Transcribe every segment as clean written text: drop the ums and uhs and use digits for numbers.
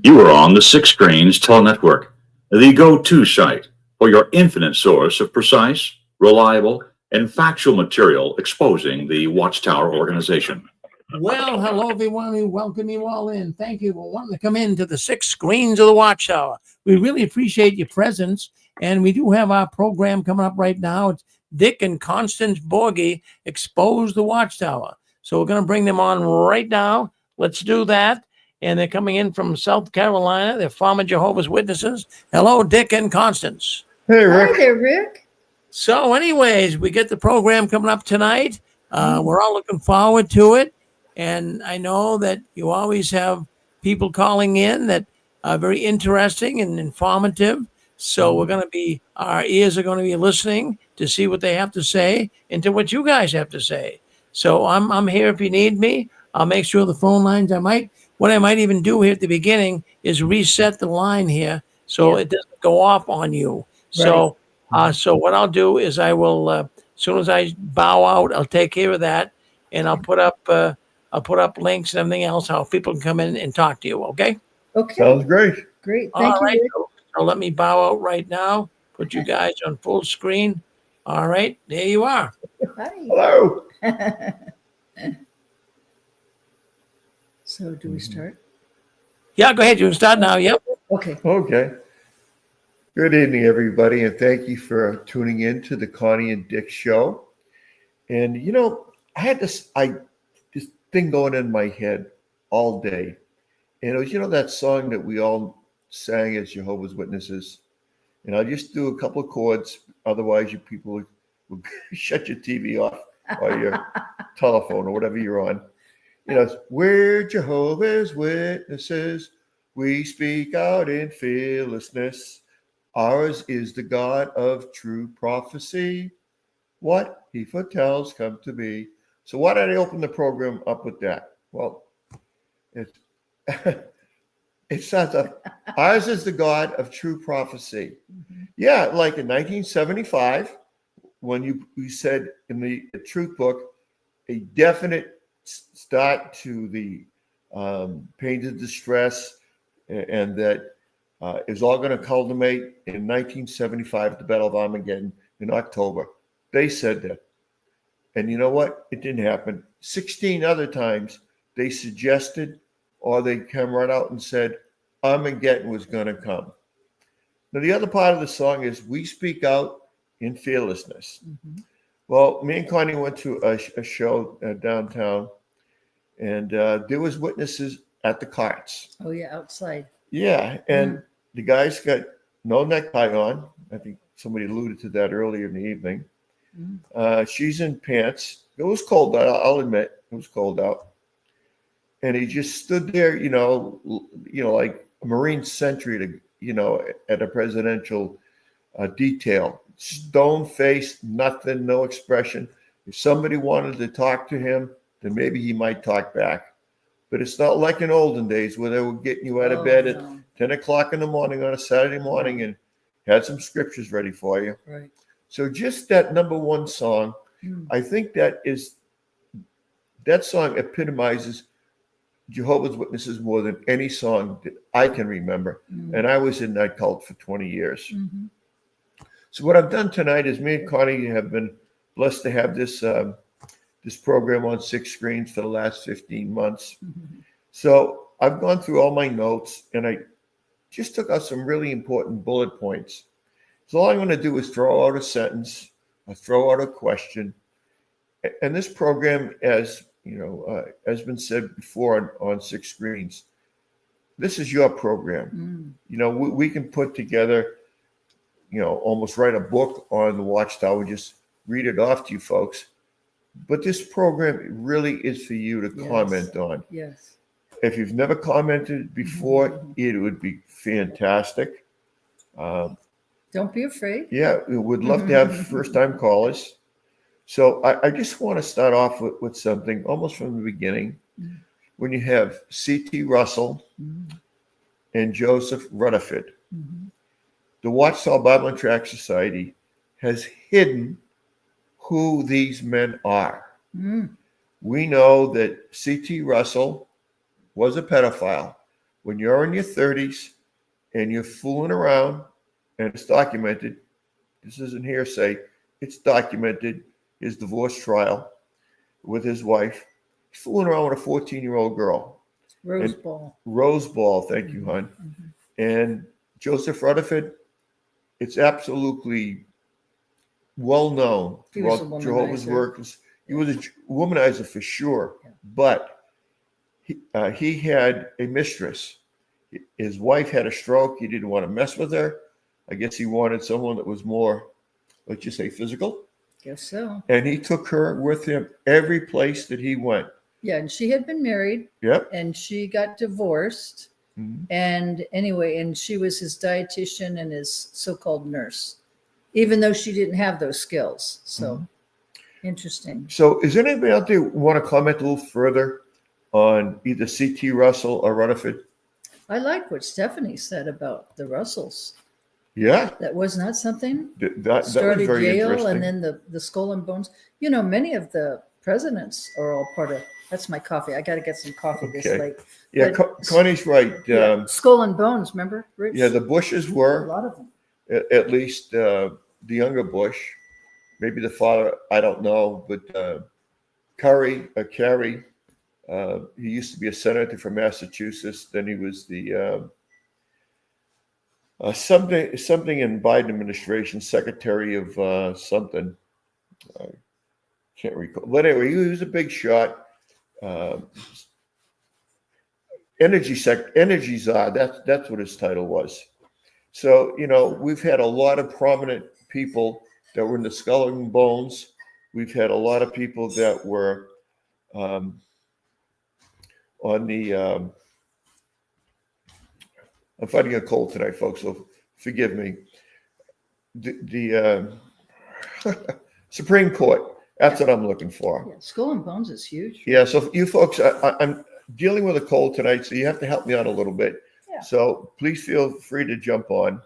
You are on the Six Screens Telenetwork, the go-to site for your infinite source of precise, reliable, and factual material exposing the Watchtower organization. Well, hello, everyone. We welcome you all in. Thank you for wanting to come into the Six Screens of the Watchtower. We really appreciate your presence. And we do have our program coming up right now. It's Dick and Constance Borghi Expose the Watchtower. So we're going to bring them on right now. Let's do that. And they're coming in from South Carolina. They're former Jehovah's Witnesses. Hello, Dick and Constance. Hey, Rick. Hi there, Rick. So anyways, we get the program coming up tonight. We're all looking forward to it. And I know that you always have people calling in that are very interesting and informative. So we're going to be, our ears are going to be listening to see what they have to say and to what you guys have to say. So I'm here if you need me. I'll make sure the phone lines, what I might even do here at the beginning is reset the line here so it doesn't go off on you. So, so what I'll do is I will, as soon as I bow out, I'll take care of that, and I'll put up links and everything else how people can come in and talk to you. Okay. Okay. Sounds great. Great. All Thank you, right. Rick. So let me bow out right now. Put you guys on full screen. All right. There you are. Hi. Hello. So do we start? Yeah. Go ahead. You can start now. Yep. Okay. Okay. Good evening, everybody, and thank you for tuning in to the Connie and Dick show. And you know, I had this thing going in my head all day, and it was that song that we all sang as Jehovah's Witnesses. And I'll just do a couple of chords, otherwise you people will shut your TV off or your telephone or whatever you're on. We're Jehovah's Witnesses. We speak out in fearlessness. Ours is the God of true prophecy. What he foretells come to be. So why did I open the program up with that? Well, it sounds like ours is the God of true prophecy. Mm-hmm. Yeah, like in 1975, when we said in the Truth Book, a definite start to the pains of distress, and that is all going to culminate in 1975, the Battle of Armageddon in October. They said that. And you know what? It didn't happen. 16 other times they suggested, or they came right out and said Armageddon was going to come. Now, the other part of the song is we speak out in fearlessness. Mm-hmm. Well, me and Connie went to a show downtown, and there was witnesses at the carts. Oh, yeah, outside. Yeah, and the guy's got no necktie on. I think somebody alluded to that earlier in the evening. She's in pants. It was cold out. I'll admit it was cold out. And he just stood there, like a Marine sentry at a presidential detail. Stone faced, nothing, no expression. If somebody wanted to talk to him, then maybe he might talk back. But it's not like in olden days where they were getting you out of bed at 10 o'clock in the morning on a Saturday morning and had some scriptures ready for you. Right. So just that number one song, I think that song epitomizes Jehovah's Witnesses more than any song that I can remember. And I was in that cult for 20 years. Mm-hmm. So what I've done tonight is me and Connie have been blessed to have this program on Six Screens for the last 15 months. Mm-hmm. So I've gone through all my notes and I just took out some really important bullet points. So all I'm going to do is throw out a sentence, or throw out a question. And this program, as has been said before on Six Screens, this is your program. We can put together, almost write a book on the Watchtower, just read it off to you folks. But this program really is for you to comment on. Yes. If you've never commented before, it would be fantastic. Don't be afraid. Yeah, we would love to have first-time callers. So I just want to start off with something almost from the beginning. When you have C.T. Russell and Joseph Rutherford, the Watchtower Bible and Tract Society has hidden who these men are. We know that C.T. Russell was a pedophile. when you're in your 30s and you're fooling around, and it's documented, this isn't hearsay, it's documented, his divorce trial with his wife, he's fooling around with a 14-year-old girl. Rose Bowl. Rose Ball, thank you, hon. Mm-hmm. And Joseph Rutherford, it's absolutely well known He was a throughout Jehovah's womanizer. Workers. He was a womanizer for sure, Yeah. but he had a mistress. His wife had a stroke. He didn't want to mess with her. I guess he wanted someone that was more, let's just say, physical. Guess so. And he took her with him every place that he went. Yeah, and she had been married, Yep. and she got divorced. Mhm. And anyway, and she was his dietitian and his so-called nurse, even though she didn't have those skills. So interesting. So is anybody out there want to comment a little further on either C.T. Russell or Rutherford? I like what Stephanie said about the Russells. Yeah, That was not something. that was Started very Yale, interesting. and then the Skull and Bones. You know, many of the presidents are all part of. That's my coffee. I got to get some coffee this Okay. late. Yeah, but- Connie's right. Yeah, Skull and Bones, remember, Rich? Yeah, the Bushes a were, lot of them. at least the younger Bush, maybe the father, I don't know, but Carey, he used to be a senator from Massachusetts. Then he was the something in Biden administration, secretary of something. I can't recall. But anyway, he was a big shot. Energy czar. That's what his title was. So, you know, we've had a lot of prominent people that were in the Skull and Bones. We've had a lot of people that were on the. I'm fighting a cold tonight, folks, so forgive me. The Supreme Court. That's what I'm looking for. Yeah, Skull and Bones is huge. Yeah, so you folks, I'm dealing with a cold tonight, so you have to help me out a little bit. Yeah. So please feel free to jump on.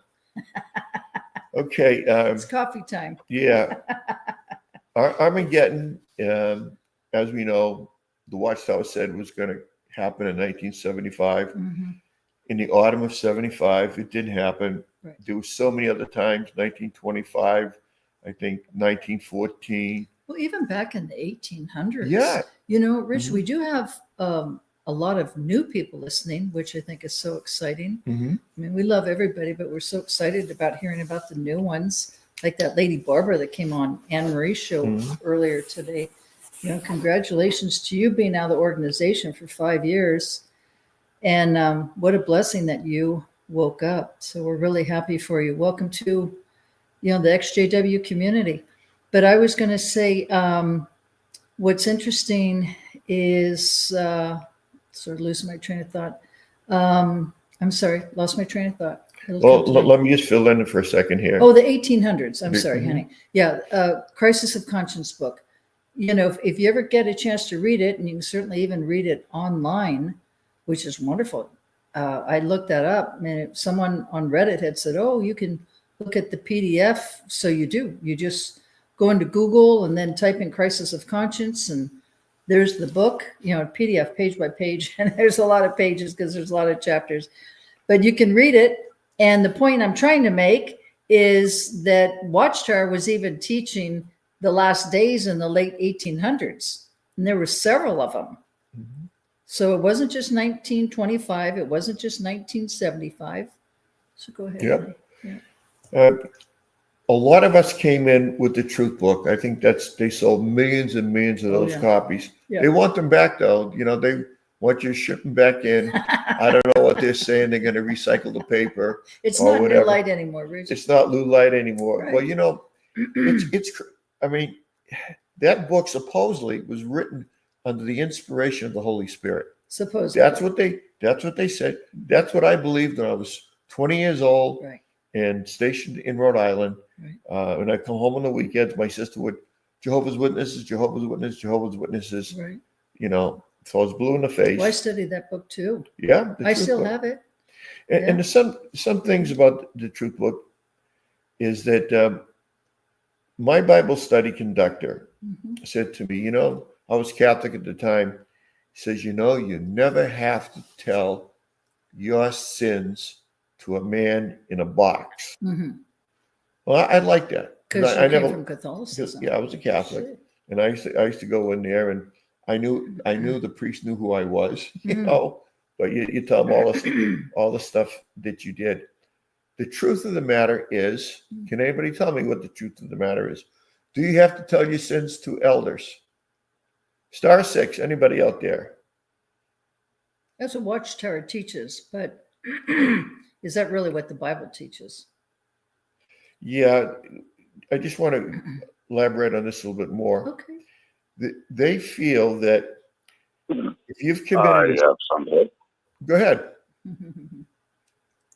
Okay. It's coffee time. Yeah. Armageddon, as we know, the Watchtower said was going to happen in 1975. Mm-hmm. In the autumn of 75, it didn't happen. Right. There were so many other times, 1925, I think 1914. Well, even back in the 1800s. Yeah. You know, Rich, Mhm. we do have a lot of new people listening, which I think is so exciting. Mm-hmm. I mean, we love everybody, but we're so excited about hearing about the new ones, like that lady Barbara that came on Anne Marie's show Mhm. earlier today. You know, congratulations to you being out of the organization for 5 years. And what a blessing that you woke up. So we're really happy for you. Welcome to, you know, the XJW community. But I was going to say, what's interesting is sort of losing my train of thought. I'm sorry, lost my train of thought. It'll Well, come to me. let me just fill in for a second here. Oh, the 1800s. I'm sorry, Mhm. honey. Yeah, Crisis of Conscience book. You know, if you ever get a chance to read it, and you can certainly even read it online, which is wonderful. I looked that up, and someone on Reddit had said, "Oh, you can look at the PDF." So you do. You just go into Google and then type in "Crisis of Conscience," and there's the book. You know, PDF page by page, and there's a lot of pages because there's a lot of chapters. But you can read it. And the point I'm trying to make is that Watchtower was even teaching the last days in the late 1800s, and there were several of them. Mhm. So it wasn't just 1925. It wasn't just 1975. So go ahead. Yep. honey. A lot of us came in with the Truth Book. I think they sold millions and millions of Oh, those yeah. copies. Yeah. They want them back, though. You know, they want you to ship them back in. I don't know what they're saying. They're going to recycle the paper. It's or not whatever. New Light anymore, Rich. It's not Blue Light anymore. Right. Well, you know, I mean, that book supposedly was written under the inspiration of the Holy Spirit. Supposedly. That's what they said. That's what I believed when I was 20 years old Right. and stationed in Rhode Island. Right. When I come home on the weekends, my sister would, Jehovah's Witnesses, Jehovah's Witnesses, Jehovah's Witnesses, Right. you know, so I was blue in the face. Well, I studied that book too. Yeah. the I Truth still Book. have it. And there's some things about the Truth Book is that my Bible study conductor Mhm. said to me, you know, I was Catholic at the time. He says, you know, you never have to tell your sins to a man in a box. Mm-hmm. Well, I like that. Because you came from Catholicism. Yeah, I was a Catholic, and I used to go in there, and I knew the priest knew who I was, you know. But you tell them all the stuff that you did. The truth of the matter is, can anybody tell me what the truth of the matter is? Do you have to tell your sins to elders? Star 6, anybody out there? That's what Watchtower teaches, but is that really what the Bible teaches? Yeah, I just want to elaborate on this a little bit more. Okay. They feel that if you've I committed, have something. go ahead.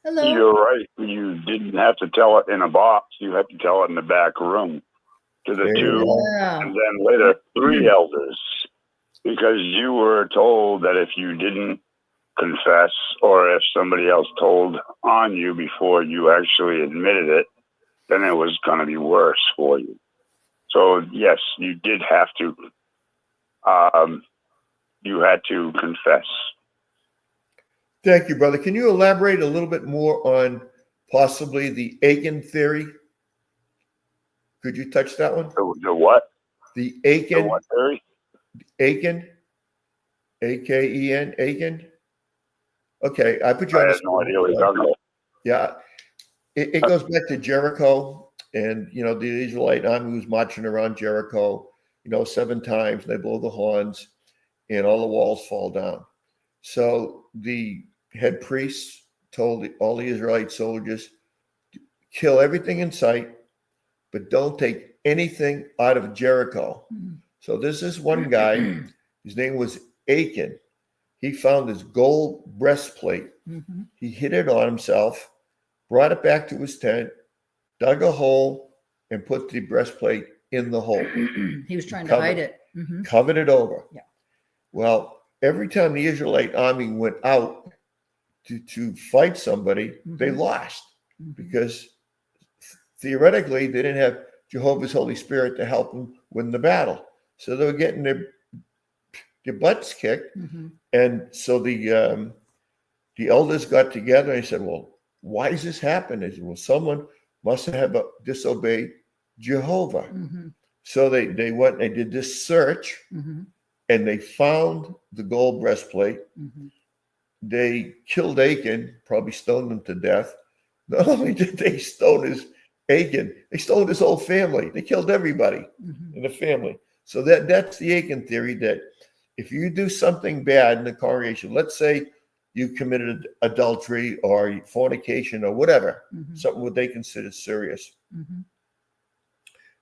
Hello. You're right. You didn't have to tell it in a box. You had to tell it in the back room to the There you two, go. Yeah. and then later 3 elders, because you were told that if you didn't confess, or if somebody else told on you before you actually admitted it, then it was going to be worse for you. So yes, you did have to. You had to confess. Thank you, brother. Can you elaborate a little bit more on possibly the Aiken theory? Could you touch that one? The what? The The Aiken, what theory? Aiken, Aken, Aiken. Okay, I put you I on the have no spot. idea what you're talking about. Yeah, it goes back to Jericho, and you know the Israelite army was marching around Jericho, 7 times. And they blow the horns, and all the walls fall down. So the head priests told all the Israelite soldiers, kill everything in sight, but don't take anything out of Jericho. So this is one guy, his name was Achan. He found this gold breastplate. He hid it on himself, brought it back to his tent, dug a hole, and put the breastplate in the hole. He was trying to hide it. Covered it over. Yeah. Well, every time the Israelite army went out to fight somebody, they lost because theoretically they didn't have Jehovah's Holy Spirit to help them win the battle. So they were getting their butts kicked. And so the elders got together and said, well, why does this happen? They said, well, someone must have disobeyed Jehovah. So they went and they did this search, and they found the gold breastplate. They killed Achan, probably stoned him to death. Not only did they stone Achan, they stoned his whole family. They killed everybody in the family. So that's the Achan theory, that if you do something bad in the congregation, let's say you committed adultery or fornication or whatever, something what they consider serious,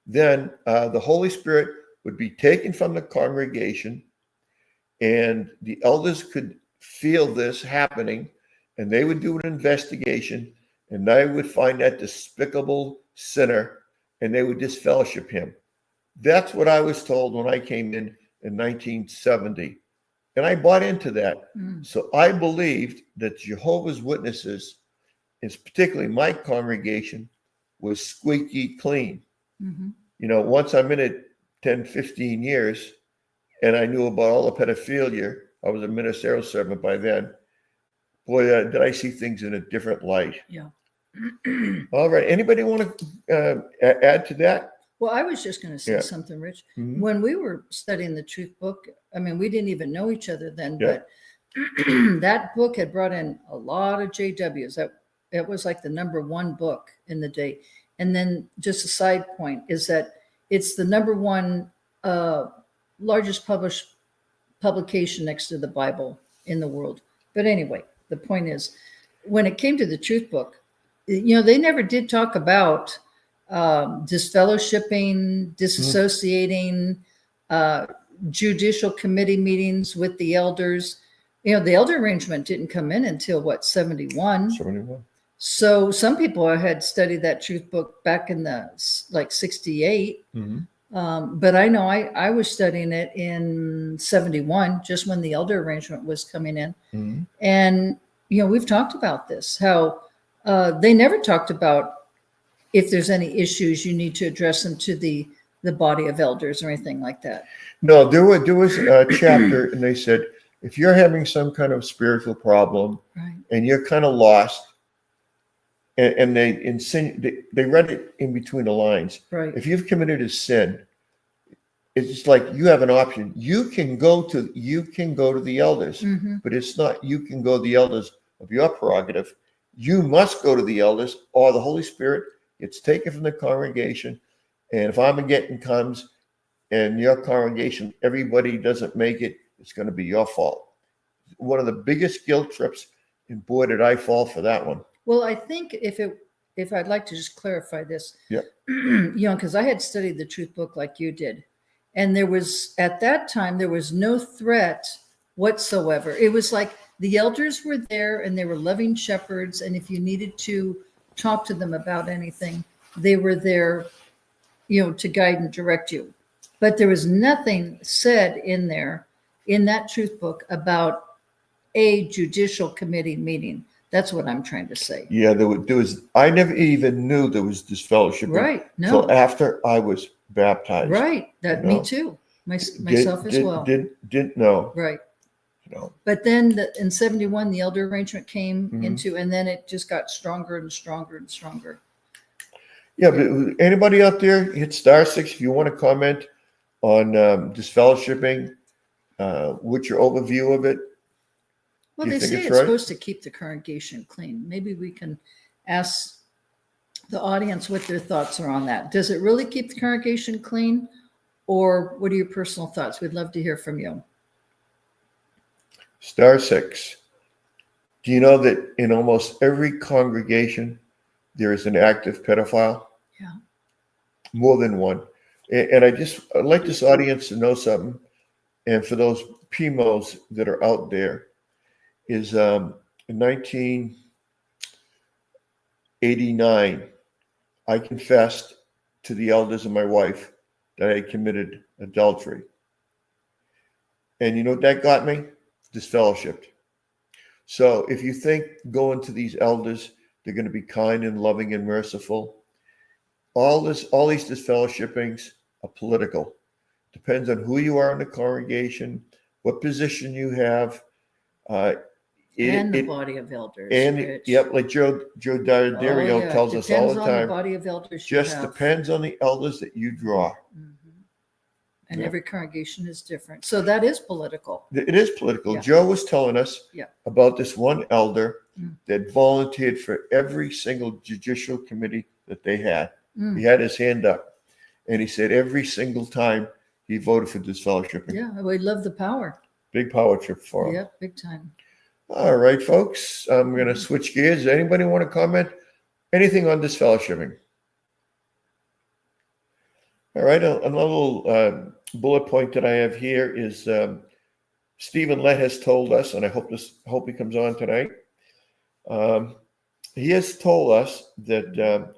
then the Holy Spirit would be taken from the congregation, and the elders could feel this happening, and they would do an investigation, and they would find that despicable sinner, and they would disfellowship him. That's what I was told when I came in 1970. And I bought into that. So I believed that Jehovah's Witnesses, and particularly my congregation, was squeaky clean. Once I'm in it 10, 15 years, and I knew about all the pedophilia, I was a ministerial servant by then. Boy, did I see things in a different light. Yeah. All right. Anybody want to add to that? Well, I was just going to say something, Rich. When we were studying the Truth Book, I mean, we didn't even know each other then, but that book had brought in a lot of JWs. That was like the #1 book in the day. And then just a side point is that it's the #1 largest published publication next to the Bible in the world. But anyway, the point is, when it came to the Truth Book, they never did talk about disfellowshipping, disassociating, judicial committee meetings with the elders. The elder arrangement didn't come in until 71. 71. So some people had studied that Truth Book back in the 68. But I know I was studying it in 71, just when the elder arrangement was coming in. And, we've talked about this, how they never talked about if there's any issues, you need to address them to the body of elders or anything like that. No, there was a chapter, and they said If you're having some kind of spiritual problem Right. and you're kind of lost, and they read it in between the lines. Right. If you've committed a sin, it's just like you have an option. You can go to the elders, Mhm. but it's not you can go to the elders of your prerogative. You must go to the elders, or the Holy Spirit gets taken from the congregation. And if Armageddon comes and your congregation, everybody doesn't make it, it's going to be your fault. One of the biggest guilt trips, and boy, did I fall for that one. Well, I think if I'd like to just clarify this, Yeah. Because I had studied the truth book like you did, and at that time there was no threat whatsoever. It was like the elders were there and they were loving shepherds, and if you needed to talk to them about anything, they were there, to guide and direct you. But there was nothing said in that truth book about a judicial committee meeting. That's what I'm trying to say. Yeah, there was. I never even knew there was this fellowship. Right. No. Until after I was baptized. Right. That me too. Myself as well. Didn't know. Right. You know. But then in 71, the elder arrangement came Mhm. into, and then it just got stronger and stronger and stronger. Yeah, but anybody out there, hit *6 if you want to comment on disfellowshipping. What's your overview of it? Well, Do you they think say it's it's right? supposed to keep the congregation clean. Maybe we can ask the audience what their thoughts are on that. Does it really keep the congregation clean? Or what are your personal thoughts? We'd love to hear from you. *6. Do you know that in almost every congregation there is an active pedophile? Yeah. More than one. And I'd like this audience to know something. And for those PMOs that are out there, is in 1989, I confessed to the elders and my wife that I had committed adultery. And you know what that got me? Disfellowshipped. So if you think going to these elders, they're going to be kind and loving and merciful, all these disfellowshippings are political. Depends on who you are in the congregation, what position you have. and the body of elders. Like Joe Dario tells us all the Depends on the time. body of elders. Just depends on the elders that you draw. Mhm. And Yeah. every congregation is different. So that is political. It is political. Yeah. Joe was telling us Yeah. about this one elder Mm. that volunteered for every single judicial committee that they had. Mm. He had his hand up, and he said every single time he voted for disfellowshipping. Yeah, we love the power. Big power trip for him. Yeah, big time. All right, folks. I'm going to switch gears. Does anybody want to comment anything on disfellowshipping? All right. Another bullet point that I have here is Stephen Lett has told us, and I hope he comes on tonight. He has told us that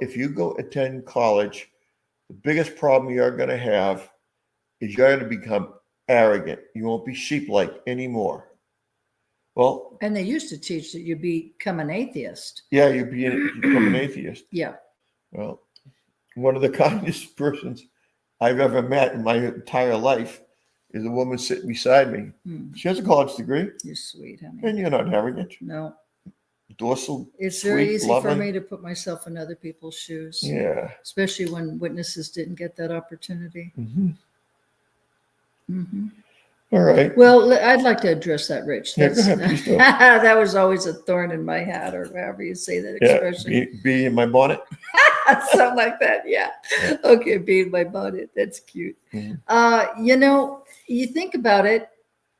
if you go attend college, the biggest problem you're going to have is you're going to become arrogant. You won't be sheep-like anymore. Well, And they used to teach that you become an atheist. yeah, you become an atheist. Yeah. Well, one of the kindest persons I've ever met in my entire life is a woman sitting beside me. Mm. She has a college degree, You're sweet, honey. and you're not arrogant. No. Docile, It's very sweet, easy loving. for me to put myself in other people's shoes. Yeah. Especially when witnesses didn't get that opportunity. Mm-hmm. Mm-hmm. All right. Well, I'd like to address that, Rich. Yeah, go ahead, please do. That was always a thorn in my hat, or however you say that Yeah, expression. be in my bonnet. Something like that. Yeah. Okay. Be in my bonnet. That's cute. Mhm. You think about it.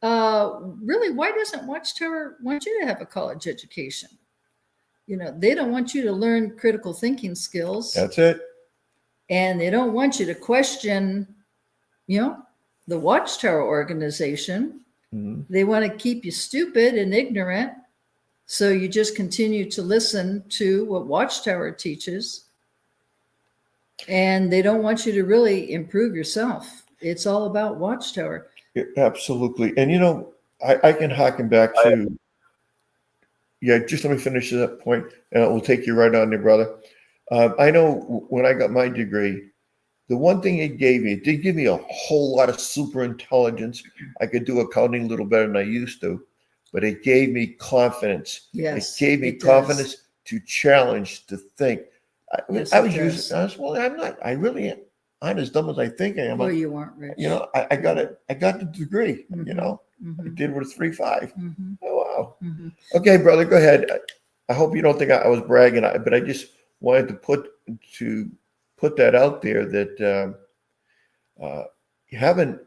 Really, why doesn't Watchtower want you to have a college education? They don't want you to learn critical thinking skills. That's it. And they don't want you to question, the Watchtower organization. Mm-hmm. They want to keep you stupid and ignorant. So you just continue to listen to what Watchtower teaches. And they don't want you to really improve yourself. It's all about Watchtower. Yeah, absolutely. And, I can harken back to, just let me finish that point and we'll take you right on there, brother. I know when I got my degree, the one thing it gave me, it did give me a whole lot of super intelligence. I could do accounting a little better than I used to, but it gave me confidence. Yes, It gave me it does. confidence to challenge, to think. Yes, I it was does. using, I was, well, I'm not, I really am. I'm as dumb as I think I am. Well, you weren't, Rich. You know, I got it. I got the degree, you know, I Mhm, did with a 3.5. mhm, Oh, wow. mhm. Okay, brother, go ahead. I hope you don't think I was bragging, but I just wanted to put that out there that having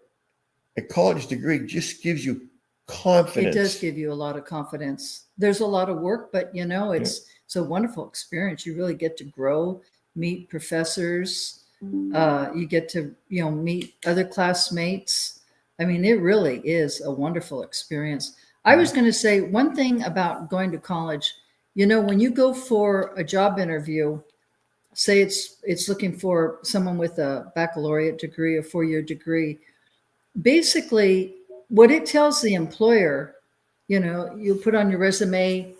a college degree just gives you confidence. It does give you a lot of confidence. There's a lot of work, but you know, it's a wonderful experience. You really get to grow, meet professors. You get to, you know, meet other classmates. I mean, it really is a wonderful experience. I was going to say one thing about going to college. You know, when you go for a job interview, say it's looking for someone with a baccalaureate degree, a 4-year degree, basically what it tells the employer, you know, you put on your resume,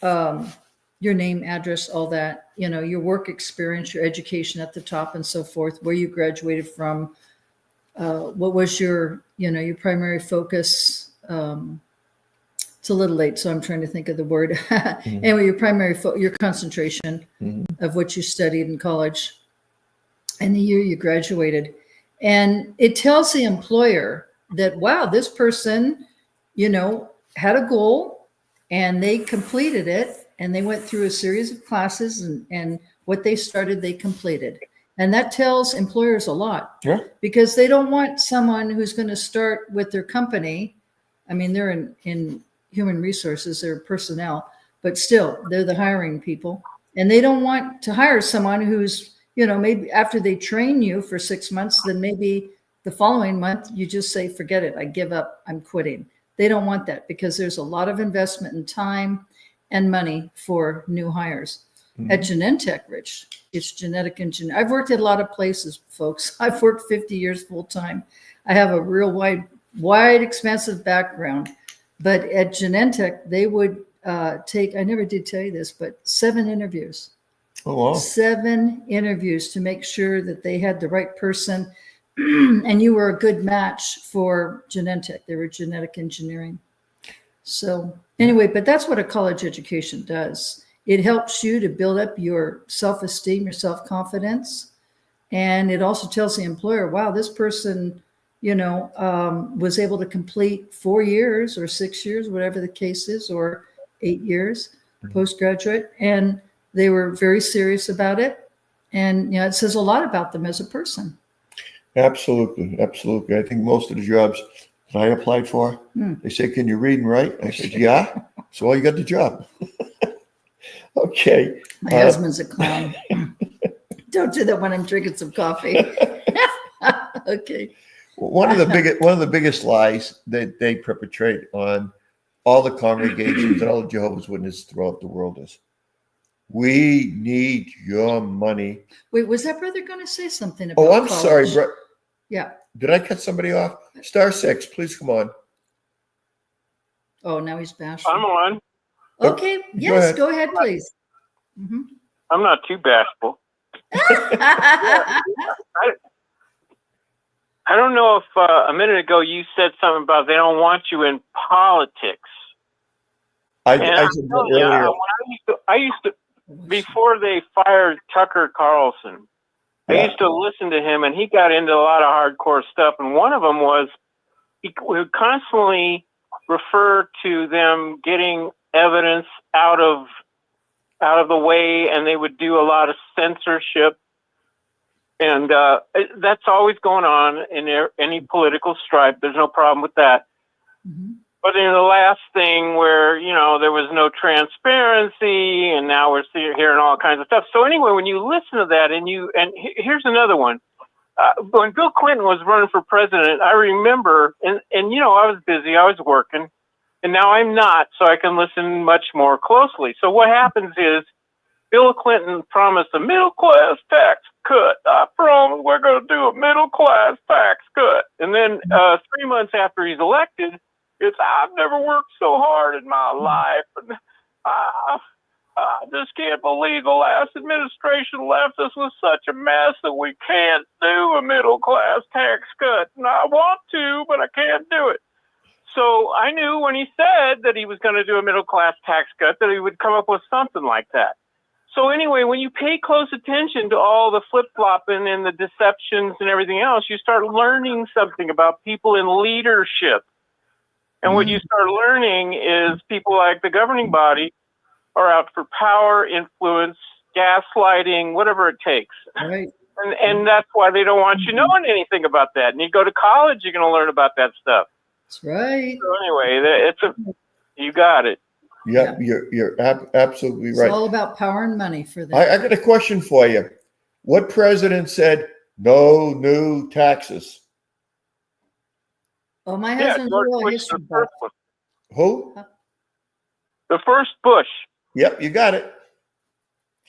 your name, address, all that, you know, your work experience, your education at the top and so forth, where you graduated from, what was your, you know, your primary focus. It's a little late, so I'm trying to think of the word. Anyway, your primary, your concentration of what you studied in college and the year you graduated. And it tells the employer that, wow, this person, you know, had a goal and they completed it and they went through a series of classes and what they started, they completed. And that tells employers a lot because they don't want someone who's going to start with their company. I mean, they're in human resources, they're personnel, but still they're the hiring people. And they don't want to hire someone who's, you know, maybe after they train you for 6 months, then maybe the following month you just say, forget it, I give up, I'm quitting. They don't want that because there's a lot of investment in time and money for new hires. At Genentech, Rich, it's genetic engineering. I've worked at a lot of places, folks. I've worked 50 years full time. I have a real wide, expansive background. But at Genentech, they would take, I never did tell you this, but 7 interviews. Oh, wow. 7 interviews to make sure that they had the right person and you were a good match for Genentech. They were genetic engineering. So anyway, but that's what a college education does. It helps you to build up your self-esteem, your self-confidence. And it also tells the employer, wow, this person, you know, was able to complete 4 years or 6 years, whatever the case is, or 8 years postgraduate. And they were very serious about it. And, you know, it says a lot about them as a person. Absolutely. Absolutely. I think most of the jobs that I applied for, they say, can you read and write? I said, yeah. So you got the job. Okay. My husband's a clown. Don't do that when I'm drinking some coffee. Okay. One of the biggest lies that they perpetrate on all the congregations and all the Jehovah's Witnesses throughout the world is, we need your money. Wait, was that brother going to say something about Oh, I'm college? sorry, bro. Yeah. Did I cut somebody off? Star 6, please come on. Oh, now he's bashful. I'm on. Okay. Yes, go ahead, please. Mm-hmm. I'm not too bashful. I don't know if a minute ago you said something about they don't want you in politics. I said that earlier. I used to, before they fired Tucker Carlson, I used to listen to him, and he got into a lot of hardcore stuff. And one of them was he would constantly refer to them getting evidence out of the way, and they would do a lot of censorship. And that's always going on in any political strife. There's no problem with that. Mm-hmm. But in the last thing where, you know, there was no transparency, and now we're hearing all kinds of stuff. So anyway, when you listen to that, and here's another one. When Bill Clinton was running for president, I remember, and you know, I was busy, I was working, and now I'm not, so I can listen much more closely. So what happens is, Bill Clinton promised a middle-class tax cut. I promise we're going to do a middle-class tax cut. And then 3 months after he's elected, it's, I've never worked so hard in my life. And just can't believe the last administration left us with such a mess that we can't do a middle class tax cut. And I want to, but I can't do it. So I knew when he said that he was going to do a middle class tax cut that he would come up with something like that. So anyway, when you pay close attention to all the flip-flopping and the deceptions and everything else, you start learning something about people in leadership. And what you start learning is people like the governing body are out for power, influence, gaslighting, whatever it takes. Right. And that's why they don't want you knowing anything about that. And you go to college, you're going to learn about that stuff. That's right. So anyway, you got it. Yeah, you're absolutely It's right. all about power and money for them. I got a question for you. What president said no new taxes? Oh, my Yeah, husband's a George real Bush, history the buff. first one. Who? The first Bush. Yep, you got it.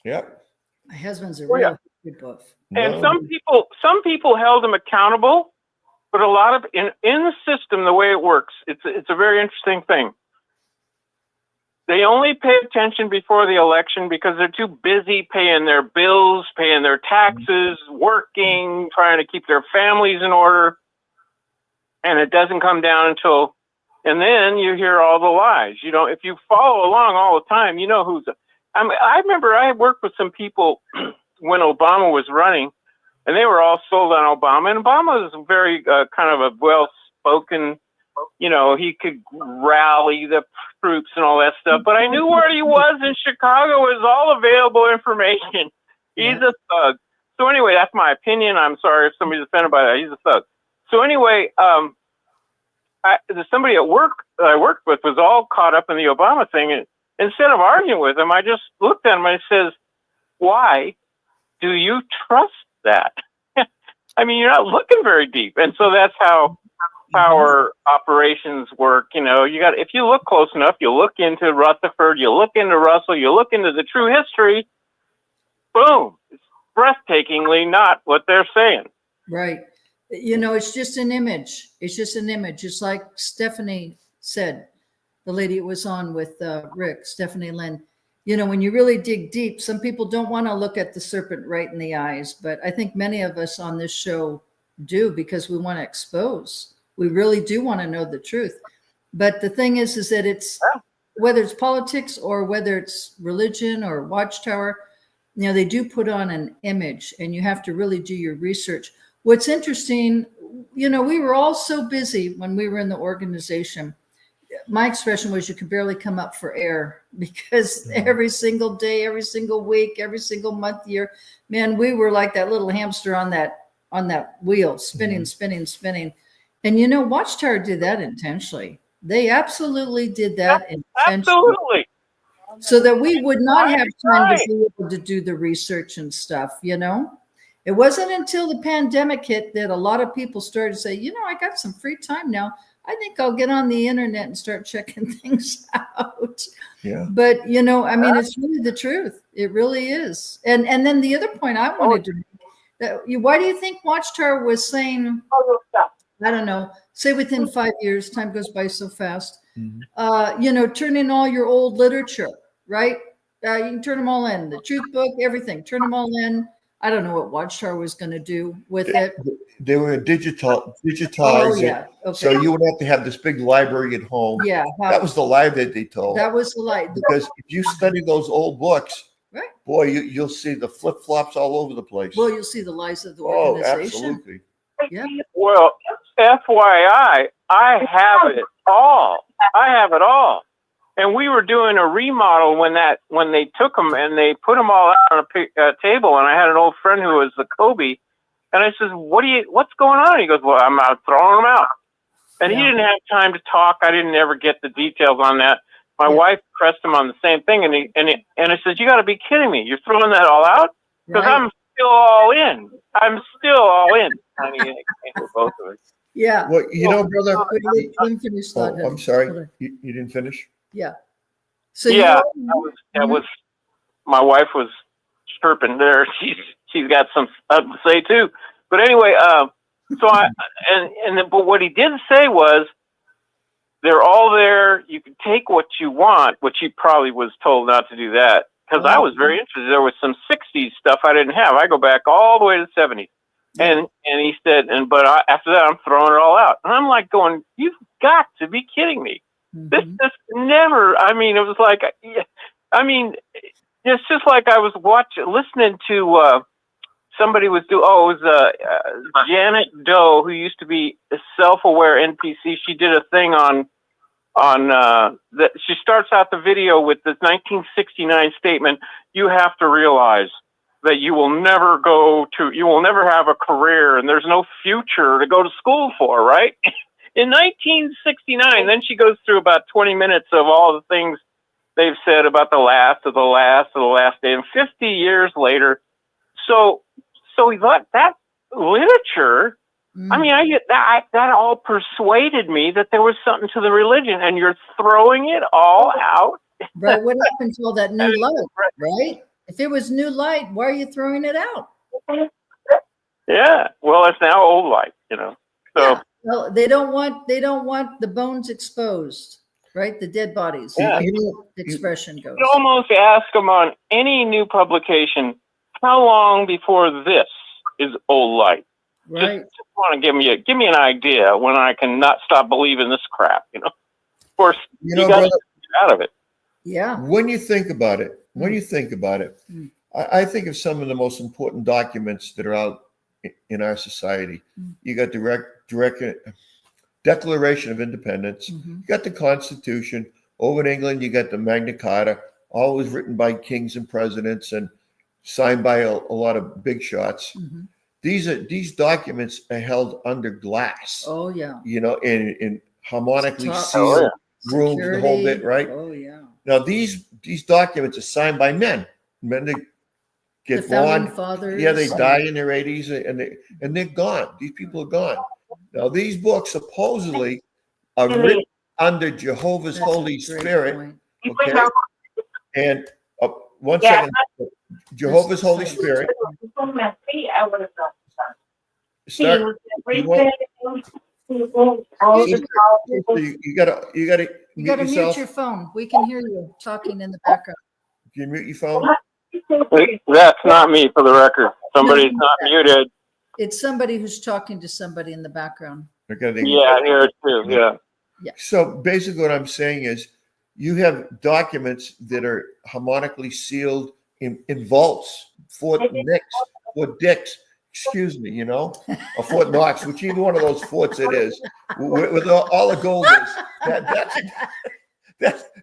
Yep. My husband's a Oh, yeah. real history buff. And No. some people held him accountable, but a lot of in the system, the way it works, it's a very interesting thing. They only pay attention before the election because they're too busy paying their bills, paying their taxes, working, trying to keep their families in order. And it doesn't come down until, and then you hear all the lies. You know, if you follow along all the time, you know who's. I remember I worked with some people when Obama was running, and they were all sold on Obama. And Obama was very kind of a well-spoken, you know, he could rally the troops and all that stuff. But I knew where he was in Chicago is all available information. He's a thug. So anyway, that's my opinion. I'm sorry if somebody's offended by that. He's a thug. So anyway, somebody at work that I worked with was all caught up in the Obama thing. And instead of arguing with him, I just looked at him and I says, why do you trust that? I mean, you're not looking very deep. And so that's how power operations work. You know, if you look close enough, you look into Rutherford, you look into Russell, you look into the true history, boom, it's breathtakingly not what they're saying. Right. You know, it's just an image. It's just an image. It's like Stephanie said, the lady it was on with Rick, Stephanie Lynn. You know, when you really dig deep, some people don't want to look at the serpent right in the eyes, but I think many of us on this show do because we want to expose. We really do want to know the truth. But the thing is that it's, whether it's politics or whether it's religion or Watchtower, you know, they do put on an image and you have to really do your research. What's interesting, you know, we were all so busy when we were in the organization. My expression was you could barely come up for air because every single day, every single week, every single month, year, man, we were like that little hamster on that wheel, spinning, spinning, spinning. And, you know, Watchtower did that intentionally. They absolutely did that intentionally. Absolutely. So that we would not have time to be able to do the research and stuff, you know? It wasn't until the pandemic hit that a lot of people started to say, you know, I got some free time now. I think I'll get on the internet and start checking things out. Yeah. But, you know, I mean, it's really the truth. It really is. And then the other point I wanted to make, why do you think Watchtower was saying, I don't know, say within 5 years, time goes by so fast, you know, turn in all your old literature, right? You can turn them all in, the truth book, everything, turn them all in. I don't know what Watchtower was going to do with it. They were digitize yeah. it, Okay. so you would have to have this big library at home. Yeah. That was the lie that they told. That was the lie. Because if you study those old books, Right. boy, you'll see the flip-flops all over the place. Well, you'll see the lies of the Oh, organization. absolutely. Yeah. Well, FYI, I have it all. I have it all. And we were doing a remodel when they took them and they put them all out on a table. And I had an old friend who was the Kobe, and I said, "What's going on?" He goes, "Well, I'm out throwing them out." And he didn't have time to talk. I didn't ever get the details on that. My wife pressed him on the same thing, and I said, "You got to be kidding me! You're throwing that all out?" Because Right. I'm still all in. I'm still all in. I mean, both of us. Yeah. Well, you know, brother. Let me finish Oh, that. I'm sorry. You didn't finish? Yeah. So Yeah, you that was my wife was chirping there. She's got some stuff to say too. But anyway, but what he did say was they're all there. You can take what you want, which he probably was told not to do that. because I was very interested. There was some 60s stuff I didn't have. I go back all the way to the 70s. And he said, after that, I'm throwing it all out. And I'm like going, you've got to be kidding me. This never, I mean, it was like, I mean, it's just like I was listening to, somebody was it was Janet Doe, who used to be a self-aware NPC. She did a thing on that. She starts out the video with this 1969 statement: "You have to realize that you will never have a career, and there's no future to go to school for." Right? In 1969, then she goes through about 20 minutes of all the things they've said about the last of the last of the last day, and 50 years later, so we thought that literature. I mean, that all persuaded me that there was something to the religion, and you're throwing it all out. Right. What happened to all that new light? Right. If it was new light, why are you throwing it out? Yeah. Well, it's now old light, you know. So yeah. Well, they don't want the bones exposed, right? The dead bodies. Yeah. The expression goes. You almost ask them on any new publication, how long before this is old light? Right. Just want to give me an idea when I can not stop believing this crap, you know. Of course, you got to get out of it. Yeah. When you think about it, I think of some of the most important documents that are out in our society. You got direct Declaration of Independence. You got the Constitution. Over in England, you got the Magna Carta, always written by kings and presidents and signed by a lot of big shots. These documents are held under glass. Oh yeah. You know, in harmonically sealed rooms, the whole bit, right? Oh yeah. Now these documents are signed by men that get born. Fathers. Yeah, they die in their 80s and they're gone. These people are gone. Now these books supposedly are written under Jehovah's Holy Spirit. Okay. And one second. Jehovah's Holy Spirit. Start, you gotta mute your phone. We can hear you talking in the background. Can you mute your phone? That's not me, for the record. Somebody's not muted. It's somebody who's talking to somebody in the background. Okay, yeah, I hear it too. Yeah. So basically what I'm saying is you have documents that are harmonically sealed in vaults, Fort Dix, excuse me, you know, or Fort Knox, whichever one of those forts it is, with all the gold is.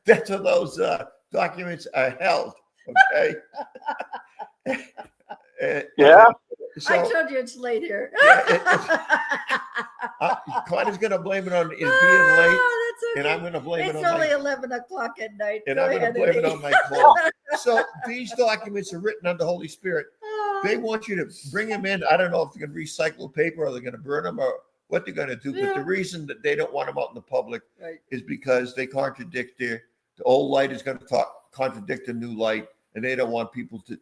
That's where those documents are held. Okay. So, I told you it's late here. Connie's going to blame it on it being late, and I'm going to blame it on it's only 11 o'clock at night. And I'm going to blame it on my cold. So these documents are written under Holy Spirit. They want you to bring them in. I don't know if they're going to recycle paper or they're going to burn them or what they're going to do. But the reason that they don't want them out in the public is because they contradict the old light is going to contradict the new light, and they don't want people to,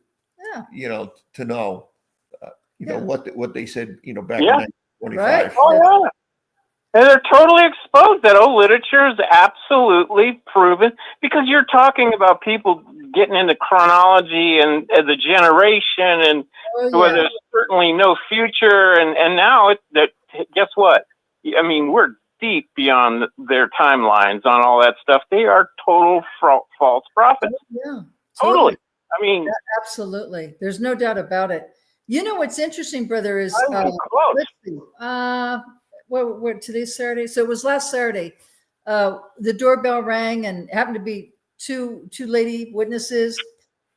to know. What they said, back in 1925. Right. Oh, yeah. And they're totally exposed. That old literature is absolutely proven, because you're talking about people getting into chronology and the generation and where there's certainly no future. And now guess what? I mean, we're deep beyond their timelines on all that stuff. They are total false prophets. Yeah. Totally. I mean, absolutely. There's no doubt about it. You know what's interesting, brother, is let's see. What today's Saturday? So it was last Saturday. The doorbell rang and happened to be two lady witnesses.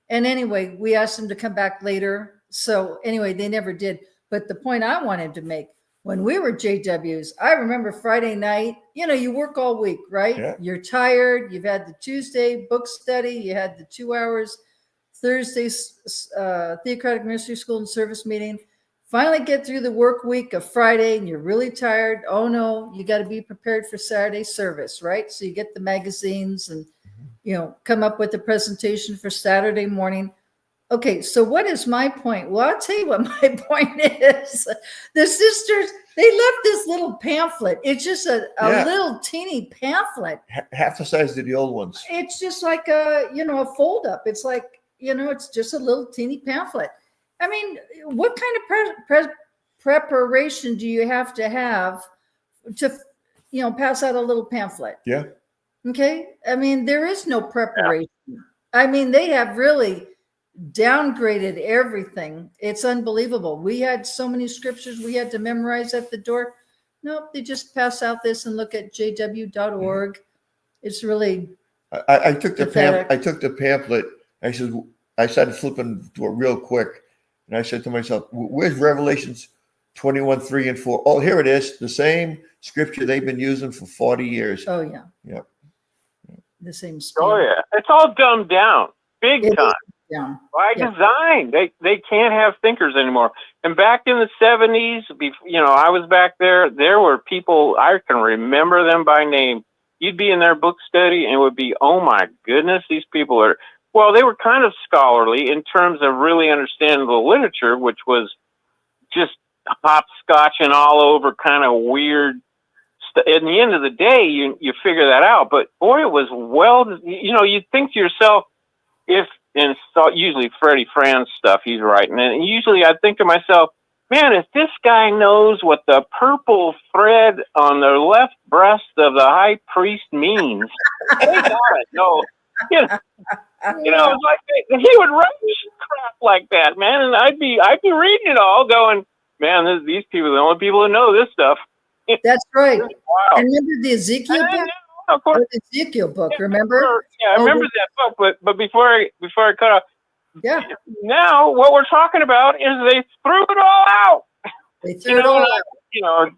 And anyway, we asked them to come back later. So anyway, they never did. But the point I wanted to make, when we were JWs, I remember Friday night, you work all week, right? Yeah. You're tired. You've had the Tuesday book study. You had the 2 hours. Thursday's Theocratic Ministry School and Service meeting. Finally get through the work week of Friday and you're really tired. Oh no, you got to be prepared for Saturday service, right? So you get the magazines and, come up with a presentation for Saturday morning. Okay, so what is my point? Well, I'll tell you what my point is. The sisters, they left this little pamphlet. It's just a little teeny pamphlet. Half the size of the old ones. It's just like a fold up. It's like, it's just a little teeny pamphlet. I mean, what kind of preparation do you have to pass out a little pamphlet? Yeah. Okay. I mean, there is no preparation. Yeah. I mean, they have really downgraded everything. It's unbelievable. We had so many scriptures we had to memorize at the door. Nope. They just pass out this and look at jw.org. Mm-hmm. It's really. I took the pamphlet. I started flipping through it real quick. And I said to myself, where's Revelations 21, 3 and 4? Oh, here it is. The same scripture they've been using for 40 years. Oh, yeah. Yeah. The same. Oh, yeah. It's all dumbed down. Big time. Down. By design. They can't have thinkers anymore. And back in the 70s, I was back there. There were people, I can remember them by name. You'd be in their book study and it would be, oh my goodness, these people are, well, they were kind of scholarly in terms of really understanding the literature, which was just hopscotching all over kind of weird stuff. At the end of the day, you figure that out. But boy, it was you'd think to yourself, and it's usually Freddie Franz stuff he's writing. And usually I'd think to myself, man, if this guy knows what the purple thread on the left breast of the high priest means, they gotta know. Like he would write crap like that, man. And I'd be reading it all, going, man, these people are the only people who know this stuff. That's right. Wow. And remember the Ezekiel book? Of course. The Ezekiel book, remember? Yeah, I remember that book, but before I cut off, yeah. Now what we're talking about is they threw it all out. They threw it all out.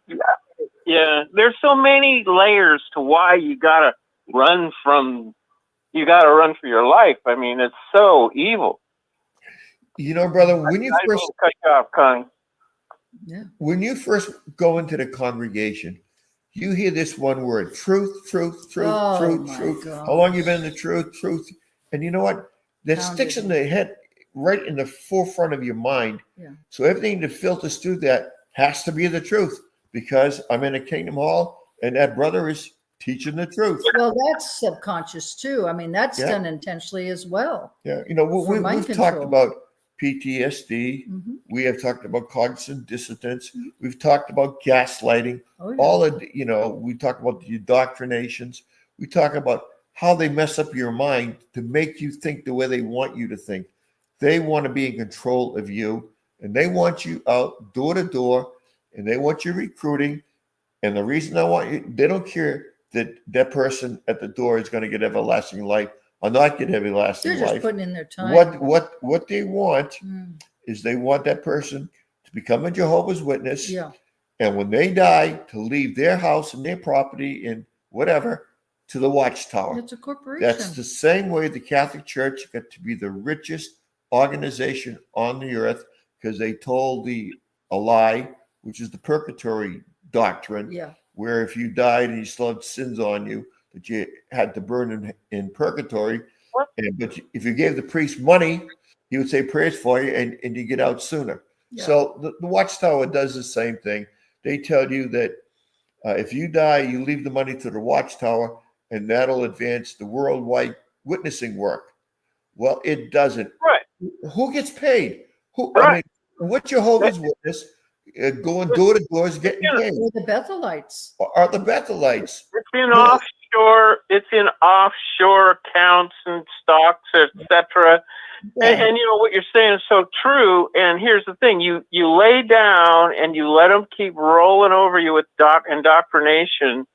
Yeah. There's so many layers to why you gotta run for your life. I mean, it's so evil. Brother, when you first cut you off, Connie. Yeah. When you first go into the congregation, you hear this one word: truth, truth, truth, truth. God. How long you been in the truth? And you know what? That sticks in the head, right in the forefront of your mind. Yeah. So everything that filters through that has to be the truth, because I'm in a Kingdom Hall and that brother is teaching the truth. Well, that's subconscious too. I mean, that's done intentionally as well. Yeah. We've talked about PTSD. Mm-hmm. We have talked about cognitive dissonance. Mm-hmm. We've talked about gaslighting. Oh, yeah. All of, we talk about the indoctrinations. We talk about how they mess up your mind to make you think the way they want you to think. They want to be in control of you, and they want you out door to door, and they want you recruiting. And the reason they don't care that person at the door is going to get everlasting life or not get everlasting life. They're just putting in their time. What they want is they want that person to become a Jehovah's Witness. Yeah. And when they die, to leave their house and their property and whatever to the Watchtower. It's a corporation. That's the same way the Catholic Church got to be the richest organization on the earth, because they told a lie, which is the purgatory doctrine, where if you died and you still had sins on you, that you had to burn in purgatory. But if you gave the priest money, he would say prayers for you and you get out sooner. Yeah. So the Watchtower does the same thing. They tell you that if you die, you leave the money to the Watchtower, and that'll advance the worldwide witnessing work. Well, it doesn't. Right. Who gets paid? Right. I mean, what Jehovah's Witness going door to door is getting paid? Or the Bethelites. Are the Bethelites? It's in offshore accounts and stocks, etc. And what you're saying is so true. And here's the thing: you lay down and you let them keep rolling over you with indoctrination,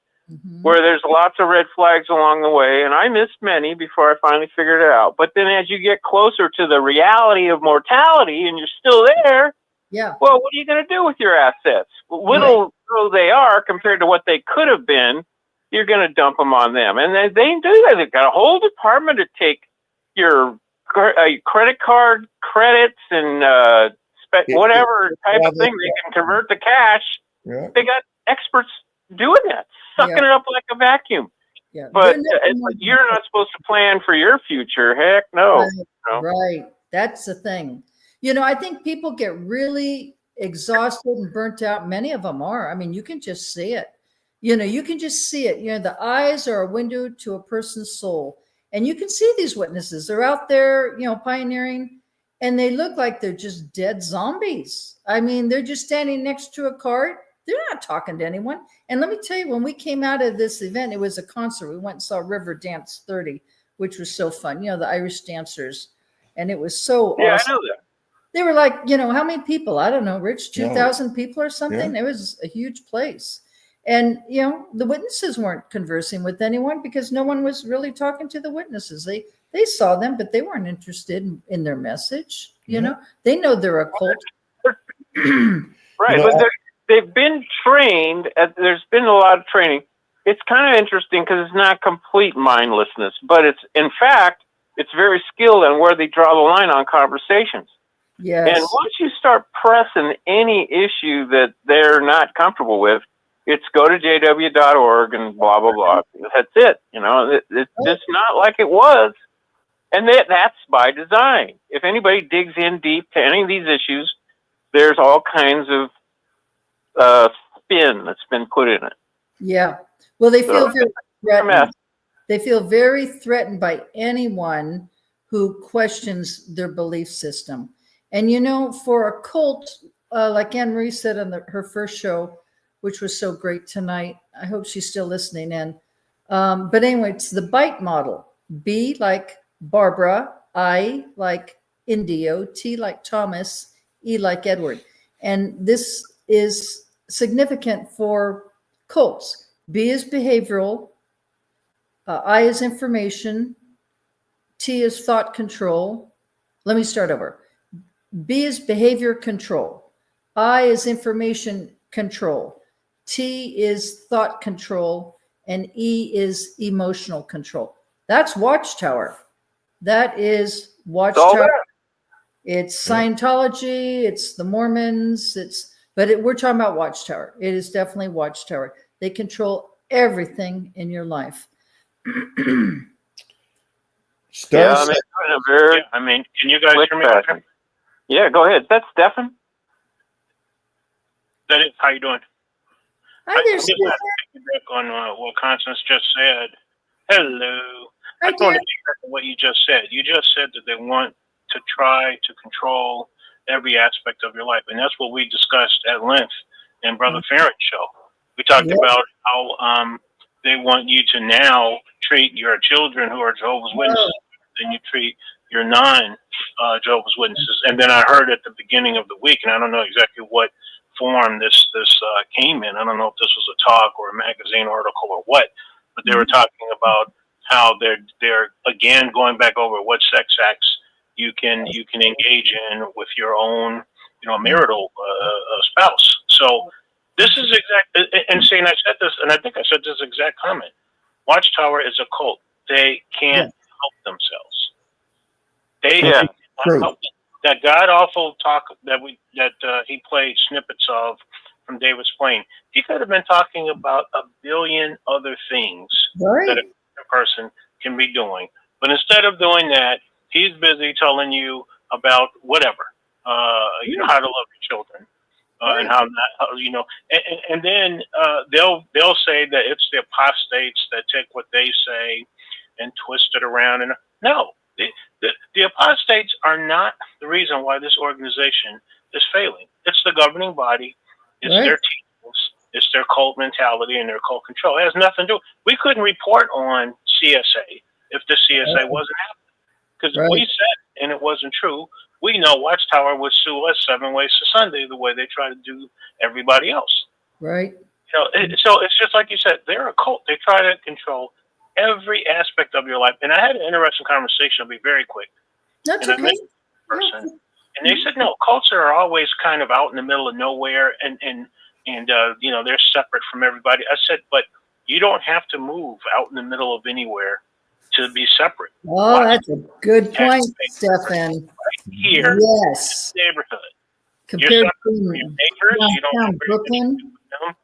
where there's lots of red flags along the way. And I missed many before I finally figured it out. But then as you get closer to the reality of mortality and you're still there, well, what are you going to do with your assets? Little though they are compared to what they could have been, you're going to dump them on them. And they do that. They've got a whole department to take your credit card credits and whatever type of thing they can convert to cash. Yeah. They got experts doing that, sucking it up like a vacuum. Yeah. But you're not supposed to plan for your future. Heck no. Right. That's the thing. I think people get really exhausted and burnt out. Many of them are. I mean, you can just see it. You can just see it. The eyes are a window to a person's soul. And you can see these witnesses. They're out there, pioneering, and they look like they're just dead zombies. I mean, they're just standing next to a cart. They're not talking to anyone. And let me tell you, when we came out of this event, it was a concert. We went and saw River Dance 30, which was so fun. The Irish dancers. And it was so Yeah, awesome. I know that. They were like, how many people? I don't know, Rich, 2,000 people or something. Yeah. It was a huge place. And, the witnesses weren't conversing with anyone because no one was really talking to the witnesses. They saw them, but they weren't interested in their message. They know they're a cult. Right. But they've been trained. There's been a lot of training. It's kind of interesting because it's not complete mindlessness, but it's, in fact, it's very skilled on where they draw the line on conversations. Yes. And once you start pressing any issue that they're not comfortable with, it's go to jw.org and blah, blah, blah. That's it. It's not like it was. And that's by design. If anybody digs in deep to any of these issues, there's all kinds of spin that's been put in it. Yeah. Well, they feel very threatened. They feel very threatened by anyone who questions their belief system. And, for a cult, like Anne Marie said on her first show, which was so great tonight, I hope she's still listening in. But anyway, it's the BITE model. B like Barbara, I like Indio, T like Thomas, E like Edward. And this is significant for cults. B is behavioral, I is information, T is thought control. Let me start over. B is behavior control. I is information control. T is thought control. And E is emotional control. That's Watchtower. That is Watchtower. It's Scientology. It's the Mormons. We're talking about Watchtower. It is definitely Watchtower. They control everything in your life. Can you guys hear me? Yeah, go ahead. That's Stefan. That is, how you doing? Hi there, I'm just Stefan. back on what Constance just said. Hello. Hi, I just want to dear. pick up on what you just said. You just said that they want to try to control every aspect of your life, and that's what we discussed at length in Brother Farron's show. We talked about how they want you to now treat your children who are Jehovah's Witnesses than you treat your non-Jehovah's Witnesses. And then I heard at the beginning of the week, and I don't know exactly what form this came in. I don't know if this was a talk or a magazine article or what, but they were talking about how they're again going back over what sex acts you can engage in with your own marital spouse. So this is exact, and saying I said this, and I think I said this exact comment. Watchtower is a cult. They can't help themselves. They help. That god awful talk that he played snippets of from David's Plane. He could have been talking about a billion other things that a person can be doing, but instead of doing that, he's busy telling you about whatever, how to love your children, and how not, and then they'll say that it's the apostates that take what they say and twist it around. And no, the apostates are not the reason why this organization is failing. It's the governing body. It's their teachings. It's their cult mentality and their cult control. It has nothing to do. We couldn't report on CSA if the CSA wasn't happening. Because we said, and it wasn't true, we know Watchtower would sue us 7 ways to Sunday the way they try to do everybody else. Right. So it's just like you said, they're a cult. They try to control every aspect of your life. And I had an interesting conversation. I'll be very quick. That's and I met a person, and they said, no, cults are always kind of out in the middle of nowhere, and they're separate from everybody. I said, but you don't have to move out in the middle of anywhere to be separate. Oh, that's a good point, Stefan. Right here, yes, in the neighborhood. Compared You're to separate from your neighbors. You don't have Brooklyn.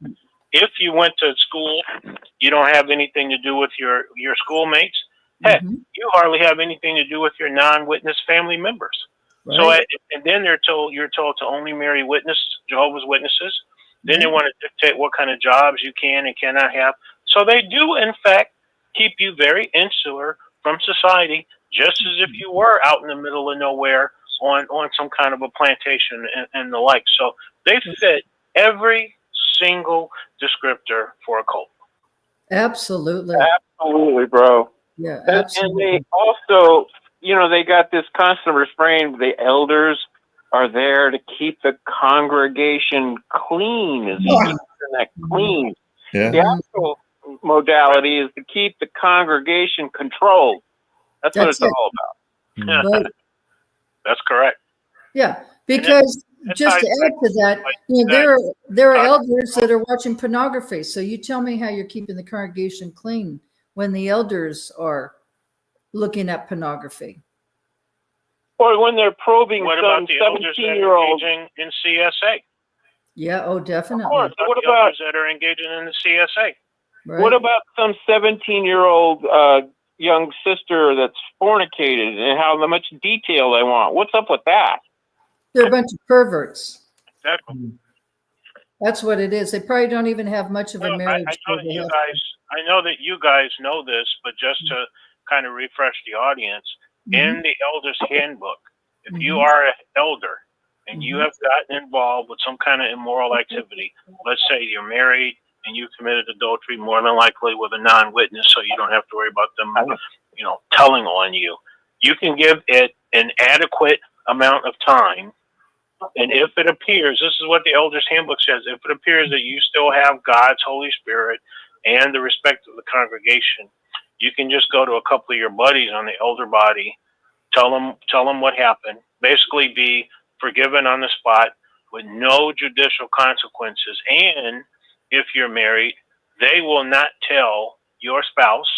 them. If you went to school, you don't have anything to do with your schoolmates. Heck, you hardly have anything to do with your non-witness family members. Right. So, and then you're told to only marry Jehovah's Witnesses. Then they want to dictate what kind of jobs you can and cannot have. So they do, in fact, keep you very insular from society, just as if you were out in the middle of nowhere on some kind of a plantation and the like. So they fit every single descriptor for a cult. Absolutely. Absolutely, bro. Yeah, And absolutely. they also, they got this constant refrain, the elders are there to keep the congregation clean, is keeping that clean. Yeah. The actual modality is to keep the congregation controlled. That's what it's it. all about. Right. That's correct. Yeah, because just to add to that, there are elders that are watching pornography. So you tell me how you're keeping the congregation clean when the elders are looking at pornography. Or when they're probing What some about the elders that are 17-year-old. engaging in CSA? Yeah, oh, definitely. Of course. What The about elders that are engaging in the CSA? Right. what about some 17-year-old young sister that's fornicated and how much detail they want? What's up with that? They're a bunch of perverts. Exactly. That's what it is. They probably don't even have much of a Well, marriage. I know that you guys know this, but just to kind of refresh the audience, in the Elder's Handbook, if you are an elder and you have gotten involved with some kind of immoral activity, let's say you're married and you committed adultery, more than likely with a non-witness, so you don't have to worry about them, telling on you. You can give it an adequate amount of time. And if it appears, this is what the Elder's Handbook says, if it appears that you still have God's Holy Spirit and the respect of the congregation, you can just go to a couple of your buddies on the elder body, tell them what happened, basically be forgiven on the spot with no judicial consequences. And if you're married, they will not tell your spouse.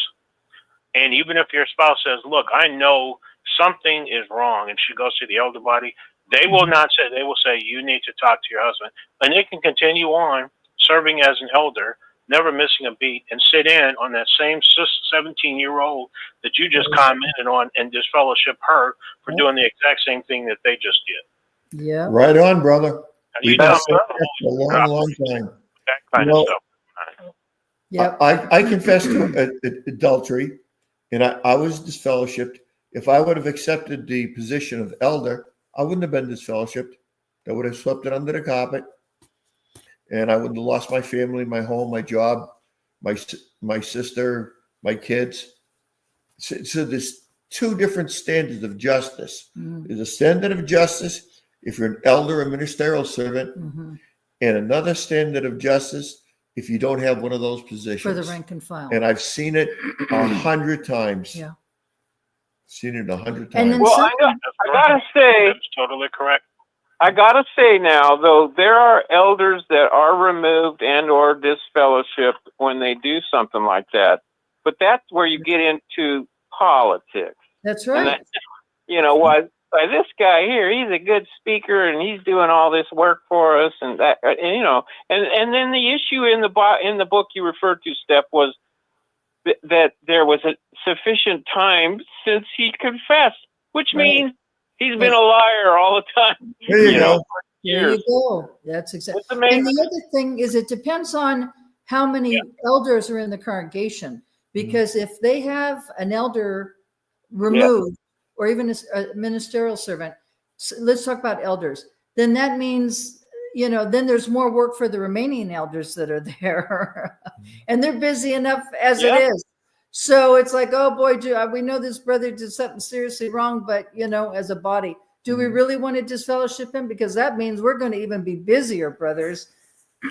And even if your spouse says, look, I know something is wrong, and she goes to the elder body, they will not say, they will say, you need to talk to your husband. And they can continue on serving as an elder, never missing a beat, and sit in on that same 17-year-old that you just commented on and disfellowship her for doing the exact same thing that they just did. Yeah. Right on, brother. You We've tell been me saying that for a long, long time. that kind of stuff. Yeah. I confessed to adultery, and I was disfellowshipped. If I would have accepted the position of elder, I wouldn't have been disfellowshipped. I would have swept it under the carpet, and I would have lost my family, my home, my job, my sister, my kids. So there's two different standards of justice. There's a standard of justice if you're an elder or ministerial servant, and another standard of justice if you don't have one of those positions. For the rank and file. And I've seen it 100 times. Yeah. Seen it 100 And times. then Well, I gotta say, That's totally correct. I gotta say now, though, there are elders that are removed and or disfellowshipped when they do something like that. But that's where you get into politics. That's And right. that, why this guy here, he's a good speaker and he's doing all this work for us, and that, and then the issue in the book you referred to, Steph, was that there was a sufficient time since he confessed, which means he's been a liar all the time. There you go. There you go. That's exactly. It's amazing. And the other thing is, it depends on how many elders are in the congregation. Because if they have an elder removed, or even a ministerial servant, so let's talk about elders, then that means, then there's more work for the remaining elders that are there. And they're busy enough as it is. So it's like, oh boy, we know this brother did something seriously wrong, but as a body, do we really want to disfellowship him? Because that means we're going to even be busier, brothers,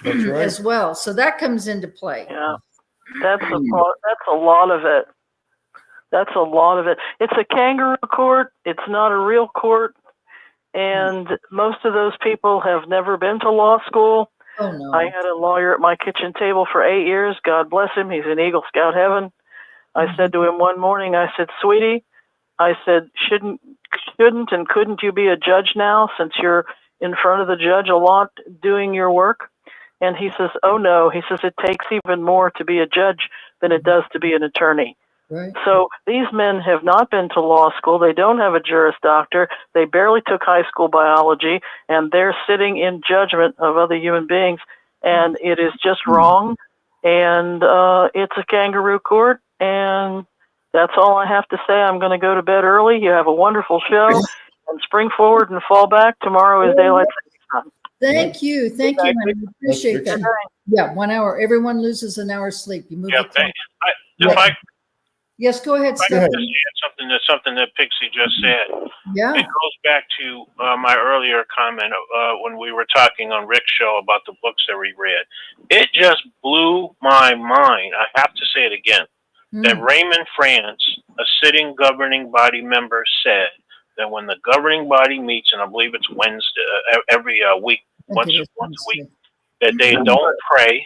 That's right. as well. So that comes into play. Yeah, that's a lot of it. That's a lot of it. It's a kangaroo court. It's not a real court. And most of those people have never been to law school. Oh, no. I had a lawyer at my kitchen table for 8 years. God bless him. He's in Eagle Scout heaven. I said to him one morning, I said, sweetie, I said, shouldn't and couldn't you be a judge now, since you're in front of the judge a lot doing your work? And he says, oh no. He says, it takes even more to be a judge than it does to be an attorney. Right. So these men have not been to law school. They don't have a Juris Doctor. They barely took high school biology, and they're sitting in judgment of other human beings. And it is just wrong. And it's a kangaroo court. And That's all I have to say. I'm going to go to bed early. You have a wonderful show, and spring forward and fall back. Tomorrow is daylight savings time. Thank you. Thank you, honey. We appreciate That's that. Yeah, 1 hour. Everyone loses an hour's sleep. You move Yeah, it to- if I Yes, go ahead, If I could Stephanie. just add something that Pixie just said. Yeah. It goes back to my earlier comment when we were talking on Rick's show about the books that we read. It just blew my mind. I have to say it again. That Raymond France, a sitting governing body member, said that when the governing body meets, and I believe it's Wednesday, every week, once a week, that they don't pray.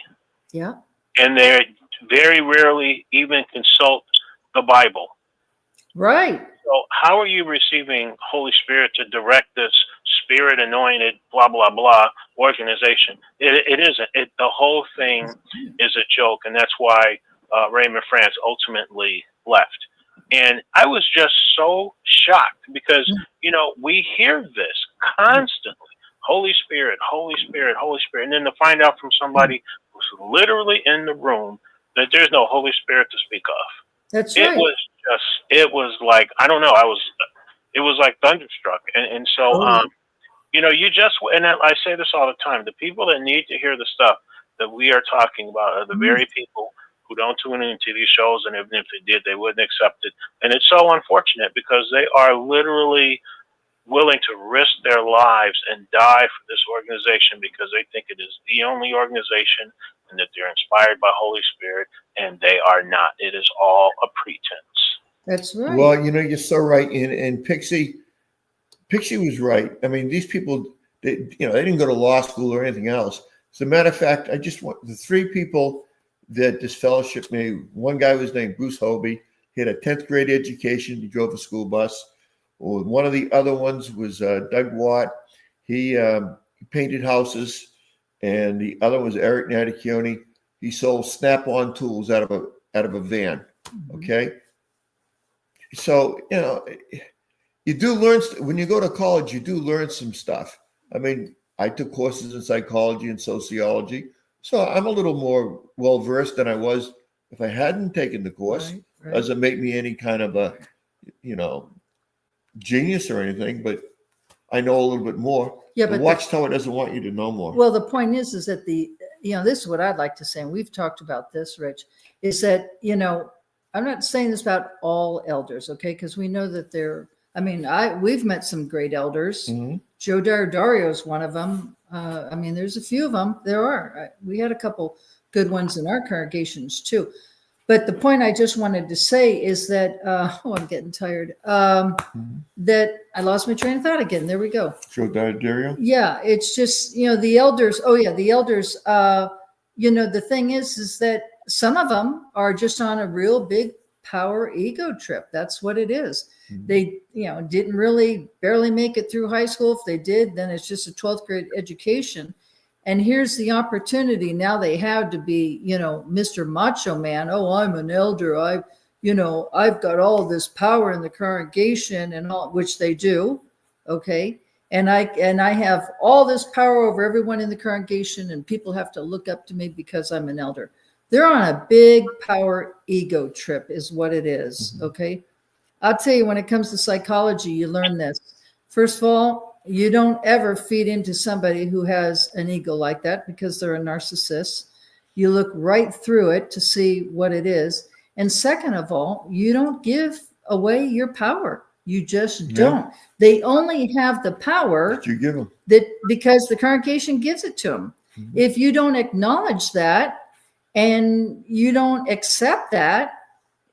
Yeah. And they very rarely even consult the Bible. Right. So how are you receiving Holy Spirit to direct this spirit anointed blah blah blah organization? It isn't. The whole thing is a joke, and that's why Raymond France ultimately left. And I was just so shocked because we hear this constantly: Holy Spirit, Holy Spirit, Holy Spirit, and then to find out from somebody who's literally in the room that there's no Holy Spirit to speak of. That's right. It was like, I don't know, it was like thunderstruck. And so, and I say this all the time, the people that need to hear the stuff that we are talking about are the very people who don't tune into these shows, and even if they did, they wouldn't accept it. And it's so unfortunate because they are literally willing to risk their lives and die for this organization because they think it is the only organization and that they're inspired by Holy Spirit, and they are not. It is all a pretense. That's right. Well, you're so right. And Pixie was right. I mean, these people, they didn't go to law school or anything else. As a matter of fact, I just want the three people that this fellowship made. One guy was named Bruce Hobie. He had a 10th grade education. He drove a school bus. One of the other ones was Doug Watt. He painted houses. And the other was Eric Natacchione. He sold snap-on tools out of a van. Okay. So, you do learn, when you go to college, you do learn some stuff. I mean, I took courses in psychology and sociology. So I'm a little more well-versed than I was if I hadn't taken the course. Right. Doesn't make me any kind of a, genius or anything, but I know a little bit more. Yeah, the but Watchtower doesn't want you to know more. Well, the point is that this is what I'd like to say, and we've talked about this, Rich, is that, I'm not saying this about all elders, okay? Because we know that we've met some great elders. Mm-hmm. Joe Dario is one of them. There's a few of them. There are. We had a couple good ones in our congregations too. But the point I just wanted to say is that, I'm getting tired, that I lost my train of thought again. There we go. Joe Dario? Yeah, it's just, the elders. Oh, yeah, the elders. The thing is that some of them are just on a real big power ego trip. That's what it is. Mm-hmm. They, didn't barely make it through high school. If they did, then it's just a 12th grade education. And here's the opportunity now they have to be, Mr. Macho Man. Oh, I'm an elder. I've got all this power in the congregation and all, which they do. Okay. And I have all this power over everyone in the congregation, and people have to look up to me because I'm an elder. They're on a big power ego trip is what it is. Mm-hmm. Okay. I'll tell you, when it comes to psychology, you learn this. First of all, you don't ever feed into somebody who has an ego like that because they're a narcissist. You look right through it to see what it is. And second of all, you don't give away your power. You just don't. They only have the power that you give them because the congregation gives it to them. Mm-hmm. If you don't acknowledge that and you don't accept that,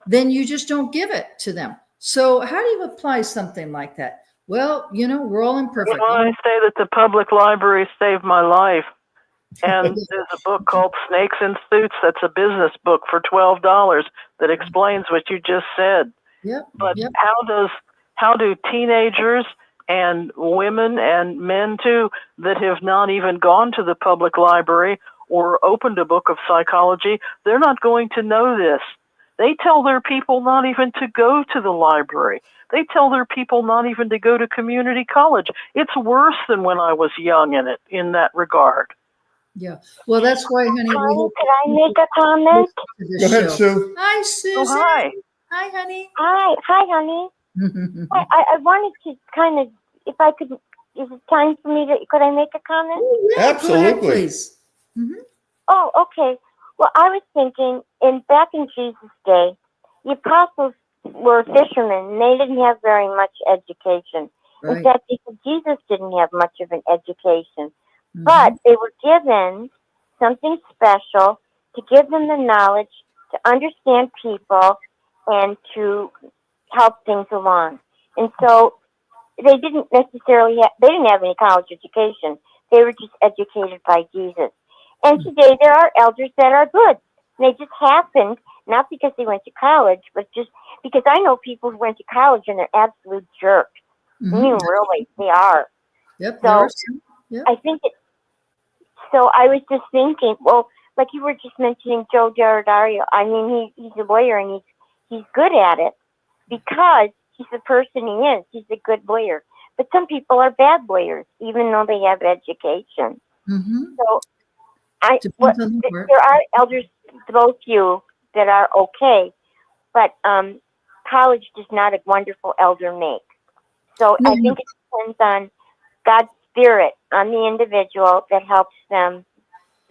then you just don't give it to them. So how do you apply something like that? Well, we're all imperfect. Well, I say that the public library saved my life. And there's a book called Snakes in Suits. That's a business book for $12 that explains what you just said. Yep. But how do teenagers and women and men too that have not even gone to the public library or opened a book of psychology, they're not going to know this. They tell their people not even to go to the library. They tell their people not even to go to community college. It's worse than when I was young in that regard. Yeah. Well, that's why, honey. Could I make a comment? Go ahead, Sue. Hi, Susan. Oh, hi. Hi, honey. Hi, honey. I wanted to kind of, if I could, is it time for me to, could I make a comment? Oh, yeah, Absolutely. Go ahead, please. Oh, okay. Well, I was thinking, back in Jesus' day, the apostles were fishermen, and they didn't have very much education. Right. In fact, Jesus didn't have much of an education, but they were given something special to give them the knowledge to understand people and to help things along. And so they didn't necessarily they didn't have any college education. They were just educated by Jesus. And today there are elders that are good. And they just happened, not because they went to college, but just because I know people who went to college and they're absolute jerks. I mean, really, they are. Yep. So Yep. I think so I was just thinking, well, like you were just mentioning Joe Giardario. I mean, he's a lawyer and he's good at it because he's the person he is. He's a good lawyer. But some people are bad lawyers, even though they have education. So there are elders, those few that are okay, but college does not a wonderful elder make. So I think it depends on God's spirit on the individual that helps them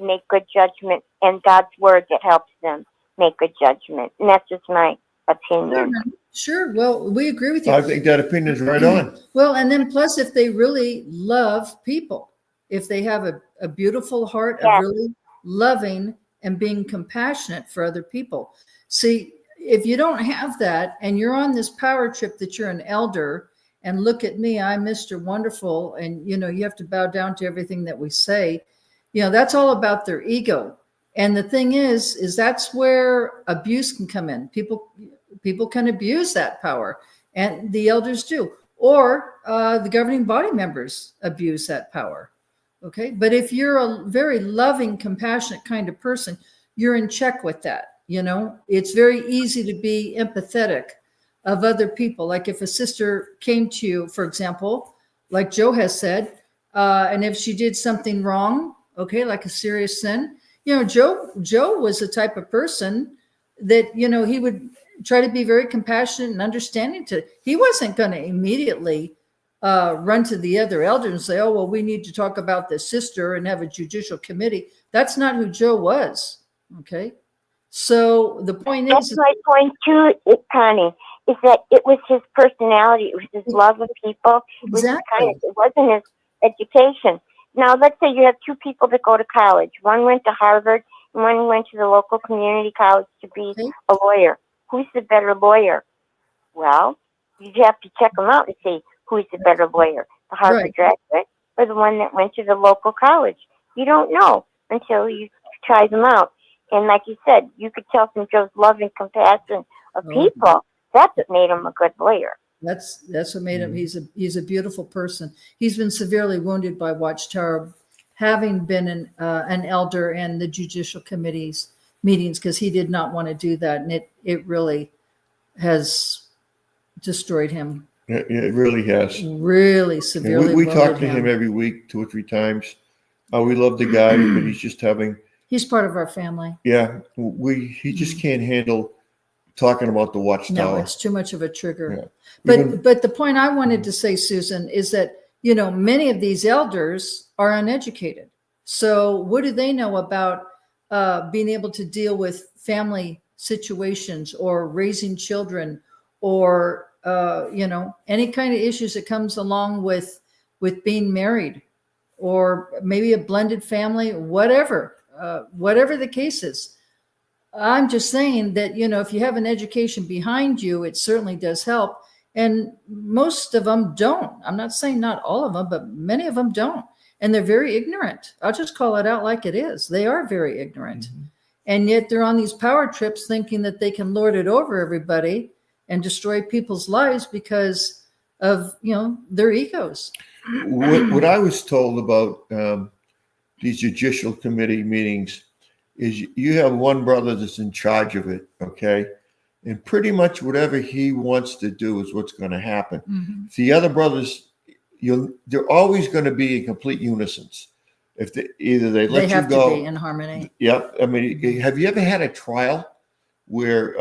make good judgment, and God's word that helps them make good judgment. And that's just my opinion. Sure. Well, we agree with you. I think that opinion is right on. Well, and then plus, if they really love people, if they have a beautiful heart of really loving and being compassionate for other people. See, if you don't have that and you're on this power trip that you're an elder and look at me, I'm Mr. Wonderful, and you have to bow down to everything that we say, that's all about their ego. And the thing is that's where abuse can come in. People can abuse that power, and the elders do, or the governing body members abuse that power. Okay. But if you're a very loving, compassionate kind of person, you're in check with that. It's very easy to be empathetic of other people. Like if a sister came to you, for example, like Joe has said, and if she did something wrong, okay, like a serious sin, Joe was the type of person that, he would try to be very compassionate and understanding he wasn't going to immediately run to the other elders and say, oh, well, we need to talk about this sister and have a judicial committee. That's not who Joe was. Okay. So the point That's my point too, Connie, is that it was his personality. It was his love of people. Exactly. It wasn't his education. Now, let's say you have two people that go to college. One went to Harvard and one went to the local community college to be a lawyer. Who's the better lawyer? Well, you have to check them out and see who's the better lawyer, the Harvard graduate or the one that went to the local college. You don't know until you try them out. And like you said, you could tell from Joe's love and compassion of people. That's what made him a good lawyer. That's what made him. He's a beautiful person. He's been severely wounded by Watchtower, having been an elder and the judicial committee's meetings, because he did not want to do that, and it really has destroyed him. It really has. Really severely. We talk to him every week, 2 or 3 times. We love the guy, but he's just having. He's part of our family. Yeah, he just can't handle talking about the Watchtower. No, it's too much of a trigger. Yeah. But the point I wanted to say, Susan, is that many of these elders are uneducated. So what do they know about being able to deal with family situations or raising children or any kind of issues that comes along with being married or maybe a blended family, whatever the case is. I'm just saying that, if you have an education behind you, it certainly does help. And most of them don't. I'm not saying not all of them, but many of them don't. And they're very ignorant. I'll just call it out like it is. They are very ignorant. Mm-hmm. And yet they're on these power trips thinking that they can lord it over everybody and destroy people's lives because of, their egos. What I was told about these judicial committee meetings is you have one brother that's in charge of it, okay? And pretty much whatever he wants to do is what's going to happen. Mm-hmm. The other brothers, they're always going to be in complete unison. If they let you go. They have to be in harmony. Yep. I mean, have you ever had a trial where,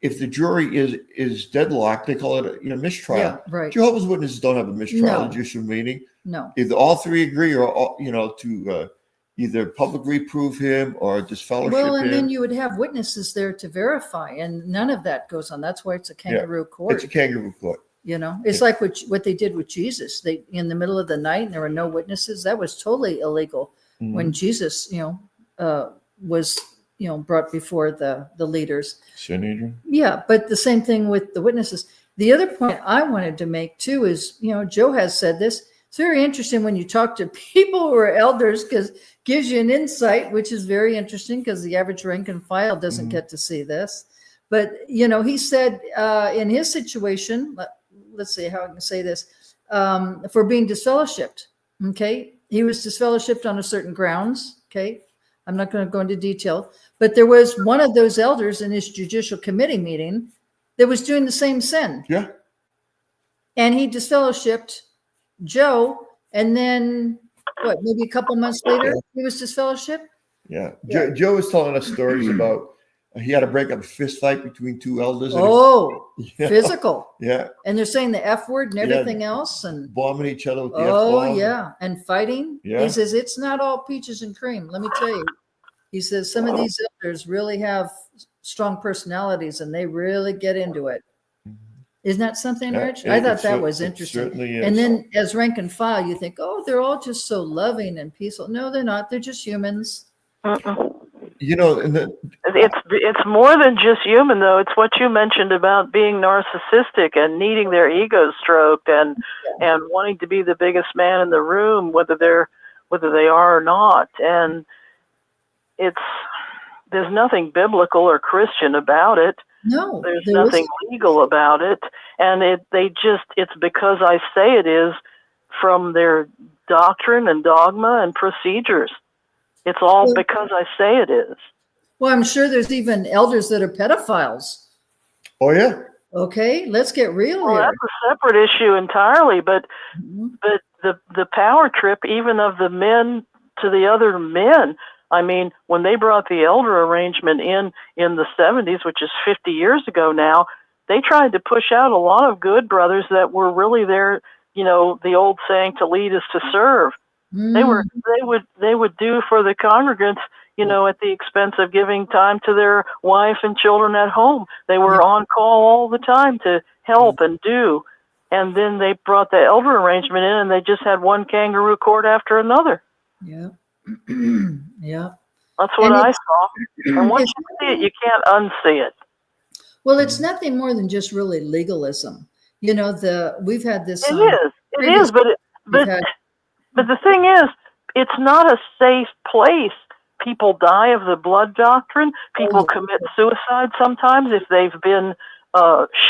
if the jury is deadlocked, they call it a mistrial. Yeah, right. Jehovah's Witnesses don't have a mistrial No. judicial meeting. No. Either all three agree, or all, to either publicly reprove him or disfellowship Well, and him. then you would have witnesses there to verify, and none of that goes on. That's why it's a kangaroo court. It's a kangaroo court. It's like what they did with Jesus. They in the middle of the night, and there were no witnesses. That was totally illegal when Jesus, was brought before the leaders. Sanhedrin. Yeah, but the same thing with the witnesses. The other point I wanted to make too is, Joe has said this. It's very interesting when you talk to people who are elders, because it gives you an insight, which is very interesting because the average rank and file doesn't get to see this. But, he said in his situation, let's see how I can say this, for being disfellowshipped. Okay. He was disfellowshipped on a certain grounds. Okay. I'm not going to go into detail, but there was one of those elders in his judicial committee meeting that was doing the same sin. Yeah. And he disfellowshipped Joe. And then maybe a couple months later, he was disfellowshipped. Yeah. Joe was telling us stories about he had to break up a fist fight between two elders. Physical. Yeah. And they're saying the F word and everything else, and bombing each other with the F-bomb. yeah. And fighting. Yeah. He says, it's not all peaches and cream. Let me tell you. He says, some of these elders really have strong personalities and they really get into it. Isn't that something, Rich? I thought that was interesting. Certainly is. And then as rank and file, you think, they're all just so loving and peaceful. No, they're not. They're just humans. It's more than just human, though. It's what you mentioned about being narcissistic and needing their ego stroked and wanting to be the biggest man in the room, whether they are or not. And there's nothing biblical or Christian about it. No, there's nothing legal about it. And it's because I say it is from their doctrine and dogma and procedures. It's all because I say it is. Well, I'm sure there's even elders that are pedophiles. Oh, yeah. Okay, let's get real here. That's a separate issue entirely, but the power trip even of the men to the other men. I mean, when they brought the elder arrangement in the 70s, which is 50 years ago now, they tried to push out a lot of good brothers that were really there, the old saying, to lead is to serve. They would do for the congregants, at the expense of giving time to their wife and children at home. They were on call all the time to help and do. And then they brought the elder arrangement in and they just had one kangaroo court after another. Yeah. Yeah. That's what I saw. And once you see it, you can't unsee it. Well, it's nothing more than just really legalism. We've had this. It is, but the thing is, it's not a safe place. People die of the blood doctrine. People commit suicide sometimes if they've been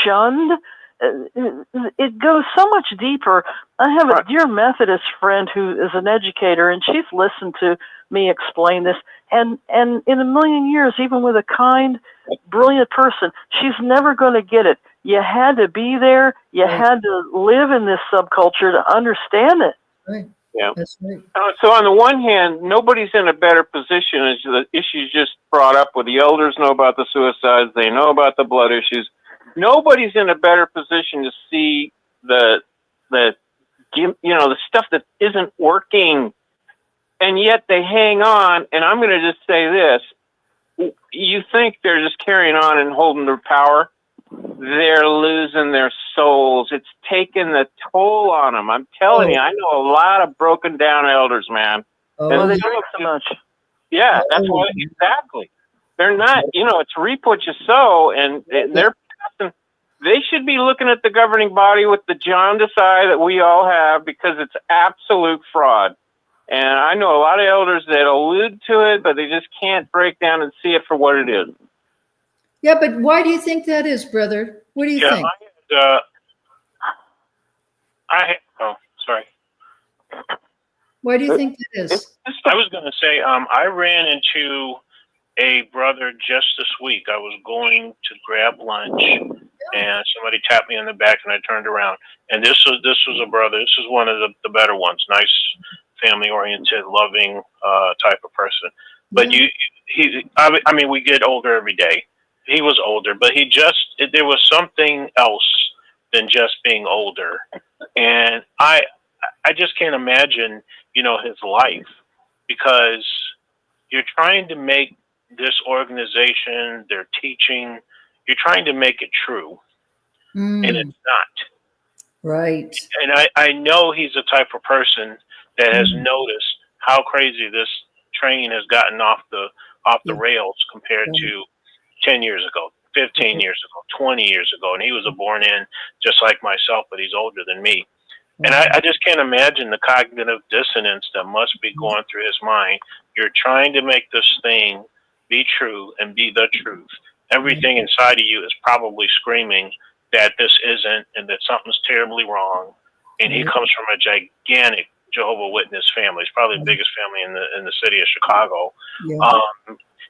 shunned. It goes so much deeper. I have a dear Methodist friend who is an educator, and she's listened to me explain this. And in a million years, even with a kind, brilliant person, she's never going to get it. You had to be there. You had to live in this subculture to understand it. Right. Yeah. That's right. So on the one hand, nobody's in a better position, as the issues just brought up, where the elders know about the suicides, they know about the blood issues. Nobody's in a better position to see the stuff that isn't working, and yet they hang on. And I'm going to just say this: you think they're just carrying on and holding their power? They're losing their souls. It's taking the toll on them. I'm telling you, I know a lot of broken down elders, man. Well, they drink so much. Yeah, that's what exactly. They're not. It's reap what you sow, and they're. They should be looking at the governing body with the jaundiced eye that we all have, because it's absolute fraud. And I know a lot of elders that allude to it, but they just can't break down and see it for what it is. Yeah, but why do you think that is, brother? What do you think? Sorry. Why do you think that is? I was going to say, I ran into a brother just this week. I was going to grab lunch, and somebody tapped me on the back, and I turned around. And this was a brother. This is one of the better ones. Nice, family-oriented, loving type of person. But we get older every day. he was older, but there was something else than just being older. And I just can't imagine, his life, because you're trying to make this organization, their teaching, you're trying to make it true, and it's not. Right. And I know he's the type of person that has noticed how crazy this train has gotten off the rails compared to 10 years ago, 15 years ago, 20 years ago. And he was a born in just like myself, but he's older than me. And I just can't imagine the cognitive dissonance that must be going through his mind. You're trying to make this thing be true and be the truth. Everything inside of you is probably screaming that this isn't, and that something's terribly wrong. And he comes from a gigantic Jehovah Witness family. It's probably the biggest family in the city of Chicago. Yeah.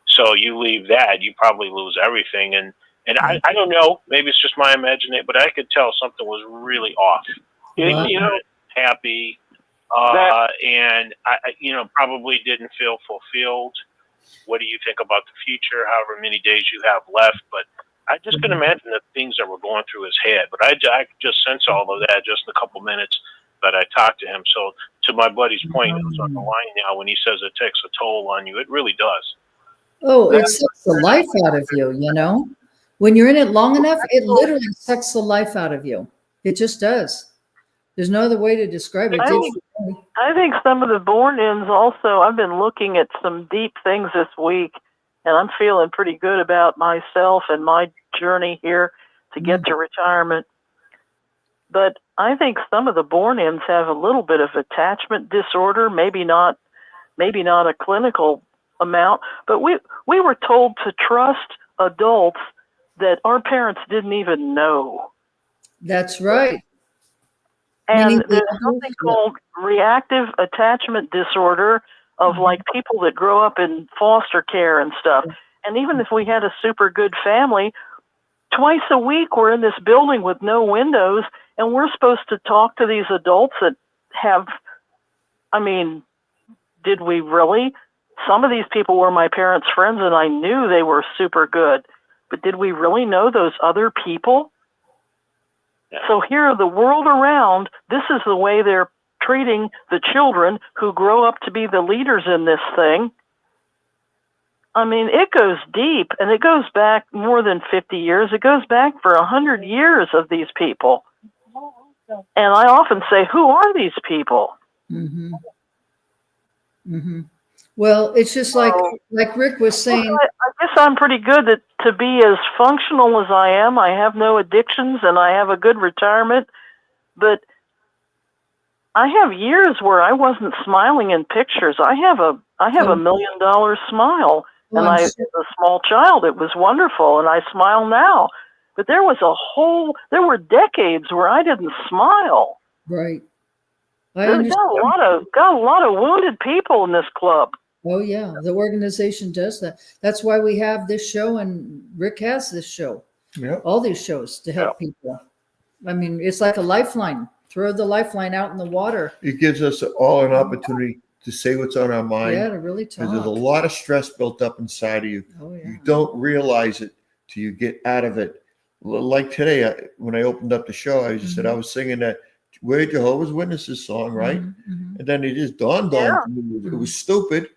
So you leave that, you probably lose everything. And I don't know, maybe it's just my imagination, but I could tell something was really off. Happy, and I probably didn't feel fulfilled. What do you think about the future? However many days you have left, but I just can imagine the things that were going through his head. But I just sense all of that just in a couple minutes that I talked to him. So to my buddy's point, who's on the line now, when he says it takes a toll on you, it really does. Oh, it sucks the life out of you, When you're in it long enough, it literally sucks the life out of you. It just does. There's no other way to describe it. I think some of the born-ins also, I've been looking at some deep things this week, and I'm feeling pretty good about myself and my journey here to get to retirement. But I think some of the born-ins have a little bit of attachment disorder, maybe not a clinical amount, but we were told to trust adults that our parents didn't even know. That's right. And there's something called reactive attachment disorder of like people that grow up in foster care and stuff. And even if we had a super good family, twice a week we're in this building with no windows, and we're supposed to talk to these adults that have, did we really? Some of these people were my parents' friends, and I knew they were super good. But did we really know those other people? So here, the world around, this is the way they're treating the children who grow up to be the leaders in this thing. It goes deep, and it goes back more than 50 years. It goes back for 100 years of these people. And I often say, who are these people? Well, it's just like Rick was saying. I guess I'm pretty good to be as functional as I am. I have no addictions, and I have a good retirement. But I have years where I wasn't smiling in pictures. I have a $1 million smile, and as a small child, it was wonderful, and I smile now. But there were decades where I didn't smile. Right. There's got a lot of wounded people in this club. Oh yeah, the organization does that. That's why we have this show, and Rick has this show. Yep. All these shows to help people. It's like a lifeline. Throw the lifeline out in the water. It gives us all an opportunity to say what's on our mind. Yeah, to really talk. Because there's a lot of stress built up inside of you. Oh, yeah. You don't realize it till you get out of it. Like today, when I opened up the show, I just said I was singing that "We're Jehovah's Witnesses" song, right? And then it just dawned on me. It was stupid.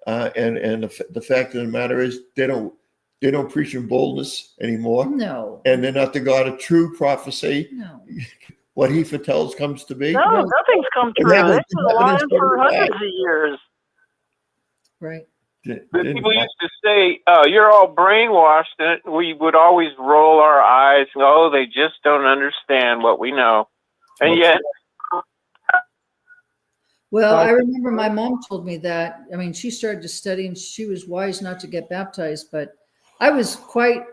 And the fact of the matter is, they don't preach in boldness anymore. No. And they're not the God of true prophecy. No. What he foretells comes to be. No, nothing's come true. They've been lying for hundreds of years. Right. The people used to say, you're all brainwashed, and we would always roll our eyes and go, oh, they just don't understand what we know. And yet... Well, I remember my mom told me that. She started to study, and she was wise not to get baptized, but I was I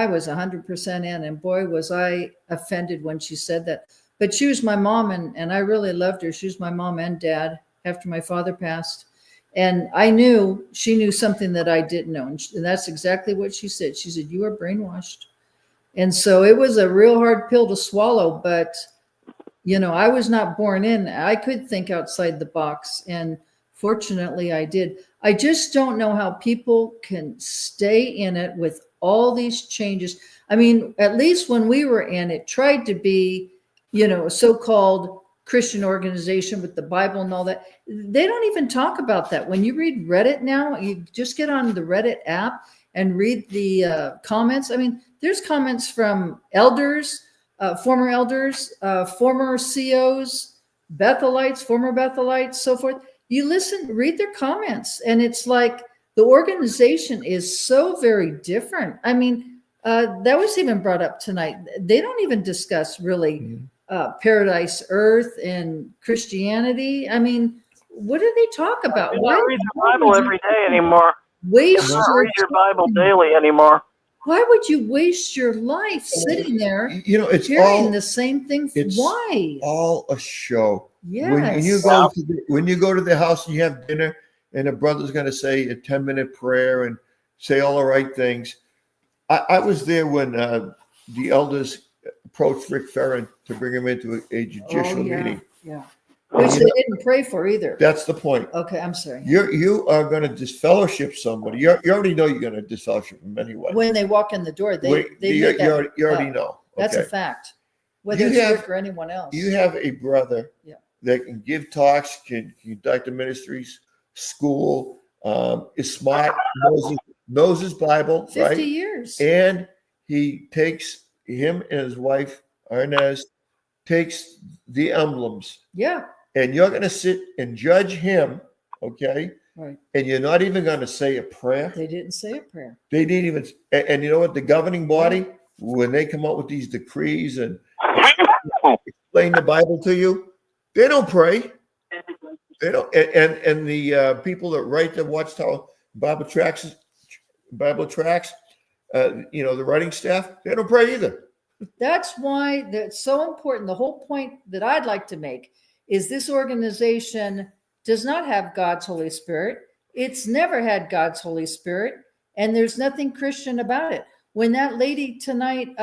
was 100% in, and boy, was I offended when she said that. But she was my mom, and I really loved her. She was my mom and dad after my father passed. And I knew she knew something that I didn't know. And that's exactly what she said. She said, you are brainwashed. And so it was a real hard pill to swallow, but I was not born in. I could think outside the box, and fortunately I did. I just don't know how people can stay in it with all these changes. I mean, at least when we were in, it tried to be, a so-called Christian organization with the Bible and all that. They don't even talk about that. When you read Reddit now, you just get on the Reddit app and read the comments. I mean, there's comments from elders, former elders, former COs, Bethelites, former Bethelites, so forth. You read their comments, and it's like the organization is so very different. I mean, that was even brought up tonight. They don't even discuss really paradise, earth, and Christianity. I mean, what do they talk about? You don't read the Bible every day anymore. You don't read your Bible daily anymore. Why would you waste your life sitting there It's hearing all the same thing? Why? all a show. Yes. When you go to the house and you have dinner, and a brother's going to say a 10-minute prayer and say all the right things. I was there when the elders approached Rick Ferrin to bring him into a judicial meeting. Yeah. Which they didn't pray for either. That's the point. Okay, I'm sorry. You are going to disfellowship somebody. You already know you're going to disfellowship them anyway. When they walk in the door, you already know. That's a fact. Whether it's Rick or anyone else. You have a brother that can give talks, can conduct the ministries, school, is smart, knows his Bible, 50 years. And he takes him and his wife, Arnez, takes the emblems. Yeah. And you're going to sit and judge him, okay? Right. And you're not even going to say a prayer. They didn't say a prayer. They didn't even. And you know what? The governing body, when they come up with these decrees and explain the Bible to you, they don't pray. They don't. And the people that write the Watchtower Bible tracts, the writing staff, they don't pray either. That's why that's so important. The whole point that I'd like to make is this organization does not have God's Holy Spirit. It's never had God's Holy Spirit, and there's nothing Christian about it. When that lady tonight,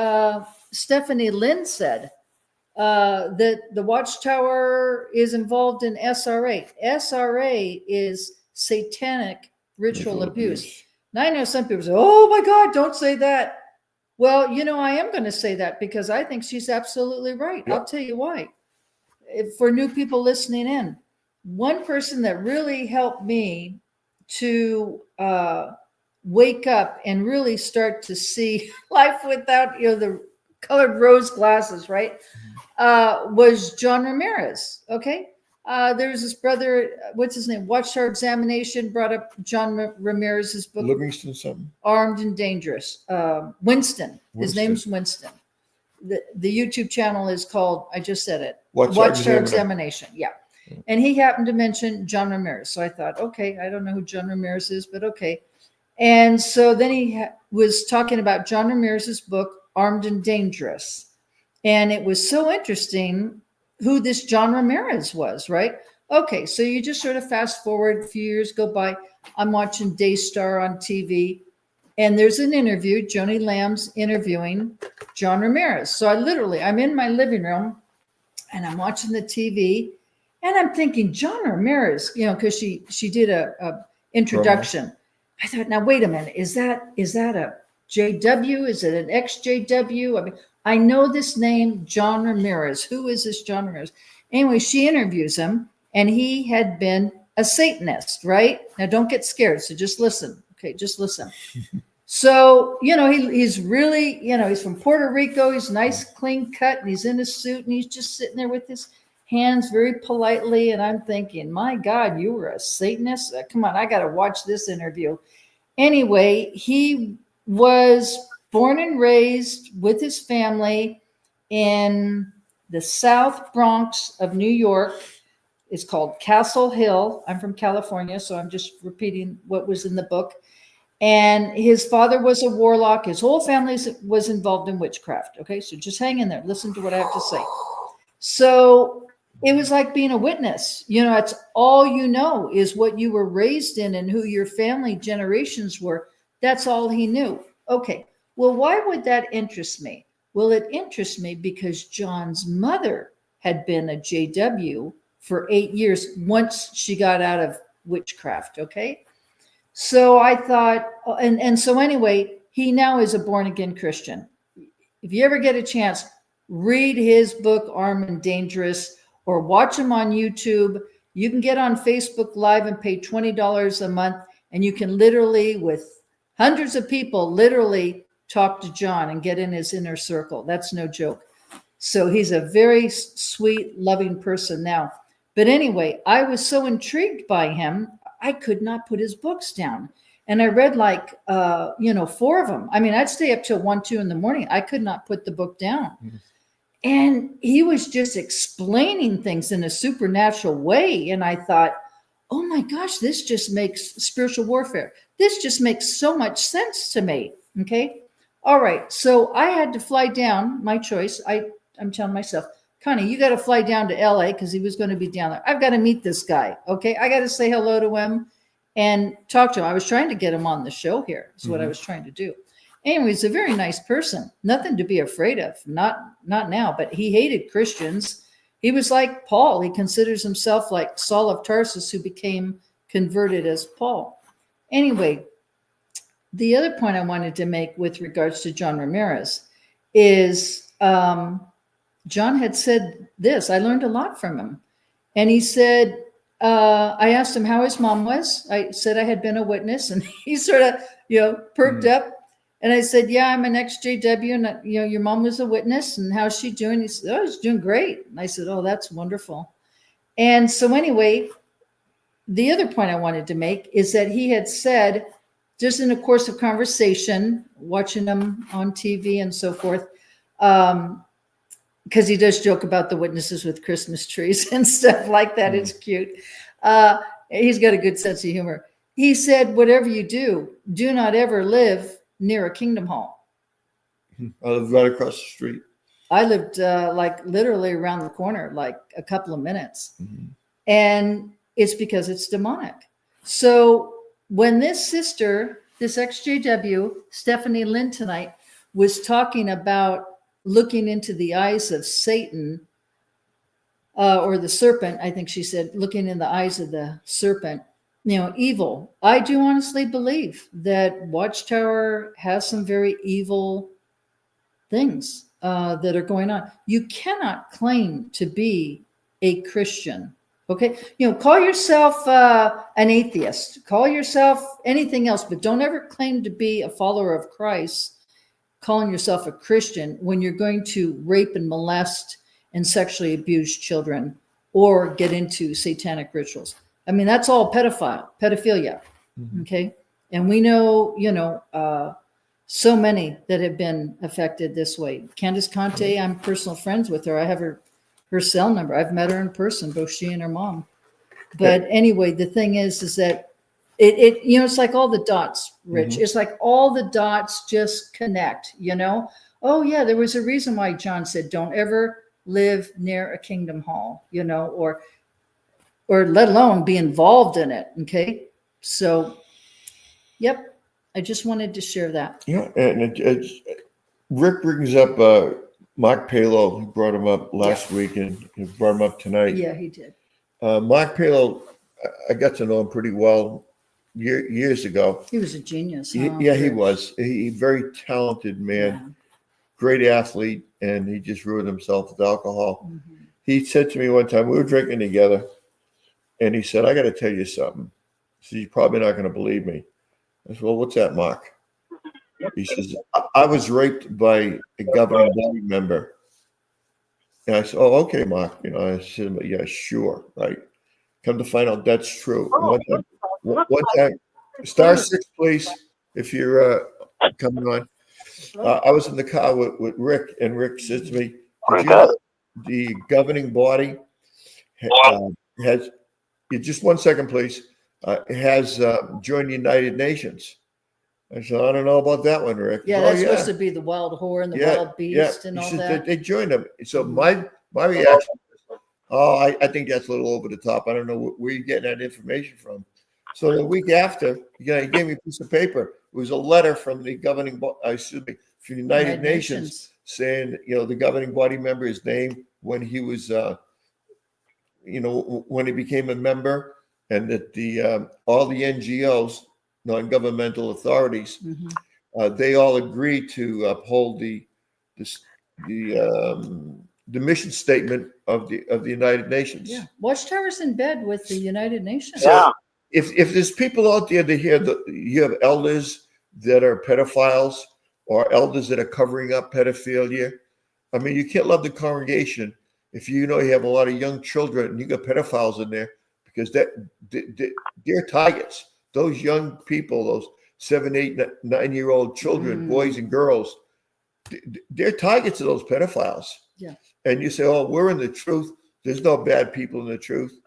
Stephanie Lynn, said that the Watchtower is involved in SRA. SRA is satanic ritual abuse. Now, I know some people say, oh my God, don't say that. Well, I am going to say that because I think she's absolutely right. I'll tell you why. For new people listening in, one person that really helped me to wake up and really start to see life without the colored rose glasses, right, was John Ramirez. Okay. There's this brother, what's his name? Watchtower Examination brought up John Ramirez's book. Livingston something. Armed and Dangerous. Winston. His name's Winston. The YouTube channel is called, I just said it, Watchtower Examination. Yeah. And he happened to mention John Ramirez. So I thought, okay, I don't know who John Ramirez is, but okay. And so then he was talking about John Ramirez's book, Armed and Dangerous. And it was so interesting who this John Ramirez was, right? Okay, so you just sort of fast forward, a few years go by. I'm watching Daystar on TV, and there's an interview, Joni Lamb's interviewing John Ramirez. So I'm in my living room, and I'm watching the TV, and I'm thinking, John Ramirez, because she did a introduction. I thought, now wait a minute, is that a JW? Is it an ex-JW? I mean, I know this name, John Ramirez. Who is this John Ramirez? Anyway, she interviews him, and he had been a Satanist, right? Now, don't get scared. So just listen. Okay, just listen. So, he's really, he's from Puerto Rico. He's nice, clean cut, and he's in a suit, and he's just sitting there with his hands very politely. And I'm thinking, my God, you were a Satanist? Come on, I got to watch this interview. Anyway, he was born and raised with his family in the South Bronx of New York. It's called Castle Hill. I'm from California, so I'm just repeating what was in the book. And his father was a warlock. His whole family was involved in witchcraft. Okay, so just hang in there. Listen to what I have to say. So it was like being a witness. It's all you know is what you were raised in and who your family generations were. That's all he knew. Okay. Well, why would that interest me? Well, it interests me because John's mother had been a JW for 8 years once she got out of witchcraft. Okay. So I thought, and so anyway, he now is a born again Christian. If you ever get a chance, read his book, Armed and Dangerous, or watch him on YouTube. You can get on Facebook Live and pay $20 a month, and you can literally, with hundreds of people, literally talk to John and get in his inner circle. That's no joke. So he's a very sweet, loving person now. But anyway, I was so intrigued by him, I could not put his books down. And I read like, 4 of them. I mean, I'd stay up till 1, 2 in the morning. I could not put the book down. Mm-hmm. And he was just explaining things in a supernatural way. And I thought, oh my gosh, this just makes spiritual warfare. This just makes so much sense to me. Okay. All right. So I had to fly down, my choice. I'm telling myself, Connie, you got to fly down to LA because he was going to be down there. I've got to meet this guy. Okay. I got to say hello to him and talk to him. I was trying to get him on the show here. Is what I was trying to do. Anyway, he's a very nice person. Nothing to be afraid of. Not now, but he hated Christians. He was like Paul. He considers himself like Saul of Tarsus, who became converted as Paul. Anyway, the other point I wanted to make with regards to John Ramirez is John had said this. I learned a lot from him. And he said, I asked him how his mom was. I said I had been a witness, and he sort of, perked up. And I said, yeah, I'm an ex-JW, and your mom was a witness, and how's she doing? He said, oh, she's doing great. And I said, oh, that's wonderful. And so anyway, the other point I wanted to make is that he had said, just in the course of conversation, watching him on TV and so forth, because he does joke about the witnesses with Christmas trees and stuff like that. It's cute. He's got a good sense of humor. He said, whatever you do not ever live near a Kingdom Hall. I live right across the street. I lived like literally around the corner, like a couple of minutes. Mm-hmm. And it's because it's demonic. So when this sister, this ex-JW, Stephanie Lynn tonight, was talking about looking into the eyes of Satan, or the serpent, I think she said, looking in the eyes of the serpent, evil. I do honestly believe that Watchtower has some very evil things that are going on. You cannot claim to be a Christian. Okay. Call yourself an atheist, call yourself anything else, but don't ever claim to be a follower of Christ, calling yourself a Christian when you're going to rape and molest and sexually abuse children or get into satanic rituals. I mean, that's all pedophilia. Mm-hmm. Okay. And we know, so many that have been affected this way. Candace Conte, I'm personal friends with her. I have her cell number. I've met her in person, both she and her mom. But anyway, the thing is that it's like all the dots, Rich. Mm-hmm. It's like all the dots just connect, Oh yeah, there was a reason why John said, don't ever live near a Kingdom Hall, or let alone be involved in it. Okay. So, yep. I just wanted to share that. Yeah. And Rick brings up Mark Palo. He brought him up last week and he brought him up tonight. Yeah, he did. Mark Palo, I got to know him pretty well years ago. He was a genius. Huh? He was. He very talented man, great athlete, and he just ruined himself with alcohol. Mm-hmm. He said to me one time, we were drinking together, and he said, I got to tell you something. He said, you're probably not going to believe me. I said, well, what's that, Mark? He says, I was raped by a governing body member. And I said, oh, okay, Mark. I said, yeah, sure. Right. Come to find out that's true. One time, star 6, please, if you're coming on. I was in the car with Rick, and Rick said to me, the governing body has, just 1 second, please. Has joined the United Nations. I said, I don't know about that one, Rick. Yeah, that's supposed to be the wild whore and the wild beast and all that. They joined them. So my reaction was, I think that's a little over the top. I don't know where you're getting that information from. So the week after, he gave me a piece of paper. It was a letter from the governing, from the United Nations saying, the governing body member, his name, when he was, when he became a member, and that all the NGOs, non-governmental authorities, they all agreed to uphold the mission statement of the United Nations. Yeah, Watchtower's in bed with the United Nations. Yeah. If there's people out there that hear that you have elders that are pedophiles or elders that are covering up pedophilia, I mean, you can't love the congregation if you know you have a lot of young children and you got pedophiles in there, because they're targets. Those young people, those 7, 8, 9-year-old children, boys and girls, they're targets of those pedophiles. Yeah. And you say, oh, we're in the truth. There's no bad people in the truth.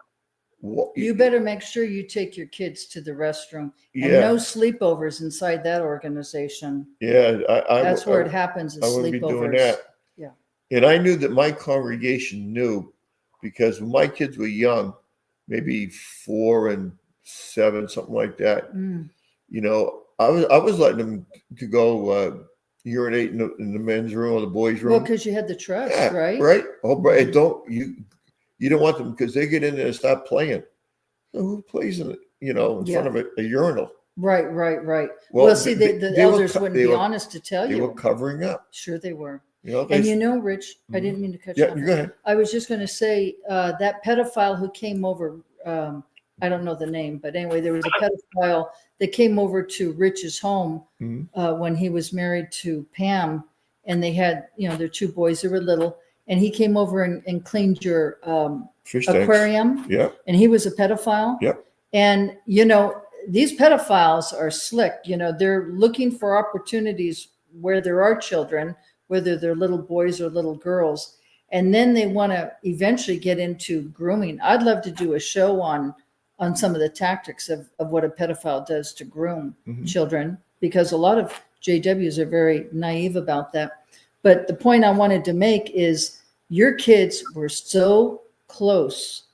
You better make sure you take your kids to the restroom, and Yeah. no sleepovers inside that organization. Yeah. That's where it happens, is I wouldn't be doing sleepovers. that. Yeah. And I knew that my congregation knew, because when my kids were young, maybe 4 and 7, something like that, you know, I was letting them to go urinate in the men's room or the boys' room. Well, because you had the trust, Yeah, right? Right. Oh, but you don't want them, because they get in there and start playing. So who plays in front of a urinal? Right. Well, see, the elders wouldn't be were, honest to tell they you. were covering up. Sure, they were. You know, And Rich, I didn't mean to cut you yeah, off. go ahead. I was just going to say that pedophile who came over, I don't know the name, but anyway, there was a pedophile that came over to Rich's home when he was married to Pam, and they had, their 2 boys, they were little, and he came over and cleaned your Fish tanks. aquarium. Yeah. And he was a pedophile. Yep. And, these pedophiles are slick. They're looking for opportunities where there are children, whether they're little boys or little girls. And then they want to eventually get into grooming. I'd love to do a show on some of the tactics of what a pedophile does to groom children, because a lot of JWs are very naive about that. But the point I wanted to make is your kids were so close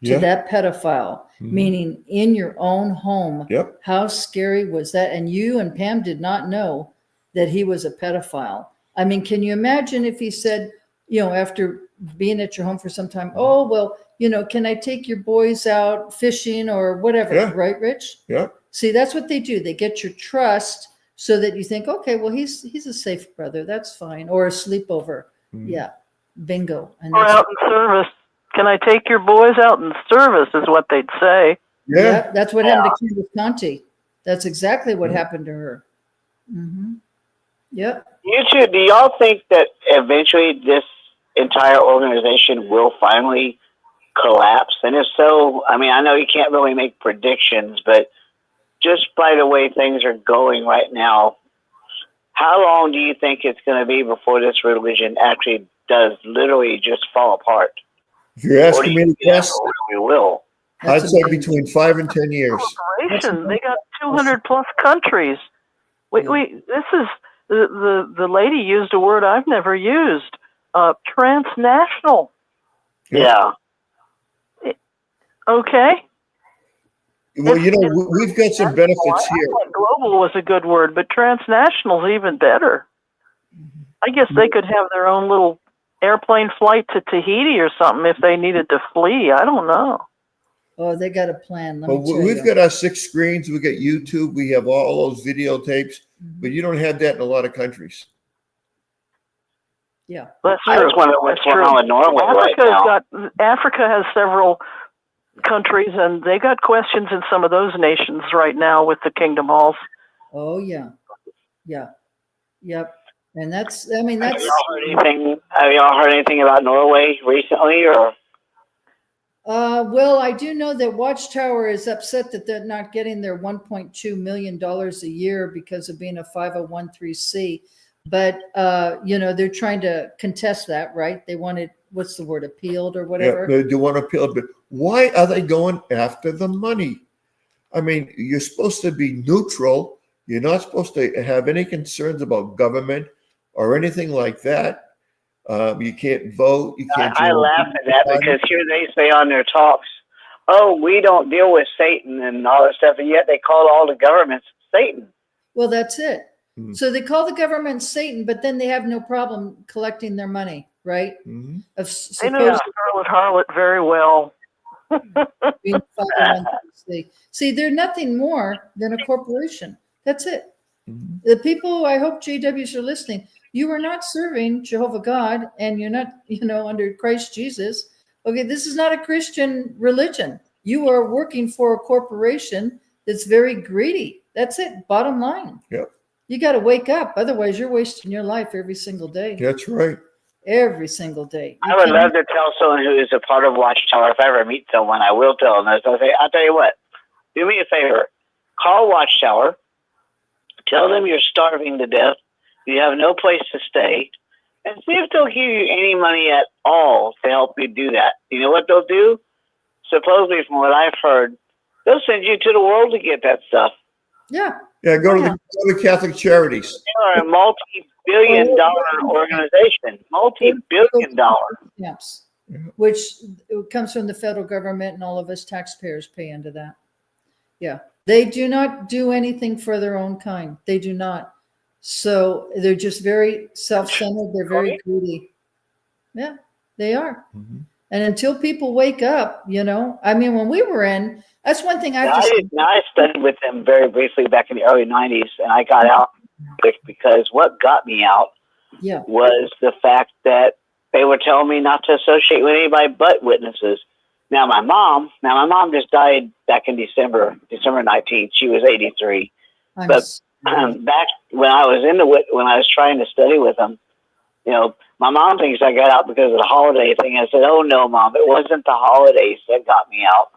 to that pedophile, meaning in your own home. Yep. How scary was that? And you and Pam did not know that he was a pedophile. I mean, can you imagine if he said, after being at your home for some time, oh, well, can I take your boys out fishing or whatever? Yeah. Right, Rich? Yeah. See, that's what they do. They get your trust so that you think, okay, well, he's a safe brother. That's fine. Or a sleepover. Yeah. Bingo. And Or out in service. Can I take your boys out in service is what they'd say. Yeah. That's what happened to Candace Conti. That's exactly what happened to her. Yep. You two, do y'all think that eventually this entire organization will finally collapse? And if so, I mean, I know you can't really make predictions, but just by the way things are going right now, how long do you think it's going to be before this religion actually does literally just fall apart? If you're asking me to guess, We will. I'd say between 5 and 10 years. Corporation. They got 200 plus countries. This is the lady used a word I've never used. Transnational. Yeah. Okay. Well, we've got some benefits here. I thought global was a good word, but transnational is even better. I guess they could have their own little airplane flight to Tahiti or something if they needed to flee. I don't know. Oh, they got a plan. Let Well, me tell we've you. got our 6 screens. We got YouTube. We have all those videotapes, but you don't have that in a lot of countries. Yeah. That's I true. just wonder what's That's going true. on with Norway right now. Africa has several countries, and they got questions in some of those nations right now with the Kingdom Halls. Oh, yeah. Yeah. Yep. And that's. Have y'all heard anything about Norway recently, or? Well, I do know that Watchtower is upset that they're not getting their $1.2 million a year because of being a 501(c). But, they're trying to contest that, right? They wanted, what's the word, appealed or whatever? Yeah, they do want to appeal, but why are they going after the money? I mean, you're supposed to be neutral. You're not supposed to have any concerns about government or anything like that. You can't vote. You can't. I laugh at that because here they say on their talks, "Oh, we don't deal with Satan and all that stuff," and yet they call all the governments Satan. Well, that's it. So they call the government Satan, but then they have no problem collecting their money, right? They know Scarlet Harlot very well. Being 501(c). See, they're nothing more than a corporation. That's it. The people, I hope JWs are listening. You are not serving Jehovah God, and you're not, under Christ Jesus. Okay, this is not a Christian religion. You are working for a corporation that's very greedy. That's it. Bottom line. Yep. You got to wake up. Otherwise, you're wasting your life every single day. That's right. Every single day. I would love to tell someone who is a part of Watchtower, if I ever meet someone, I will tell them this. I'll tell you what, do me a favor. Call Watchtower. Tell them you're starving to death. You have no place to stay. And see if they'll give you any money at all to help you do that. You know what they'll do? Supposedly, from what I've heard, they'll send you to the world to get that stuff. Yeah. Yeah, go to the Catholic Charities. They are a multi-billion-dollar organization. Multi-billion-dollar. Yes. Which comes from the federal government, and all of us taxpayers pay into that. Yeah. They do not do anything for their own kind. They do not. So they're just very self-centered. They're very greedy. Yeah, they are. Mm-hmm. And until people wake up, when we were in, that's one thing I studied with them very briefly back in the early 90s, and I got out quick because what got me out was the fact that they were telling me not to associate with anybody but witnesses. Now my mom just died back in December 19th. She was 83. But back when I was trying to study with them, my mom thinks I got out because of the holiday thing. I said, "Oh no, Mom, it wasn't the holidays that got me out.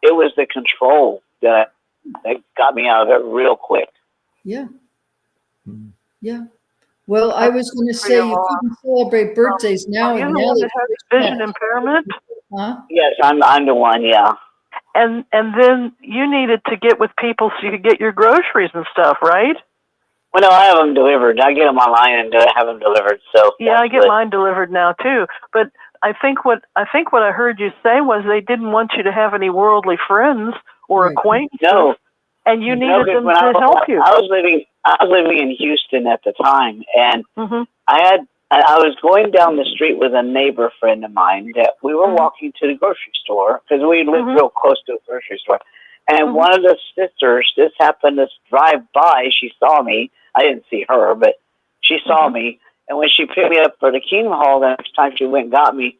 It was the control that got me out of it real quick." Yeah. Yeah. Well, I was going to say you couldn't celebrate birthdays now. Are you the one that has vision impairment? Huh? Yes, I'm the one. Yeah. And then you needed to get with people so you could get your groceries and stuff, right? Well, no, I have them delivered. I get them online and have them delivered. So yeah, I get mine delivered now too. But I think what I heard you say was they didn't want you to have any worldly friends or acquaintances. No. And you needed them to help you. I was living in Houston at the time, and I was going down the street with a neighbor friend of mine that we were walking to the grocery store because we lived real close to a grocery store. And one of the sisters just happened to drive by. She saw me. I didn't see her, but she saw me. And when she picked me up for the Kingdom Hall, the next time she went and got me,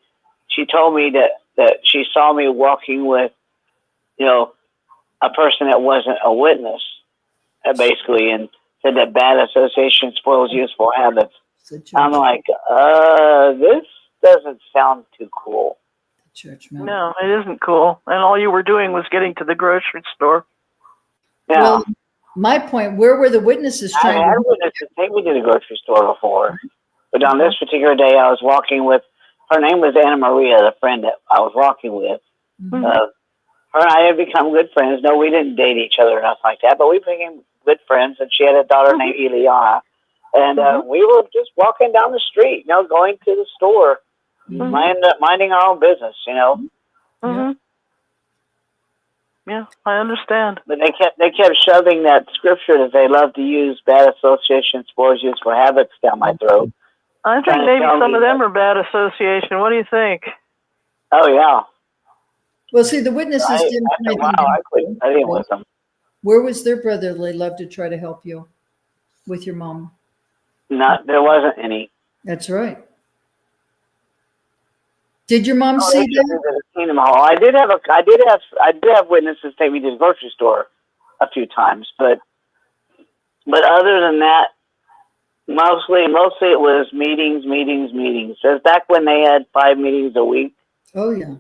she told me that she saw me walking with, a person that wasn't a witness, basically, and said that bad association spoils useful habits. I'm like, this doesn't sound too cool. No, it isn't cool. And all you were doing was getting to the grocery store. Yeah. Well, my point, where were the witnesses trying I had witnesses take me to the grocery store before. But on this particular day, I was walking with, her name was Anna Maria, the friend that I was walking with. Her and I had become good friends. No, we didn't date each other or nothing like that, but we became good friends. And she had a daughter named Eliana. And we were just walking down the street, going to the store, minding our own business, Yeah, I understand. But they kept shoving that scripture that they love to use, bad association spoils useful habits, down my throat. I think maybe some of them are bad association. What do you think? Oh, yeah. Well, see, the witnesses didn't. I quit studying with them. Where was their brotherly love to try to help you with your mom? There wasn't any. That's right. Did your mom see that? Kingdom Hall. I did have witnesses take me to the grocery store a few times, but other than that, mostly it was meetings. It was back when they had 5 meetings a week. Oh yeah.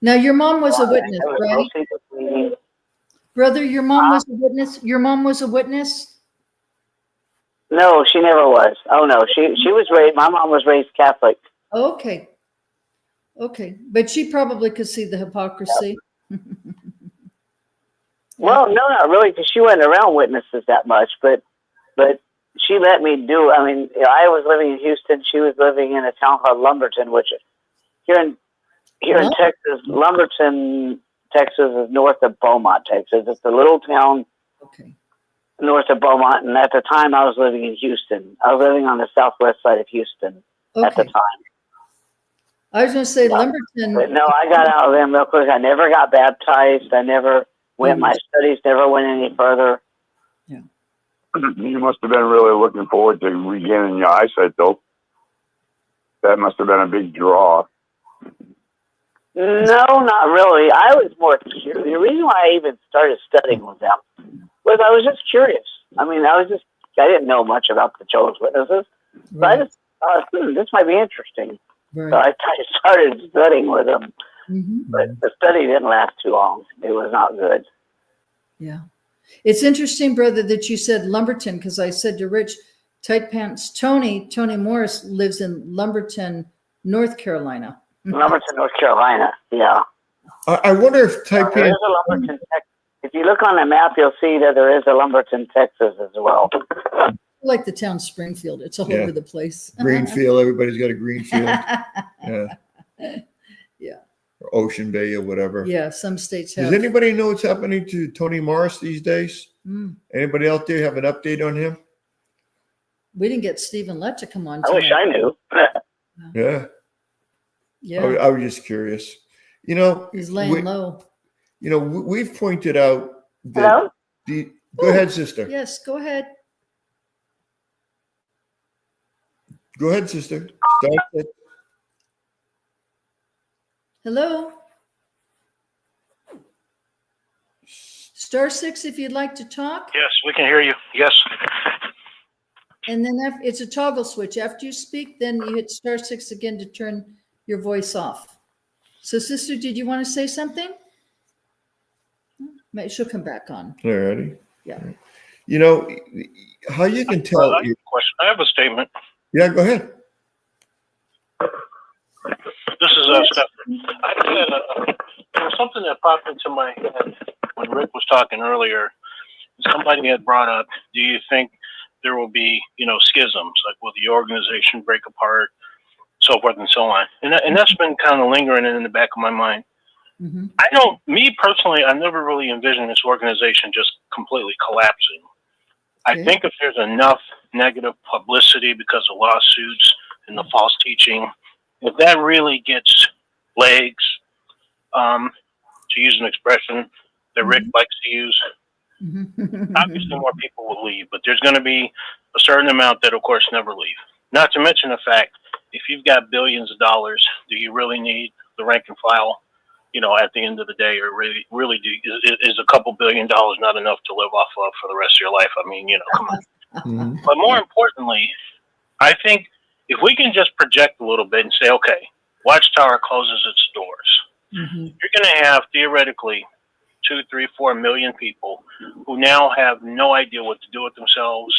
Now your mom was a witness, right? Brother, your mom was a witness. Your mom was a witness. No, she never was. Oh no, she was raised. My mom was raised Catholic. Okay. But she probably could see the hypocrisy. Well, no, not really, because she wasn't around witnesses that much, but she let me do. I mean, I was living in Houston. She was living in a town called Lumberton, which here in Texas, Lumberton, Texas is north of Beaumont, Texas. It's a little town north of Beaumont, and at the time I was living in Houston. I was living on the southwest side of Houston at the time. I was going to say Lumberton. But no, I got out of them real quick. I never got baptized. I never went. My studies never went any further. Yeah. You must have been really looking forward to regaining your eyesight, though. That must have been a big draw. No, not really. I was more curious. The reason why I even started studying with them was I was just curious. I mean, I didn't know much about the Jehovah's Witnesses, but I just thought, this might be interesting. Right. So I started studying with them, Mhm. but the study didn't last too long. It was not good. Yeah. It's interesting, brother, that you said Lumberton, because I said to Rich, Tight Pants Tony Morris lives in Lumberton, North Carolina. Lumberton, North Carolina. Yeah. I wonder if Tight There is Pants. a Lumberton, Texas. If you look on the map, you'll see that there is a Lumberton, Texas as well. Like the town Springfield. It's all Yeah. over the place. Greenfield, everybody's got a Greenfield. Yeah. Yeah. Or Ocean Bay or whatever. Yeah, some states have. Does anybody know what's happening to Tony Morris these days? Mm. Anybody out there have an update on him? We didn't get Stephen Lett to come on I wish tonight. I knew. Yeah. Yeah, I was just curious. You know, he's laying low. you know, we've pointed out that Hello? go ahead, sister. Yes, go ahead. Go ahead, sister. Start it. Hello? *6 if you'd like to talk. Yes, we can hear you. Yes. And then it's a toggle switch. After you speak, then you hit *6 again to turn your voice off. So, sister, did you want to say something? She'll come back on. Alrighty. Yeah. You know, how you can tell. I have a question. I have a statement. Yeah, go ahead. This is Stephen. I had there was something that popped into my head when Rick was talking earlier. Somebody had brought up, do you think there will be, schisms, like will the organization break apart, so forth and so on? And that's been kind of lingering in the back of my mind. Mm-hmm. Me personally, I've never really envisioned this organization just completely collapsing. I think if there's enough negative publicity because of lawsuits and the false teaching, if that really gets legs, to use an expression that Rick likes to use, obviously more people will leave, but there's going to be a certain amount that, of course, never leave. Not to mention the fact, if you've got billions of dollars, do you really need the rank and file? At the end of the day, or really is a couple $1 billion not enough to live off of for the rest of your life? I mean, come on. Mm-hmm. But more importantly, I think if we can just project a little bit and say, okay, Watchtower closes its doors, you're going to have theoretically 2, 3, 4 million people who now have no idea what to do with themselves.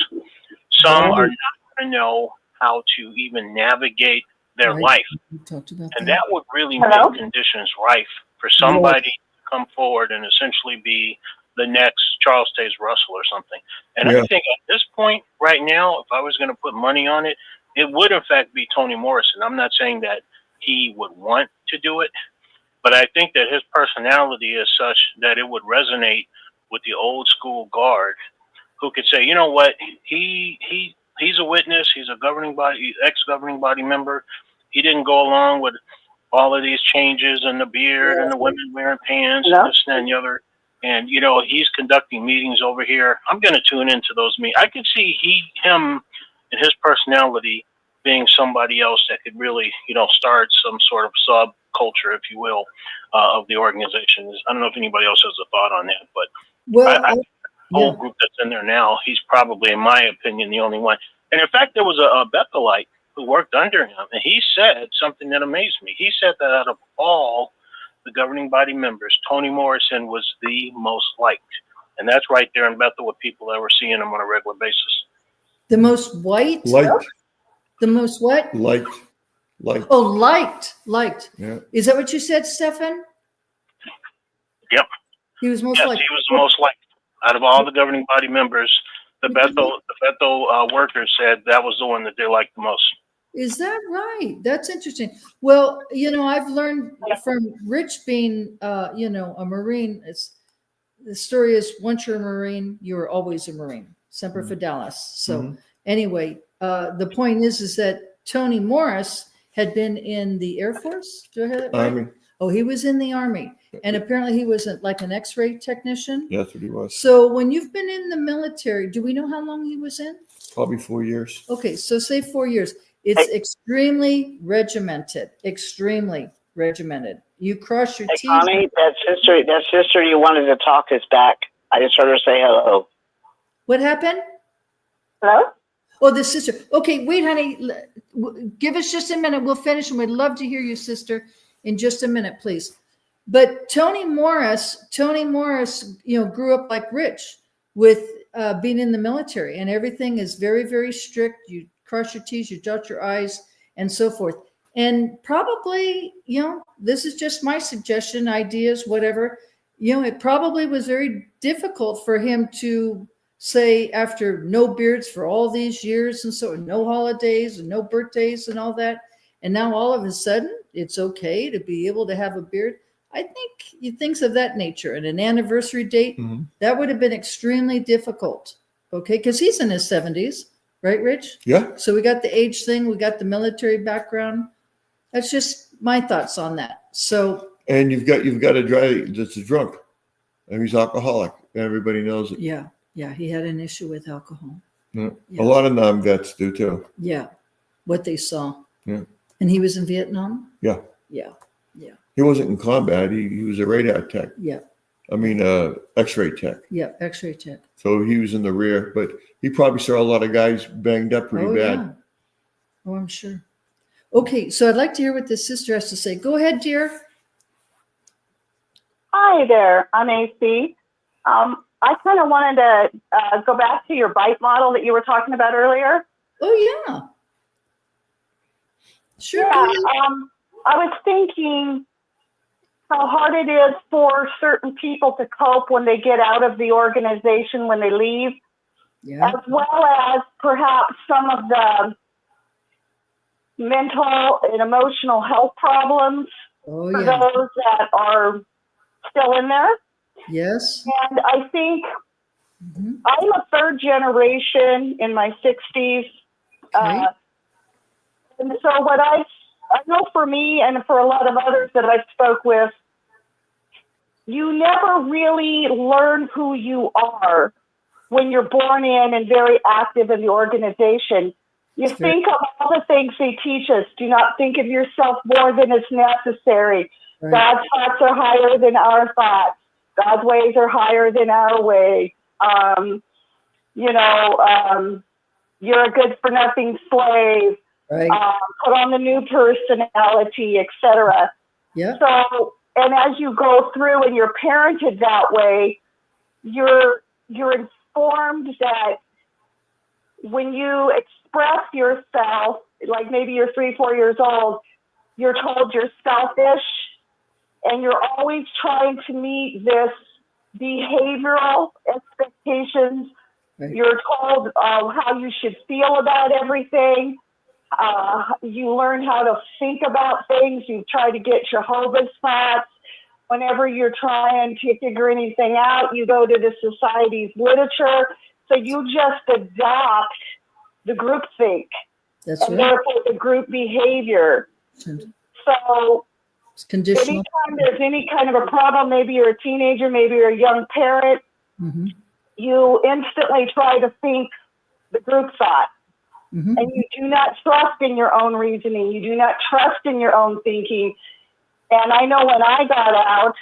Some are not going to know how to even navigate their life. We talked about And that. that would really make conditions rife for somebody to come forward and essentially be the next Charles Taze Russell or something. And I think at this point right now, if I was going to put money on it, it would in fact be Tony Morrison. I'm not saying that he would want to do it, but I think that his personality is such that it would resonate with the old school guard who could say, you know what, he's a witness, he's a governing body, ex-governing body member. He didn't go along with all of these changes and the beard and the women wearing pants and this and the other. And, he's conducting meetings over here. I'm going to tune into those meetings. I could see him and his personality being somebody else that could really, start some sort of subculture, if you will, of the organization. I don't know if anybody else has a thought on that, but the whole group that's in there now, he's probably, in my opinion, the only one. And in fact, there was a Bethelite who worked under him, and he said something that amazed me. He said that out of all the governing body members, Tony Morrison was the most liked. And that's right there in Bethel with people that were seeing him on a regular basis. The most white? Liked. The most what? Liked. Oh, liked. Yeah. Is that what you said, Stefan? Yep. He was most liked. He was the most liked. Out of all the governing body members, the Bethel workers said that was the one that they liked the most. Is that right? That's interesting. Well, I've learned from Rich being, a Marine. The story is once you're a Marine, you're always a Marine. Semper Fidelis. So anyway, the point is that Tony Morris had been in the Air Force. Do I have that right? Army. Oh, he was in the Army. And apparently he was like an X-ray technician. Yeah, that's what he was. So when you've been in the military, do we know how long he was in? Probably 4 years. Okay, so say 4 years. It's extremely regimented, extremely regimented. You cross your Hey, T's. Connie, that sister you wanted to talk is back. I just heard her say hello. What happened? Hello? Oh, the sister. Okay, wait, honey. Give us just a minute. We'll finish, and we'd love to hear you, sister, in just a minute, please. But Toni Morris, grew up like Rich with being in the military, and everything is very, very strict. You cross your T's, you dot your I's, and so forth. And probably, this is just my suggestion, ideas, whatever. It probably was very difficult for him to say, after no beards for all these years, and so no holidays and no birthdays and all that, and now all of a sudden it's okay to be able to have a beard. I think things of that nature, and an anniversary date, that would have been extremely difficult. Okay, because he's in his 70s, right, Rich? Yeah. So we got the age thing, we got the military background. That's just my thoughts on that. So. And you've got a guy that's a drunk, and he's alcoholic. Everybody knows it. Yeah, he had an issue with alcohol. Yeah. Yeah. A lot of non-vets do too. Yeah, what they saw. Yeah. And he was in Vietnam? Yeah. Yeah. He wasn't in combat. He was a radar tech. Yeah. I mean, X-ray tech. Yeah, X-ray tech. So he was in the rear, but he probably saw a lot of guys banged up pretty bad. Yeah. Oh, I'm sure. Okay, so I'd like to hear what this sister has to say. Go ahead, dear. Hi there, I'm AC. I kind of wanted to go back to your bite model that you were talking about earlier. Oh, yeah. Sure. Yeah, I was thinking how hard it is for certain people to cope when they get out of the organization, when they leave, as well as perhaps some of the mental and emotional health problems for those that are still in there. Yes. And I think I'm a third generation in my 60s. And so what I know for me and for a lot of others that I spoke with, you never really learn who you are when you're born in and very active in the organization. You think of all the things they teach us. Do not think of yourself more than is necessary. Right. God's thoughts are higher than our thoughts. God's ways are higher than our way. You're a good for nothing slave. Right. Put on the new personality, etc. Yeah. So, and as you go through and you're parented that way, you're informed that when you express yourself, like maybe you're 3-4 years old, you're told you're selfish, and you're always trying to meet this behavioral expectations. Right. You're told how you should feel about everything. You learn how to think about things. You try to get Jehovah's thoughts. Whenever you're trying to figure anything out, you go to the society's literature. So you just adopt the group think. That's and right. therefore the group behavior. So it's conditional. Anytime there's any kind of a problem, maybe you're a teenager, maybe you're a young parent, you instantly try to think the group thought. And you do not trust in your own reasoning. You do not trust in your own thinking. And I know when I got out,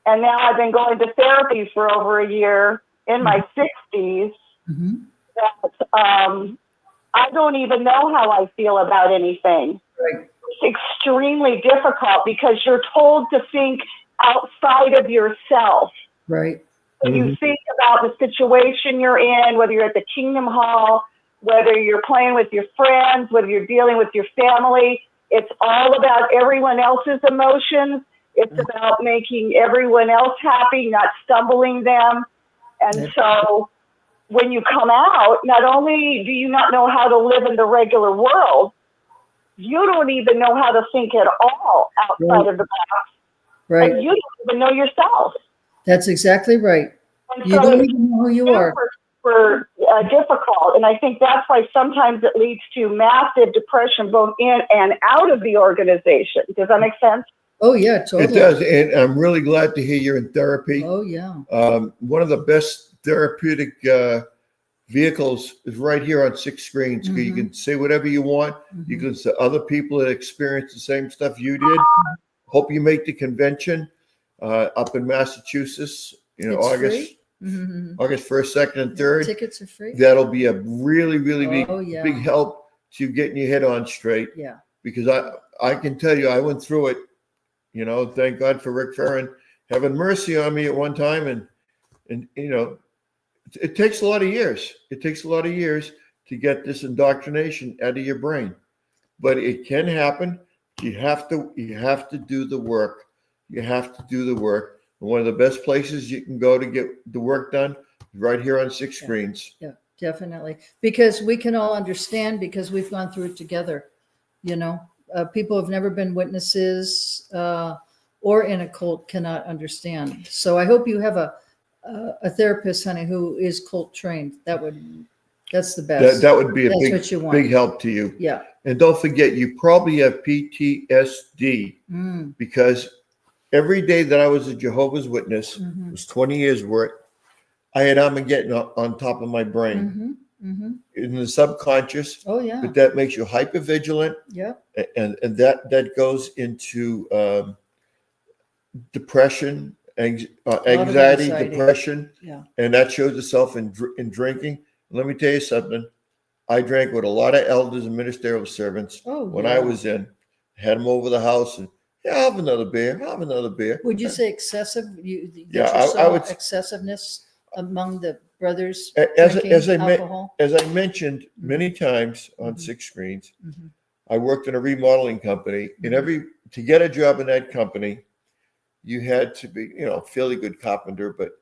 and now I've been going to therapy for over a year in my 60s, that I don't even know how I feel about anything. Right. It's extremely difficult because you're told to think outside of yourself. Right. So you think about the situation you're in, whether you're at the Kingdom Hall, whether you're playing with your friends, whether you're dealing with your family. It's all about everyone else's emotions. It's about making everyone else happy, not stumbling them. And so when you come out, not only do you not know how to live in the regular world, you don't even know how to think at all outside of the box. Right. And you don't even know yourself. That's exactly right. And You so don't even know who you are. super difficult. And I think that's why sometimes it leads to massive depression both in and out of the organization. Does that make sense? Oh, yeah, totally. It does. And I'm really glad to hear you're in therapy. Oh, yeah. One of the best therapeutic vehicles is right here on 6 screens. Mm-hmm. You can say whatever you want. Mm-hmm. You can say other people that experience the same stuff you did. Hope you make the convention up in Massachusetts. It's August. free? Mm-hmm. August 1st, 2nd, and 3rd. Tickets are free. That'll be a really, really yeah. big help to getting your head on straight. Yeah. Because I can tell you, I went through it. Thank God for Rick Farron having mercy on me at one time, and it takes a lot of years. It takes a lot of years to get this indoctrination out of your brain, but it can happen. You have to do the work. You have to do the work. And one of the best places you can go to get the work done is right here on 6 screens. Yeah, definitely. Because we can all understand because we've gone through it together. People who have never been witnesses or in a cult cannot understand. So I hope you have a therapist, honey, who is cult trained. That's the best. That would be That's a what you want. big help to you. Yeah. And don't forget, you probably have PTSD because every day that I was a Jehovah's Witness, it was 20 years worth, I had Armageddon on top of my brain. In the subconscious. Oh, yeah. But that makes you hypervigilant. Yeah. And that goes into depression, anxiety, depression. Yeah. And that shows itself in drinking. Let me tell you something. I drank with a lot of elders and ministerial servants when I was in. Had them over the house and have another beer. Would you say excessive? I would excessiveness among the brothers as drinking alcohol? As I mentioned many times on 6 screens, I worked in a remodeling company, and to get a job in that company, you had to be, fairly good carpenter, but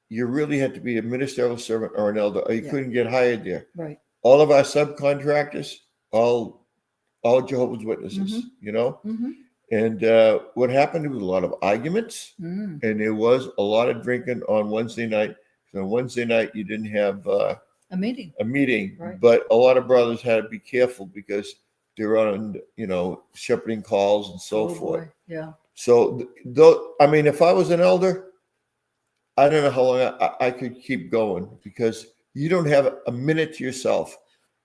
you really had to be a ministerial servant or an elder, or you couldn't get hired there. Right. All of our subcontractors, all Jehovah's Witnesses, And what happened, there was a lot of arguments, and there was a lot of drinking on Wednesday night. So on Wednesday night, you didn't have a meeting, right. But a lot of brothers had to be careful because they were on, shepherding calls and so forth. Boy. Yeah. So, if I was an elder, I don't know how long I could keep going because you don't have a minute to yourself.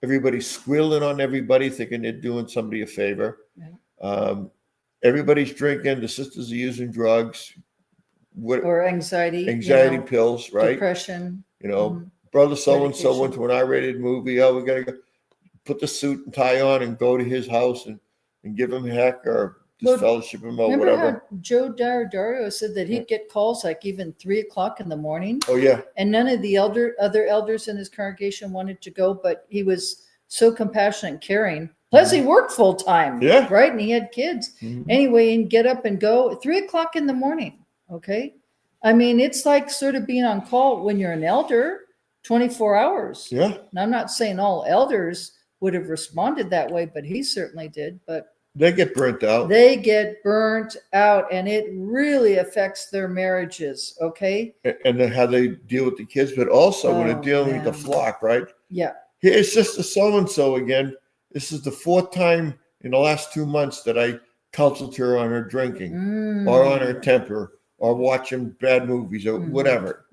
Everybody's squealing on everybody, thinking they're doing somebody a favor. Yeah. Everybody's drinking. The sisters are using drugs. Or anxiety pills, right? Depression. Brother so-and-so went to an R-rated movie. Oh, we got to go put the suit and tie on and go to his house and give him heck or fellowship him or whatever. Remember how Joe Dario said that he'd get calls like even 3:00 in the morning? Oh, yeah. And none of the other elders in his congregation wanted to go, but he was so compassionate and caring. Plus, he worked full time, right? And he had kids. Anyway, and get up and go 3:00 in the morning. Okay. I mean, it's like sort of being on call when you're an elder, 24 hours. Yeah. Now, I'm not saying all elders would have responded that way, but he certainly did. But they get burnt out. And it really affects their marriages. Okay. And then how they deal with the kids, but also when they're dealing with the flock, right? Yeah. Here's Sister so-and-so again. This is the 4th time in the last 2 months that I counseled her on her drinking or on her temper or watching bad movies or whatever.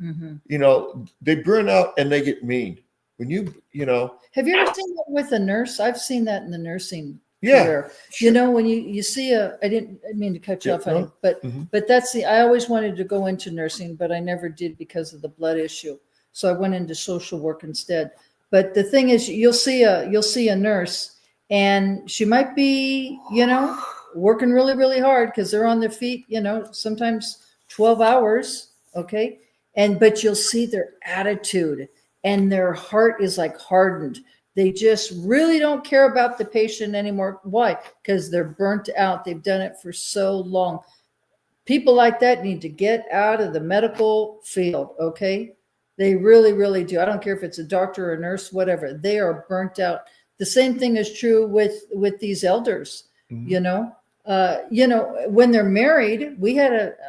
They burn out and they get mean. When have you ever seen that with a nurse? I've seen that in the nursing. Yeah. Sure. When you see I didn't mean to cut you off, honey, but I always wanted to go into nursing, but I never did because of the blood issue. So I went into social work instead. But the thing is, you'll see a nurse, and she might be, working really, really hard because they're on their feet, sometimes 12 hours. Okay. But you'll see their attitude and their heart is like hardened. They just really don't care about the patient anymore. Why? Because they're burnt out. They've done it for so long. People like that need to get out of the medical field. Okay. They really, really do. I don't care if it's a doctor or a nurse, whatever. They are burnt out. The same thing is true with these elders. When they're married,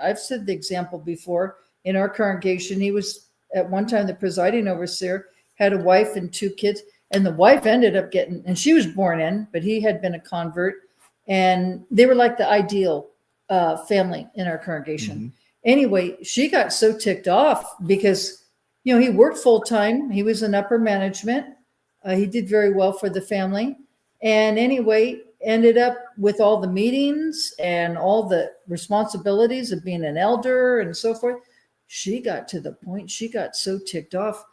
I've said the example before in our congregation. He was at one time, the presiding overseer had a wife and 2 kids, and the wife ended up getting, and she was born in, but he had been a convert, and they were like the ideal family in our congregation. Mm-hmm. Anyway, she got so ticked off because, you know, he worked full time. He was in upper management. He did very well for the family. And anyway, ended up with all the meetings and all the responsibilities of being an elder and so forth. She got to the point, she got so ticked off.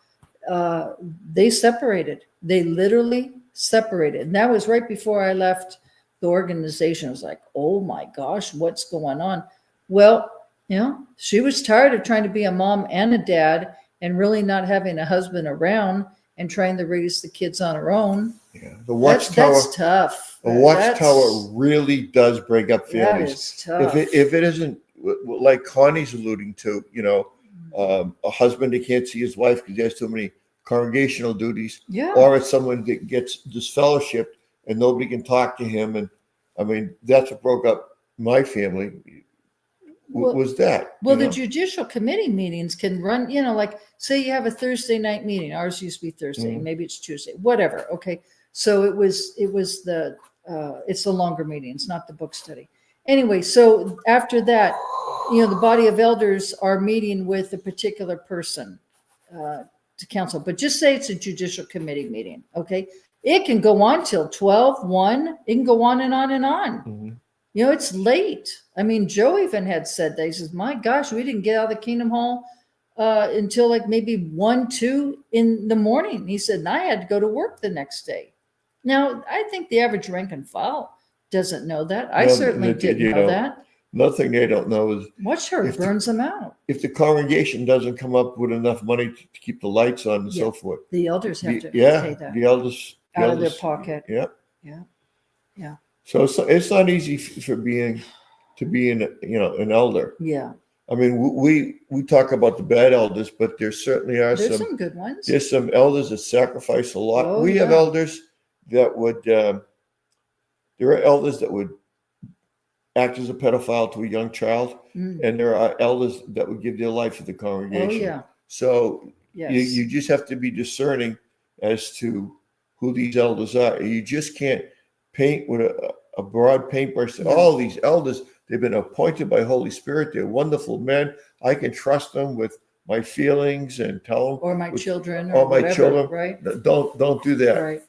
They separated. They literally separated. And that was right before I left the organization. I was like, oh my gosh, what's going on? Well, you know, she was tired of trying to be a mom and a dad and really not having a husband around and trying to raise the kids on her own. Yeah, the Watchtower. That's tough. The Watchtower really does break up families. That is tough. If it isn't like Connie's alluding to, you know, a husband that can't see his wife because he has too many congregational duties, Yeah. or it's someone that gets disfellowshipped and nobody can talk to him. And I mean, that's what broke up my family. Was that? Well, you the know? judicial committee meetings can run, you know, like say you have a Thursday night meeting. Ours used to be Thursday, Mhm. maybe it's Tuesday, whatever. Okay. So it's the longer meetings, not the book study. Anyway, so after that, you know, the body of elders are meeting with a particular person to counsel, but just say it's a judicial committee meeting. Okay. It can go on till 12, 1. It can go on and on and on. Mhm. You know, it's late. I mean, Joe even had said that. He says, my gosh, we didn't get out of the Kingdom Hall until like maybe 1, 2 in the morning. He said, and I had to go to work the next day. Now, I think the average rank and file doesn't know that. I Well, certainly didn't you know know, that. Nothing they don't know is Watchtower if the- burns them out. if the congregation doesn't come up with enough money to keep the lights on and Yeah. so forth. The elders have to Yeah, pay that the elders out of their elders- pocket. Yeah. Yeah. Yeah. So it's not easy to be an elder. Yeah. I mean, we talk about the bad elders, but there certainly are There's some some good ones. there's some elders that sacrifice a lot. Oh, We have yeah. elders that would there are elders that would act as a pedophile to a young child, Mm. and there are elders that would give their life for the Oh, congregation. yeah. So Yes. you just have to be discerning as to who these elders are. You just can't paint with a broad paintbrush. Yeah. All these elders, they've been appointed by Holy Spirit. They're wonderful men. I can trust them with my feelings and tell them. Or my with- children or or my whatever, children. right? Don't do that. Right.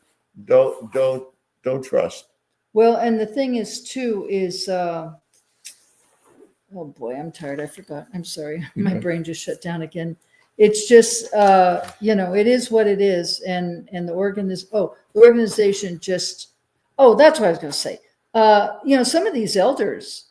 Don't trust. Well, and the thing is too is oh boy, I'm tired. I forgot. I'm sorry. My Okay. brain just shut down again. It's just you know, it is what it is. And the organization just that's what I was gonna say. You know, some of these elders,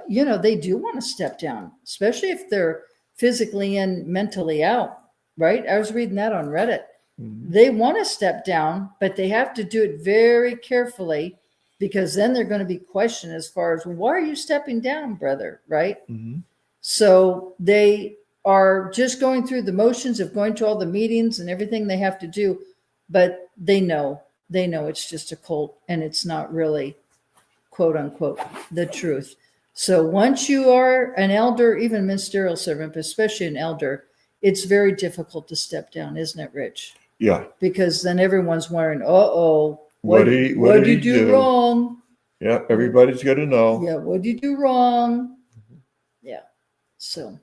you know, they do want to step down, especially if they're physically and mentally out, right? I was reading that on Reddit. Mhm. They want to step down, but they have to do it very carefully because then they're going to be questioned as far as why are you stepping down, brother? Right. Mhm. So they are just going through the motions of going to all the meetings and everything they have to do, but they know it's just a cult and it's not really quote unquote the truth. So once you are an elder, even ministerial servant, but especially an elder, it's very difficult to step down, isn't it, Rich? Yeah. Because then everyone's wondering, what What did you do wrong? Yeah. Everybody's got to know. Yeah, what did you do wrong? Yeah. So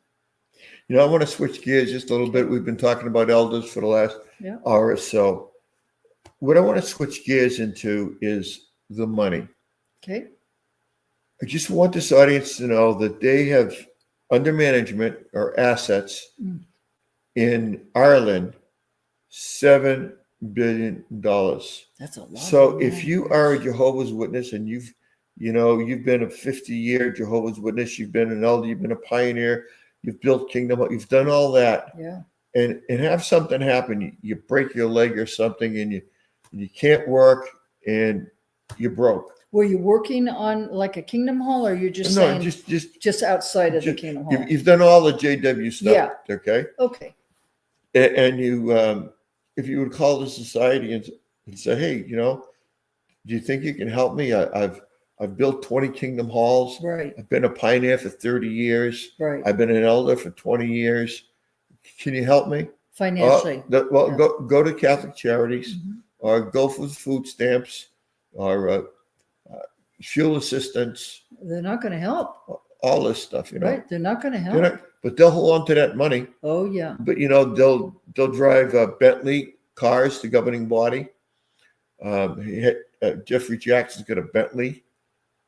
You know, I want to switch gears just a little bit. We've been talking about elders for the last Yeah. hour or so. What I want to switch gears into is the money. okay. I just want this audience to know that they have under management or assets Mm. in Ireland, $7 billion. That's a lot. So of if money. you are a Jehovah's Witness and you've been a 50-year Jehovah's Witness, you've been an elder, you've been a pioneer, you've built kingdom, you've done all that, Yeah. and have something happen, you break your leg or something, and you can't work, and you're broke. Were you working on like a Kingdom Hall or you're just No, saying just outside of the just- Kingdom Hall? you've done all the JW stuff, Yeah. okay? Okay. And you, if you would call the society and say, hey, do you think you can help me? I've built 20 Kingdom Halls. Right. I've been a pioneer for 30 years. Right. I've been an elder for 20 years. Can you help me? financially. Well, Yeah. go to Catholic Charities, Mhm. or go for food stamps, or fuel assistance, They're not going to help. all this stuff, you know. Right. They're not going to They're help. not, but they'll hold on to that money. Oh, yeah. But you know, they'll drive Bentley cars, the governing body. Jeffrey Jackson's got a Bentley.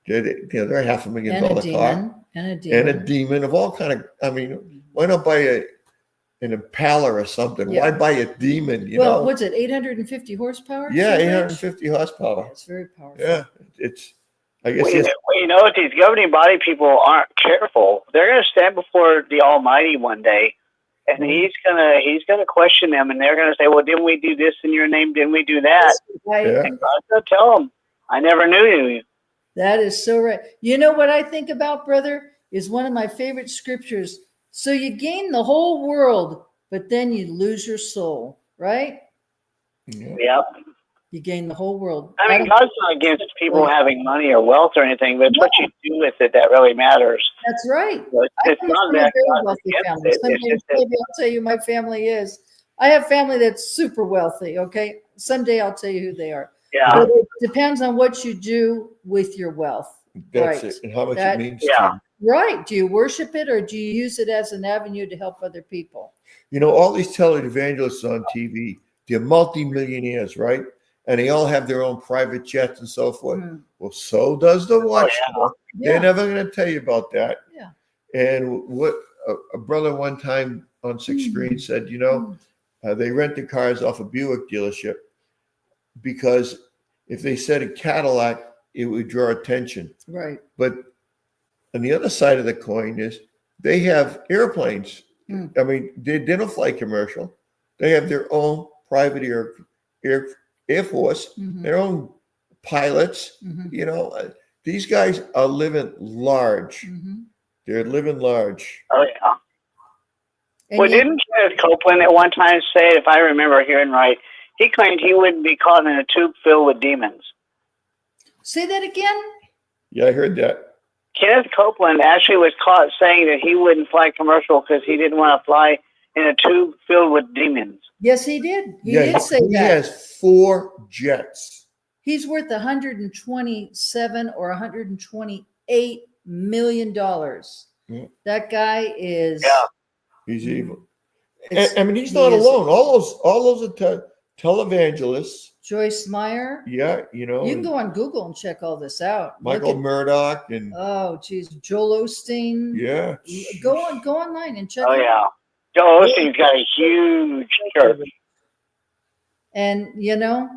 They're $500,000 And a car. demon. And a And demon. a demon of all kind of. I mean, why not buy an Impala or something? Yeah. Why buy a demon? You Well, know? what's it? 850 horsepower? Yeah, Too, Rich? 850 horsepower. It's very powerful. Yeah, it's. I guess Well, it's, you know, if these governing body people aren't careful, they're going to stand before the Almighty one day, and He's gonna question them, and they're going to say, "Well, didn't we do this in your name? Didn't we do that?" Right. Yeah. And God's going to tell them, "I never knew you." That is so right. You know what I think about, brother, is one of my favorite scriptures. So you gain the whole world, but then you lose your soul, right? yeah. Yep. You gain the whole world. I mean, don't- God's not against people having money or wealth or anything, but it's what you do with it that really matters. That's right. So I it's come not from a that very God's wealthy against family. it. It's Someday just that maybe I'll tell you my family is. I have family that's super wealthy, okay? Someday I'll tell you who they are. yeah. But it depends on what you do with your wealth. That's Right. it, and how much That- it means Yeah. to you. Right. Do you worship it or do you use it as an avenue to help other people? You know, all these televangelists on TV, they're multimillionaires, right? And they all have their own private jets and so forth. Mm. Well, so does the Watchtower. Yeah. They're never going to tell you about that. Yeah. And what a brother one time on Sixth Green said, you know, they rent the cars off a Buick dealership because if they said a Cadillac, it would draw attention. Right. But on the other side of the coin is they have airplanes. Mm. I mean, they don't fly commercial. They have their own private air force, Mhm. their own pilots. Mhm. You know, these guys are living large. Mhm. They're living large. Oh, yeah. And Well, yet- didn't Kenneth Copeland at one time say, if I remember hearing right, he claimed he wouldn't be caught in a tube filled with demons? say that again? Yeah, I heard that. Kenneth Copeland actually was caught saying that he wouldn't fly commercial because he didn't want to fly in a tube filled with demons. Yes, he did. He Yeah, did say he that. has 4 jets. He's worth $127 or $128 million. Yeah. That guy is. Yeah. He's evil. It's- I mean, he's he not is- alone. All those are televangelists. Joyce Meyer. Yeah, you know, You can go on Google and check all this out. Michael Look at, Murdoch and oh, geez, Joel Osteen. yeah. Go online and check Oh, it yeah. out. Joel Osteen's got a huge church. And you know,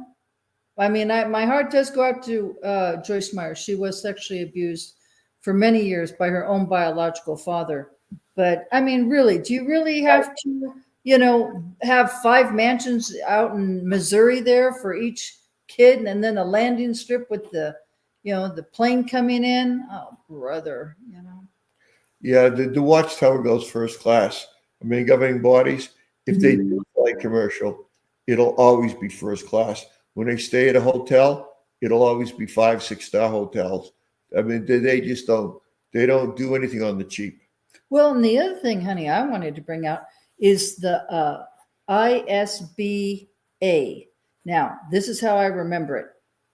I mean, my heart does go out to Joyce Meyer. She was sexually abused for many years by her own biological father. But I mean, really, do you really have to, you know, have 5 mansions out in Missouri there for each kid, and then a landing strip with the, you know, the plane coming in? Oh, brother, you know. Yeah, the Watchtower goes first class. I mean, governing bodies, if they do fly commercial, it'll always be first class. When they stay at a hotel, it'll always be 5-6 star hotels. I mean, they just don't do anything on the cheap. Well, and the other thing, honey, I wanted to bring out is the ISBA. Now, this is how I remember it.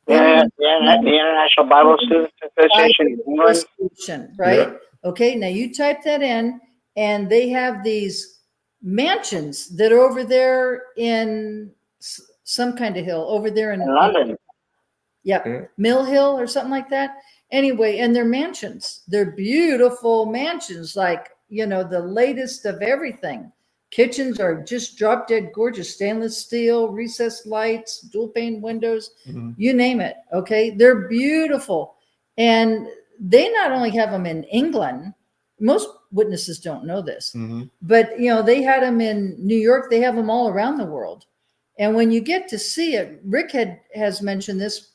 Yeah, the International Bible Students Association in England. Association, right? Yeah. Okay, now you type that in, and they have these mansions that are over there in some kind of hill, over there in London. Yep, Yeah. Mill Hill or something like that. Anyway, and they're mansions. They're beautiful mansions, like, you know, the latest of everything. Kitchens are just drop dead gorgeous, stainless steel, recessed lights, dual pane windows, you name it. Okay, they're beautiful. And they not only have them in England, most witnesses don't know this, but, you know, they had them in New York. They have them all around the world. And when you get to see it, Rick has mentioned this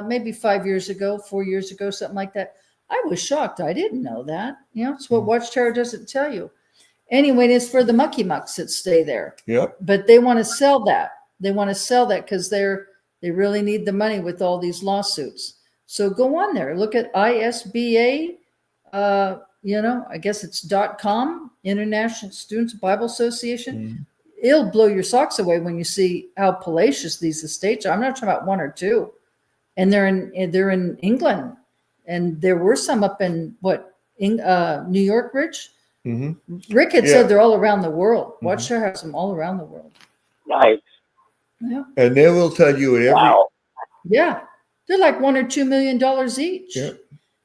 maybe 5 years ago, 4 years ago, something like that. I was shocked. I didn't know that. You know, it's what Watchtower doesn't tell you. Anyway, it's for the mucky mucks that stay there. Yep. But they want to sell that. They want to sell that because they really need the money with all these lawsuits. So go on there. Look at ISBA. I guess it's .com, International Students Bible Association. Mhm. It'll blow your socks away when you see how palatial these estates are. I'm not talking about one or two, and they're in England, and there were some up in New York, Rich. Mm-hmm. Rick had Yeah. said they're all around the world. Mhm. Watchtower has them all around the world. Nice. Yeah, And they will tell you at every. Wow. yeah, they're like $1 or $2 million each. Yeah.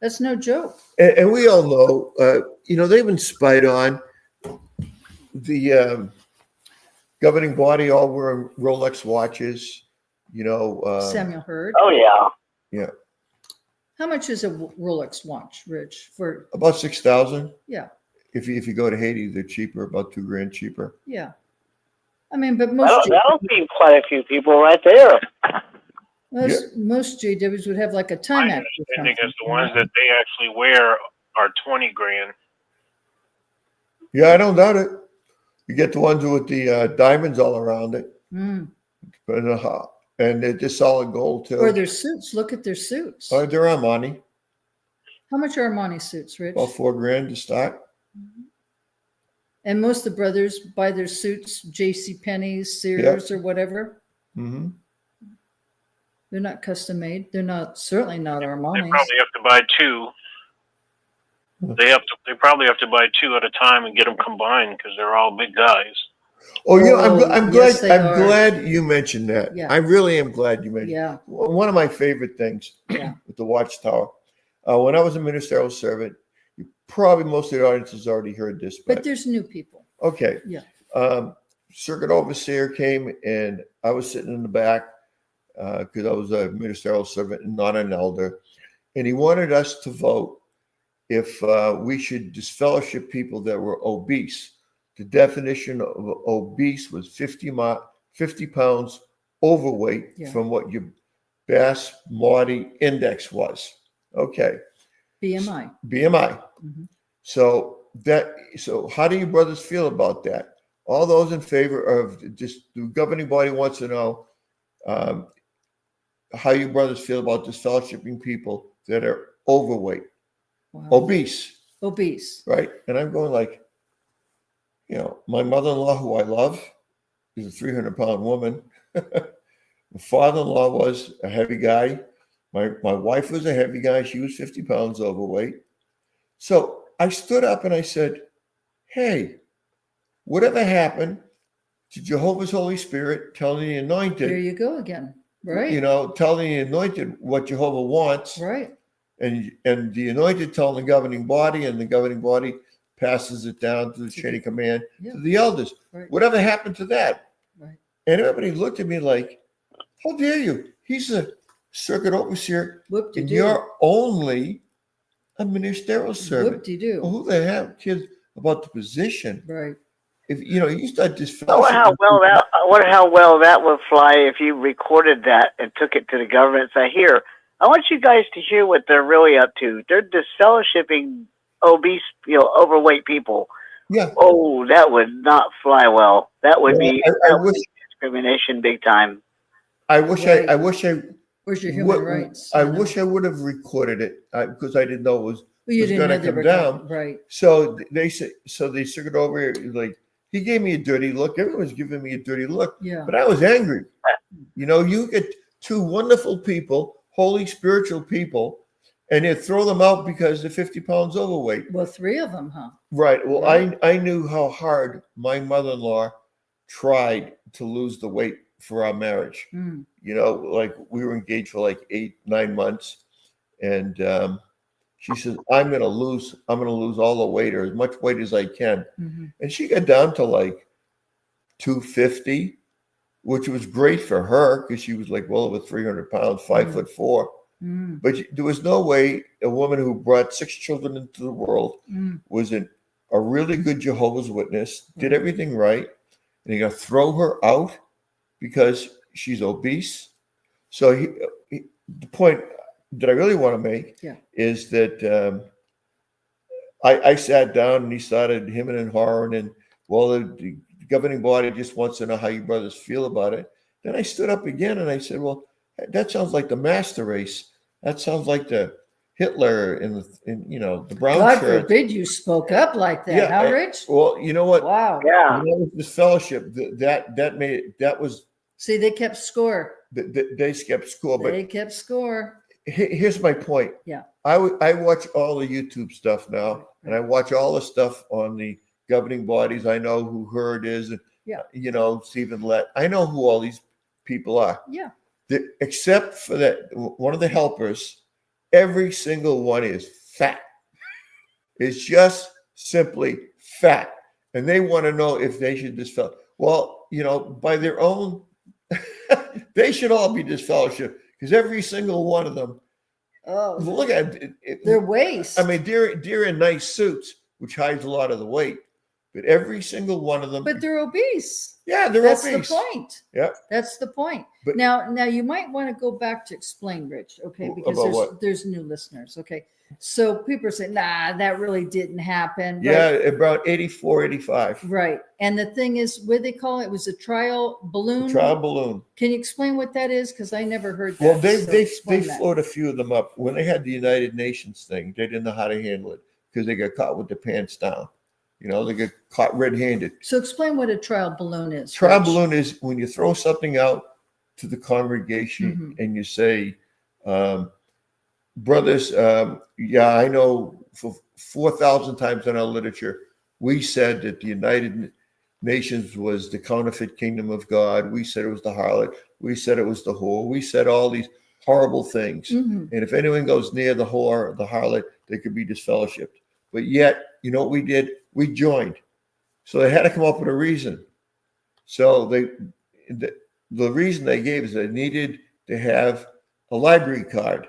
That's no joke. And we all know, they've been spied on. The governing body all wearing Rolex watches. Samuel Hurd. Oh yeah. Yeah, How much is a Rolex watch, Rich? For about 6,000. yeah, If you go to Haiti, they're cheaper, about $2,000 cheaper. yeah. I mean, but most That'll be quite a few people right there. most JWs would have like a My time active. understanding is the ones that they actually wear are 20 grand. Yeah, I don't doubt it. You get the ones with the diamonds all around it, Mm. and they're just solid gold too. Or their suits. Look at their suits. They're Armani, How much are Armani suits, Rich? about $4,000 to start. And most of the brothers buy their suits, J.C. Penney's, Sears, or whatever. Mm-hmm. They're not custom made. They're not certainly not They Armani's. probably have to buy two. They probably have to buy two at a time and get them combined because they're all big guys. Oh, I'm glad. yes, they I'm are. glad you mentioned that. Yeah. I really am glad you mentioned. Yeah. One of my favorite things Yeah. with the Watchtower. When I was a ministerial servant, probably most of the audience has already heard this, But there's new people. okay. Yeah. Circuit overseer came, and I was sitting in the back because I was a ministerial servant and not an elder, and he wanted us to vote if we should disfellowship people that were obese. The definition of obese was 50 pounds overweight Yeah. from what your Bass-Marty index was. Okay, BMI. BMI. Mhm. So how do you brothers feel about that? All those in favor of just the governing body wants to know how you brothers feel about disfellowshipping people that are overweight, Wow. obese, Obese. right? And I'm going like, my mother-in-law, who I love, is a 300-pound woman. My father-in-law was a heavy guy. My wife was a heavy guy. She was 50 pounds overweight. So I stood up and I said, hey, whatever happened to Jehovah's Holy Spirit telling the anointed, There you go again. Right. telling the anointed what Jehovah wants, Right. and the anointed telling the governing body, and the governing body passes it down to the chain of command Yeah. to the elders. Right. Whatever happened to that? Right. And everybody looked at me like, how dare you? He's a circuit overseer, Whoop de and doo. you're only a ministerial servant. Whoop de doo. Well, who the hell cares about the position? Right. If you start this, I wonder how well that would fly if you recorded that and took it to the government and say, "Here, I want you guys to hear what they're really up to. They're disfellowshipping obese, overweight people." Yeah. Oh, that would not fly well. That would Yeah, be I wish discrimination big time. I wish Right. Where's your human rights? I wish I would have recorded it because I didn't know it was Well, you was didn't gonna know they come were down. going. Right. So they said, they circuit over like he gave me a dirty look. Everyone's giving me a dirty look, Yeah. but I was angry. You get two wonderful people, holy spiritual people, and you throw them out because they're 50 pounds overweight. Well, 3 of them, huh? Right. Well, Right. I knew how hard my mother-in-law tried to lose the weight for our marriage. Mm. Like we were engaged for like 8-9 months, and she says, I'm gonna lose all the weight, or as much weight as I can. Mm-hmm. And she got down to like 250, which was great for her because she was like well over 300 pounds, 5'4". Mm. But there was no way a woman who brought 6 children into the world, Mm. was a really good Jehovah's Witness, did everything right, and you're gonna throw her out because she's obese. So the point that I really want to make is that I sat down and he started hemming and hawing, and the governing body just wants to know how you brothers feel about it. Then I stood up again and I said, well, that sounds like the master race. That sounds like the Hitler in the brown God shirt. forbid you spoke up like that, Yeah, huh, Rich? Well, you know what? Wow. Yeah. This fellowship that was See, they kept score. they kept score. But They kept score. here's my point. Yeah. I watch all the YouTube stuff now, and I watch all the stuff on the governing bodies. I know who Hurd is, and Stephen Lett. I know who all these people are. Yeah. Except for that one of the helpers, every single one is fat. It's just simply fat, and they want to know if they should disfellowship. Well, by their own, they should all be disfellowship because every single one of them. Oh, Look at it. Their waist. I mean, they're in nice suits, which hides a lot of the weight, but every single one of them. But they're obese. Yeah, they're That's obese. the point. Yeah, that's the point. But, now you might want to go back to explain, Rich. Okay, because there's new listeners. Okay, so people are saying, "Nah, that really didn't happen." Right? Yeah, about 84, 85. Right, and the thing is, what they call it was a trial balloon. Trial balloon. Can you explain what that is? Because I never heard that. Well, they that. float a few of them up when they had the United Nations thing. They didn't know how to handle it because they got caught with their pants down. They get caught red-handed. So explain what a trial balloon is. Trial Rich. balloon is when you throw something out to the congregation and you say, brothers, I know for 4,000 times in our literature, we said that the United Nations was the counterfeit kingdom of God. We said it was the harlot. We said it was the whore. We said all these horrible things. And if anyone goes near the whore, the harlot, they could be disfellowshipped. But yet, you know what we did? We joined. So they had to come up with a reason. So the reason they gave is they needed to have a library card.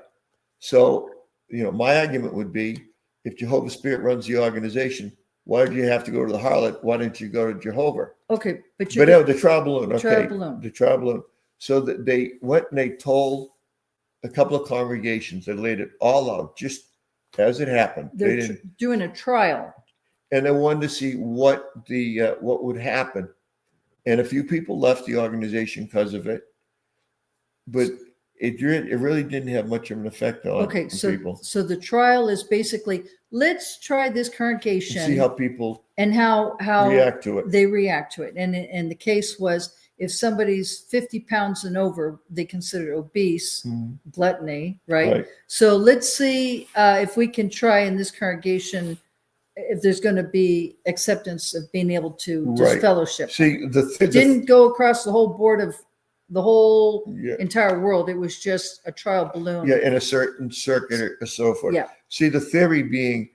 So, my argument would be, if Jehovah's Spirit runs the organization, why do you have to go to the harlot? Why don't you go to Jehovah? Okay, but the trial balloon. Okay, trial balloon. The trial balloon. So that they went and they told a couple of congregations. They laid it all out just as it happened. They're doing a trial. And they wanted to see what would happen. And a few people left the organization because of it. But it really didn't have much of an effect on people. So the trial is basically, let's try this congregation. See how people and how react to it. They react to it. And the case was, if somebody's 50 pounds and over, they consider obese, gluttony, right? So let's see if we can try in this congregation, if there's going to be acceptance of being able to disfellowship. See, it didn't go across the whole board of the whole entire world. It was just a trial balloon. Yeah, in a certain circuit or so forth. Yeah. See, the theory being,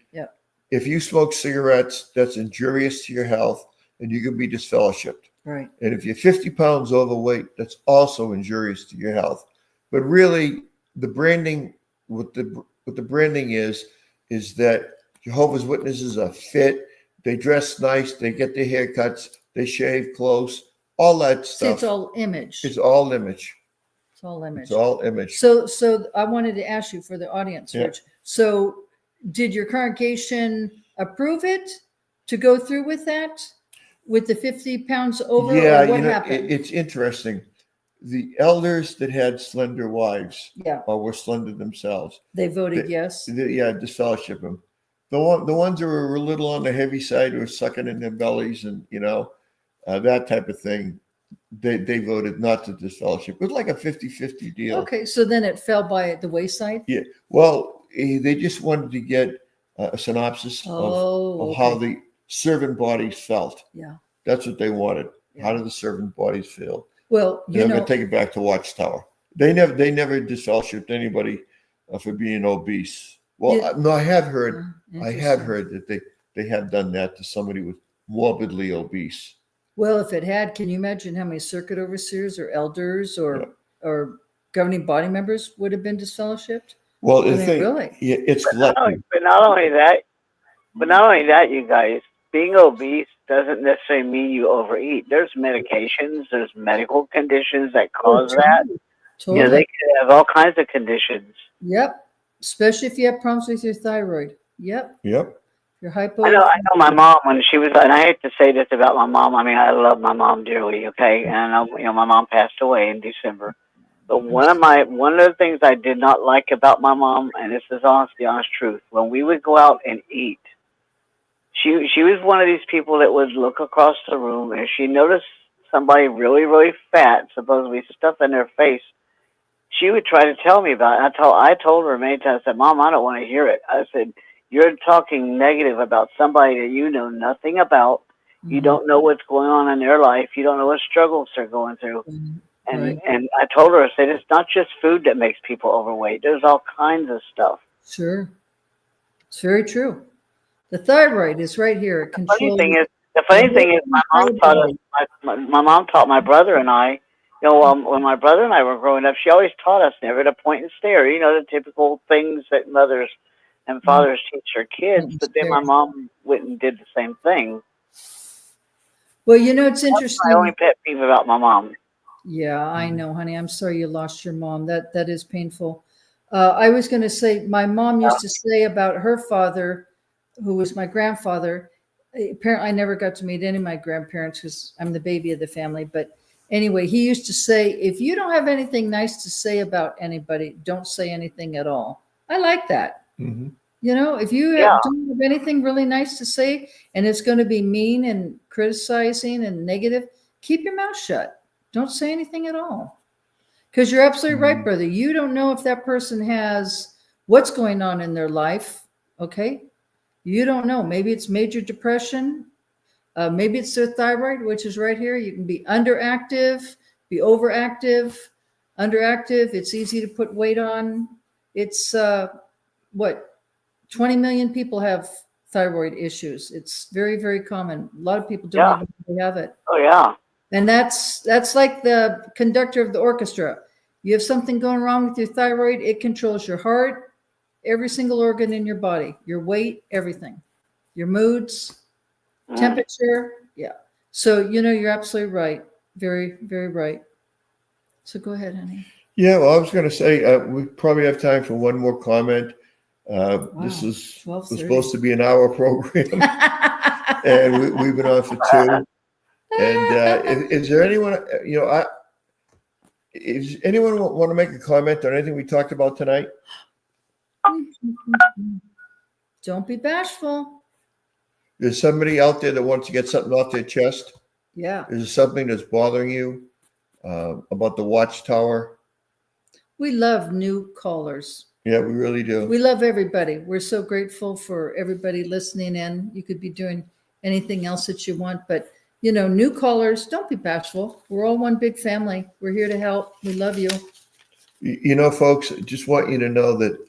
if you smoke cigarettes, that's injurious to your health, and you can be disfellowshipped. Right. And if you're 50 pounds overweight, that's also injurious to your health. But really, the branding, what the branding is that Jehovah's Witnesses are fit, they dress nice, they get their haircuts, they shave close, all that stuff. See, it's all image. It's all image. It's all image. It's all image. So I wanted to ask you for the audience, Rich. So did your congregation approve it to go through with that? With the 50 pounds over? Yeah, or what happened? It's interesting. The elders that had slender wives or were slender themselves. They voted yes? Disfellowship them. The ones that were a little on the heavy side who were sucking in their bellies and, that type of thing, they voted not to disfellowship. It was like a 50-50 deal. Okay, so then it fell by the wayside? Yeah. Well, they just wanted to get a synopsis of how the servant bodies felt. Yeah. That's what they wanted. Yeah. How do the servant bodies feel? Well, I'm going to take it back to Watchtower. They never disfellowshipped anybody for being obese. Well, no, I have heard that they have done that to somebody with morbidly obese. Well, if it had, can you imagine how many circuit overseers or elders or governing body members would have been disfellowshipped? Well, really, it's but not only that, you guys, being obese doesn't necessarily mean you overeat. There's medications, there's medical conditions that cause that. Totally. They can have all kinds of conditions. Yep. Especially if you have problems with your thyroid. Yep. Your hypo. I know my mom when she was, and I hate to say this about my mom. I mean, I love my mom dearly. Okay, and I know, my mom passed away in December, But one of the things I did not like about my mom, and this is the honest truth, when we would go out and eat, she was one of these people that would look across the room, and if she noticed somebody really, really fat, supposedly stuff in their face, she would try to tell me about it. I told her many times, I said, Mom, I don't want to hear it. I said, you're talking negative about somebody that you know nothing about. You don't know what's going on in their life. You don't know what struggles they're going through. And I told her, I said, it's not just food that makes people overweight. There's all kinds of stuff. Sure. It's very true. The thyroid is right here. It The funny thing is, my mom taught my brother and I, when my brother and I were growing up, she always taught us never to point and stare. The typical things that mothers and fathers teach their kids. But then my mom went and did the same thing. Well, it's interesting. That's my only pet peeve about my mom. Yeah, I know, honey. I'm sorry you lost your mom. That is painful. I was going to say, my mom used to say about her father, who was my grandfather. Apparently, I never got to meet any of my grandparents because I'm the baby of the family. But anyway, he used to say, if you don't have anything nice to say about anybody, don't say anything at all. I like that. Mm-hmm. If you don't have anything really nice to say and it's going to be mean and criticizing and negative, keep your mouth shut. Don't say anything at all. Because you're absolutely right, brother. You don't know if that person has what's going on in their life. Okay. You don't know. Maybe it's major depression. Maybe it's their thyroid, which is right here. You can be underactive, be overactive, underactive. It's easy to put weight on. It's 20 million people have thyroid issues. It's very, very common. A lot of people don't even really have it. Oh, yeah. And that's like the conductor of the orchestra. You have something going wrong with your thyroid, it controls your heart, every single organ in your body, your weight, everything, your moods, temperature. Yeah. So, you're absolutely right. Very, very right. So go ahead, honey. Yeah, well, I was going to say, we probably have time for one more comment. This was supposed to be an hour program, and we've been on for 2. And is there anyone, is anyone want to make a comment on anything we talked about tonight? Don't be bashful. There's somebody out there that wants to get something off their chest. Yeah. Is there something that's bothering you about the Watchtower? We love new callers. Yeah, we really do. We love everybody. We're so grateful for everybody listening in. You could be doing anything else that you want, but new callers, don't be bashful. We're all one big family. We're here to help. We love you. Folks, just want you to know that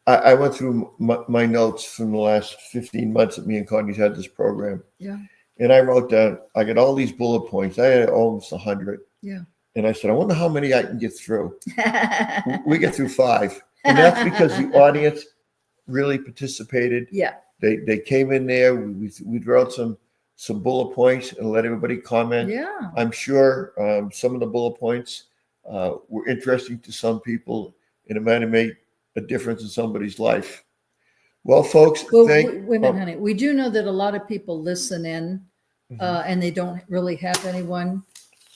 I went through my notes from the last 15 months that me and Connie's had this program. Yeah. And I wrote down, I got all these bullet points. I had almost 100. Yeah. And I said, I wonder how many I can get through. We get through 5. And that's because the audience really participated. Yeah. They came in there. We wrote some bullet points and let everybody comment. Yeah. I'm sure some of the bullet points were interesting to some people, and it might have made a difference in somebody's life. Well, folks, wait a minute, honey. We do know that a lot of people listen in and they don't really have anyone.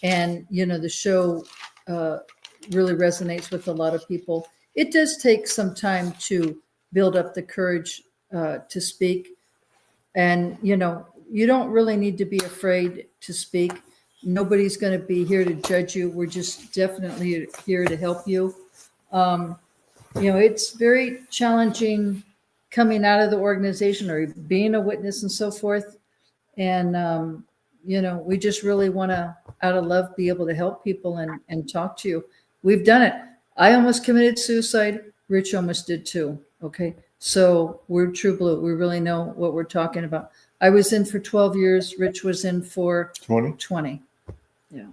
And, the show really resonates with a lot of people. It does take some time to build up the courage to speak. And, you don't really need to be afraid to speak. Nobody's going to be here to judge you. We're just definitely here to help you. It's very challenging coming out of the organization or being a witness and so forth. And, we just really want to, out of love, be able to help people and talk to you. We've done it. I almost committed suicide. Rich almost did too. Okay. So we're true blue. We really know what we're talking about. I was in for 12 years. Rich was in for 20. Yeah.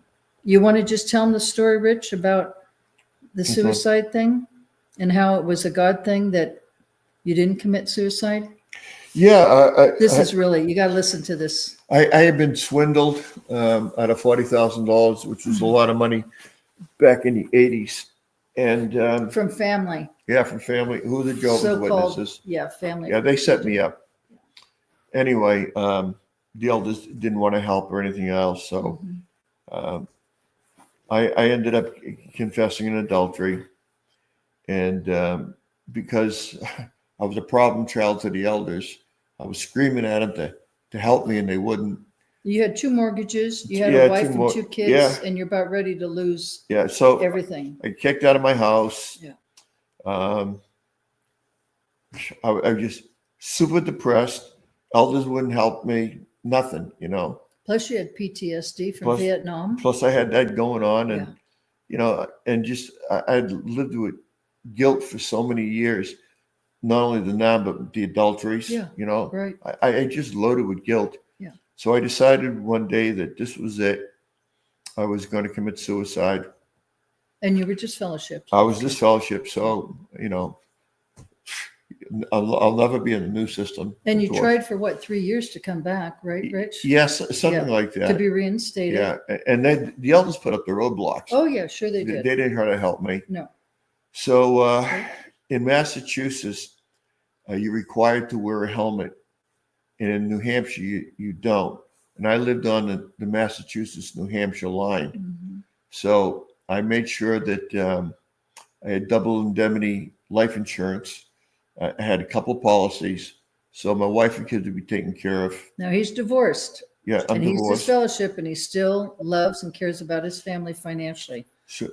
You want to just tell them the story, Rich, about the suicide thing and how it was a God thing that you didn't commit suicide? Yeah. This is really, you got to listen to this. I had been swindled out of $40,000, which was a lot of money back in the 80s. And from family. Yeah, from family. Who are the Jehovah's Witnesses? Yeah, family. Yeah, they set me up. Anyway, the elders didn't want to help or anything else. So I ended up confessing an adultery, and because I was a problem child to the elders, I was screaming at them to help me, and they wouldn't. You had 2 mortgages, you had Yeah, a wife 2 and more- 2 kids, yeah. and you're about ready to lose Yeah, so everything. I kicked out of my house. Yeah. I was just super depressed. Elders wouldn't help me. Nothing, you know. Plus, you had PTSD from Plus- Vietnam. Plus, I had that going on, and Yeah. you know, and just I'd lived with guilt for so many years. Not only the non, but the adulteries. Yeah, You know, right. I just loaded with guilt. Yeah. So I decided one day that this was it. I was going to commit suicide. And you were just fellowshipped. I was disfellowship, so you know, I'll never be in the new system. And you Of course. tried for what, 3 years to come back, right, Rich? Yes, something Yeah, like To that. be reinstated. Yeah, and then the elders put up the roadblocks. Oh, yeah, sure they They did. didn't try to help me. No. So Okay. in Massachusetts, you're required to wear a helmet, and in New Hampshire, you don't. And I lived on the Massachusetts-New Hampshire line, Mhm. so I made sure that I had double indemnity life insurance. I had a couple policies, so my wife and kids would be taken care of. Now he's divorced. Yeah, I'm And he's divorced. disfellowship, and he still loves and cares about his family financially. So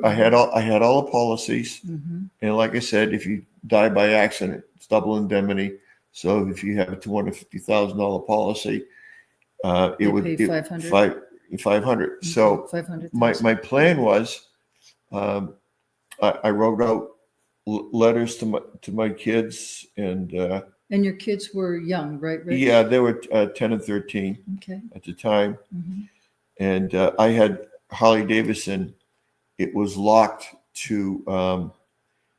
I had all the policies, Mm-hmm. and like I said, if you die by accident, it's double indemnity. So if you have a $250,000 policy, They it would pay it- $500. $500. So 500,000. my plan was, I wrote out letters to my kids, and And your kids were young, right, Rich? yeah, they were 10 and 13 Okay. at the time, Mhm. and I had Harley Davidson. It was locked to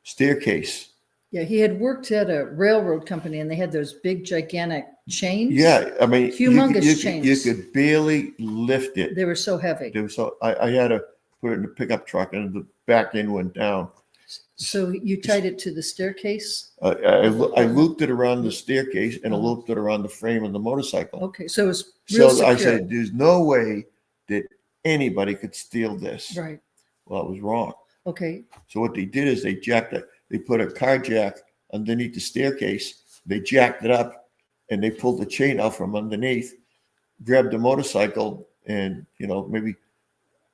staircase. Yeah, he had worked at a railroad company, and they had those big, gigantic chains. Yeah, I mean, Humongous you chains. could barely lift it. They were so heavy. There was so I had to put it in the pickup truck, and the back end went down. So you tied it to the staircase? I looped it around the staircase, and I looped it around the frame of the motorcycle. Okay, so it was real So I secure. said, "There's no way that anybody could steal this." Right. Well, I was wrong. Okay. So what they did is they jacked it. They put a car jack underneath the staircase. They jacked it up, and they pulled the chain out from underneath, grabbed the motorcycle, and maybe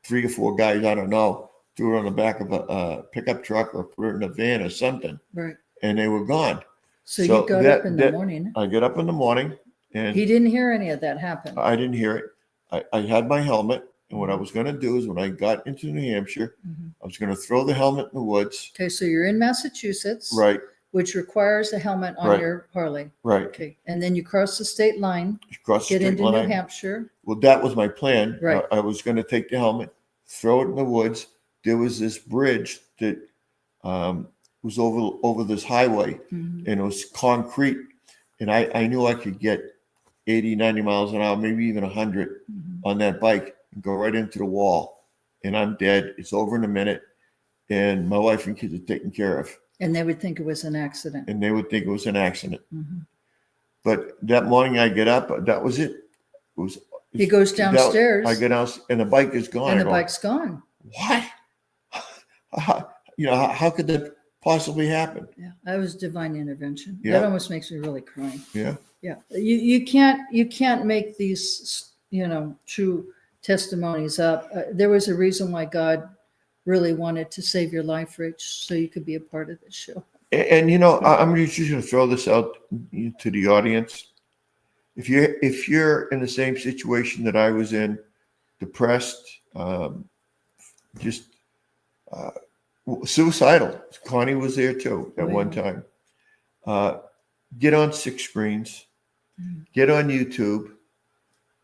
3 or 4 guys, I don't know, threw it on the back of a pickup truck or put it in a van or something, Right. and they were gone. So you got up in the morning. I get up in the morning, and He didn't hear any of that happen. I didn't hear it. I had my helmet, and what I was going to do is when I got into New Hampshire, Mhm. I was going to throw the helmet in the woods. Okay, so you're in Massachusetts, Right, which requires a helmet on Right. your Harley. right. Okay, and then you cross the state line, Across the get state into line. New Hampshire. Well, that was my plan. Right. I was going to take the helmet, throw it in the woods. There was this bridge that was over this highway, Mhm. and it was concrete. And I knew I could get 80, 90 miles an hour, maybe even 100 Mhm. on that bike and go right into the wall. And I'm dead. It's over in a minute. And my wife and kids are taken care of. And they would think it was an accident. And they would think it was an accident. Mhm. But that morning I get up, that was it. It was. He goes downstairs. I get out, and the bike is gone. And I the go, bike's gone. what? How could that possibly happen? Yeah, that was divine intervention. Yeah. That almost makes me really cry. Yeah. Yeah, you can't make these true testimonies up. There was a reason why God really wanted to save your life, Rich, so you could be a part of this show. And I'm just going to throw this out to the audience. If you're in the same situation that I was in, depressed, just suicidal. Connie was there too at one time. Get on 6 screens, get on YouTube.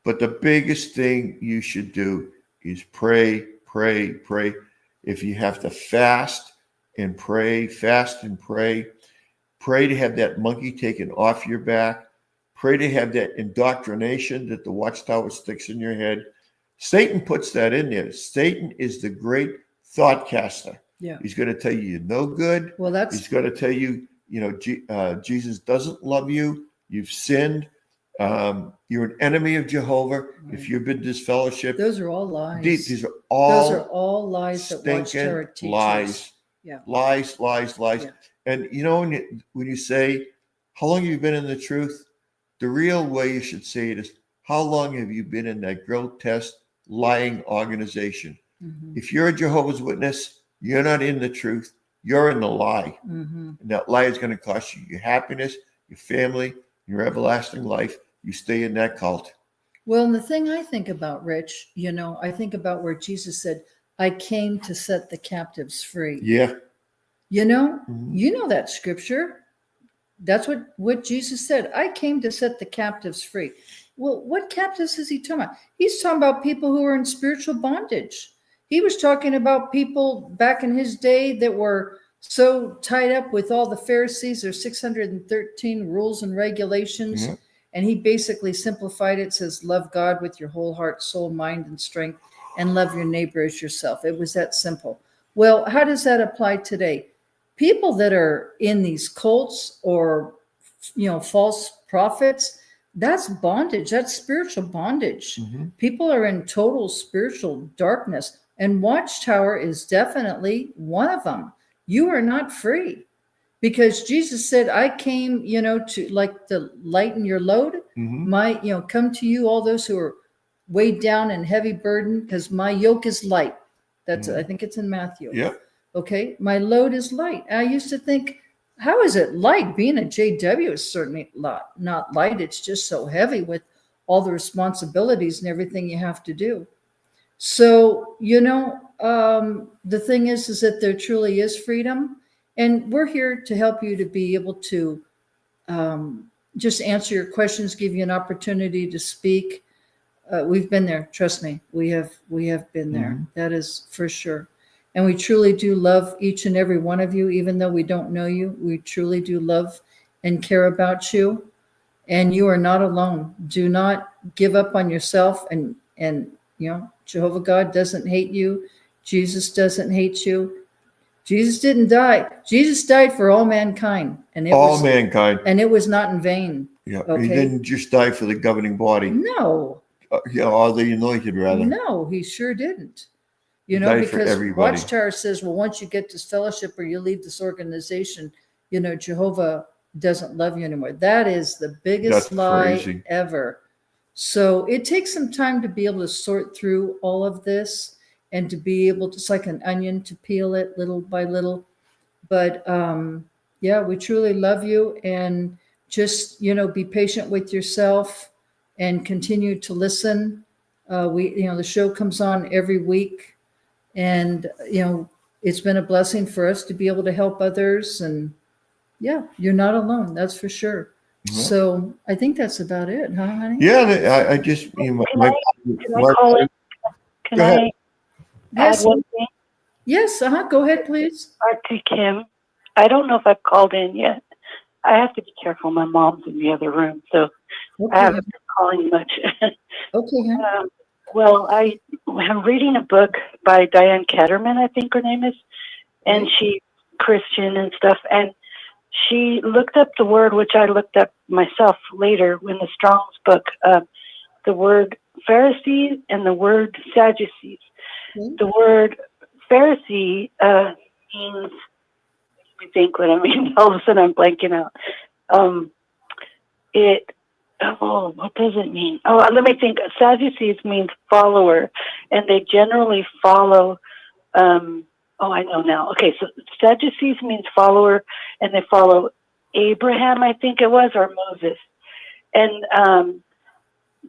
But the biggest thing you should do is pray, pray, pray. If you have to fast and pray, fast and pray, pray to have that monkey taken off your back. Pray to have that indoctrination that the Watchtower sticks in your head. Satan puts that in there. Satan is the great thought caster. Yeah. He's going to tell you you're no good. Well, He's going to tell you, Jesus doesn't love you. You've sinned. You're an enemy of Jehovah. If you've been disfellowshipped, Those are all lies. these are Those are all all lies that Watchtower stinking teaches. lies. Yeah. Lies. Yeah. And you know, when you say, how long have you been in the truth? The real way you should say it is, how long have you been in that grotesque lying organization? Mm-hmm. If you're a Jehovah's Witness, you're not in the truth. You're in the lie. Mm-hmm. And that lie is going to cost you your happiness, your family, your everlasting life. You stay in that cult. Well, and the thing I think about, Rich, you know, I think about where Jesus said, I came to set the captives free. Yeah. You know, Mhm. you know that scripture. That's what Jesus said. I came to set the captives free. Well, what captives is he talking about? He's talking about people who are in spiritual bondage. He was talking about people back in his day that were so tied up with all the Pharisees, their 613 rules and regulations. Yeah. And he basically simplified it, says, love God with your whole heart, soul, mind, and strength, and love your neighbor as yourself. It was that simple. Well, how does that apply today? People that are in these cults or, you know, false prophets, that's bondage. That's spiritual bondage. Mhm. People are in total spiritual darkness. And Watchtower is definitely one of them. You are not free. Because Jesus said, I came, you know, to lighten your load. Mhm. Come to you, all those who are weighed down and heavy burden, because my yoke is light. That's, I think it's in Matthew. Yeah. Okay. My load is light. I used to think, how is it light? Being a JW is certainly not light. It's just so heavy with all the responsibilities and everything you have to do. So, you know, the thing is that there truly is freedom. And we're here to help you to be able to just answer your questions, give you an opportunity to speak. We've been there. Trust me, we have been there. Mhm. That is for sure. And we truly do love each and every one of you, even though we don't know you. We truly do love and care about you. And you are not alone. Do not give up on yourself. And you know, Jehovah God doesn't hate you. Jesus doesn't hate you. Jesus didn't die. Jesus died for all mankind, and All mankind. and it was not in vain. Yeah. He Okay. didn't just die for the governing body. No, Or the anointed, rather. no, he sure didn't. You He know, died for because everybody. Watchtower says, well, once you get this fellowship or you leave this organization, you know, Jehovah doesn't love you anymore. That is the biggest That's lie crazy. ever. So it takes some time to be able to sort through all of this and to be able to, it's like an onion, to peel it little by little. But yeah, we truly love you, and just, you know, be patient with yourself and continue to listen. The show comes on every week, and, you know, it's been a blessing for us to be able to help others. And yeah, you're not alone. That's for sure. Yeah. So I think that's about it, huh, honey? Yeah. I just, you know, Can I call in? Can Go ahead. I add Yes. one thing? Yes. Go ahead, please. To Kim, I don't know if I've called in yet. I have to be careful. My mom's in the other room, so Okay. I haven't been calling much. Okay. Huh? Well, I'm reading a book by Diane Ketterman, I think her name is, and she's Christian and stuff. And she looked up the word, which I looked up myself later in the Strong's book, the word Pharisee and the word Sadducees. The word Pharisee means, I think what I mean, all of a sudden I'm blanking out. What does it mean? Oh, let me think. Sadducees means follower, and they generally follow, I know now. Okay, so Sadducees means follower, and they follow Abraham, I think it was, or Moses. And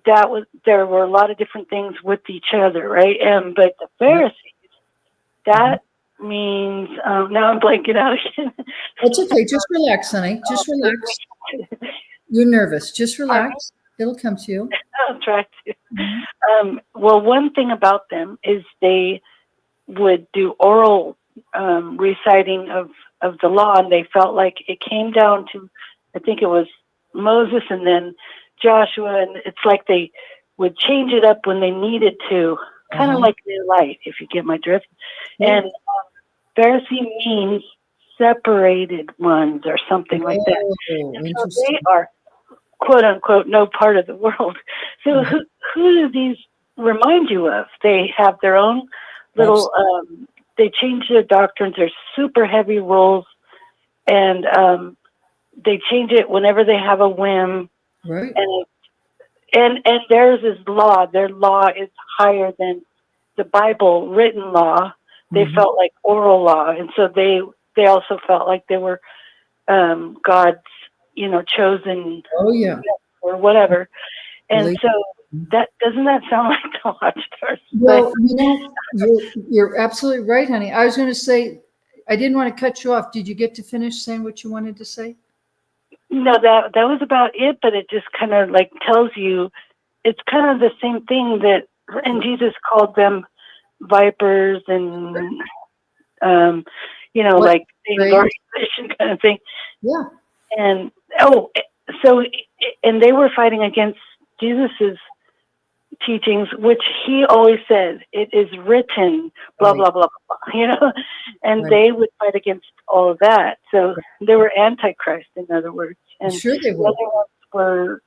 there were a lot of different things with each other, right? But the Pharisees, that means, now I'm blanking out again. It's okay. Just relax, honey. Just relax. You're nervous. Just relax. It'll come to you. I'll try to. Well, one thing about them is they would do oral reciting of the law, and they felt like it came down to, I think it was Moses and then Joshua, and it's like they would change it up when they needed to, kind of like new light, if you get my drift. And Pharisee means separated ones or something like that. And so they are quote unquote no part of the world. So who do these remind you of? They have their own little, they change their doctrines. They're super heavy rules, and they change it whenever they have a whim. Right. And theirs is law. Their law is higher than the Bible written law. They felt like oral law, and so they also felt like they were God's, chosen. Oh yeah. Or whatever. And Really? so that doesn't that sound like the Watchtower? Well, you're absolutely right, honey. I was going to say, I didn't want to cut you off. Did you get to finish saying what you wanted to say? No, that was about it, but it just kind of like tells you it's kind of the same thing that, and Jesus called them vipers and, like the organization kind of thing. Yeah. And, and they were fighting against Jesus's teachings, which he always said, it is written, blah, blah, blah, blah, and they would fight against all of that. So they were antichrist, in other words. And sure they were. The other ones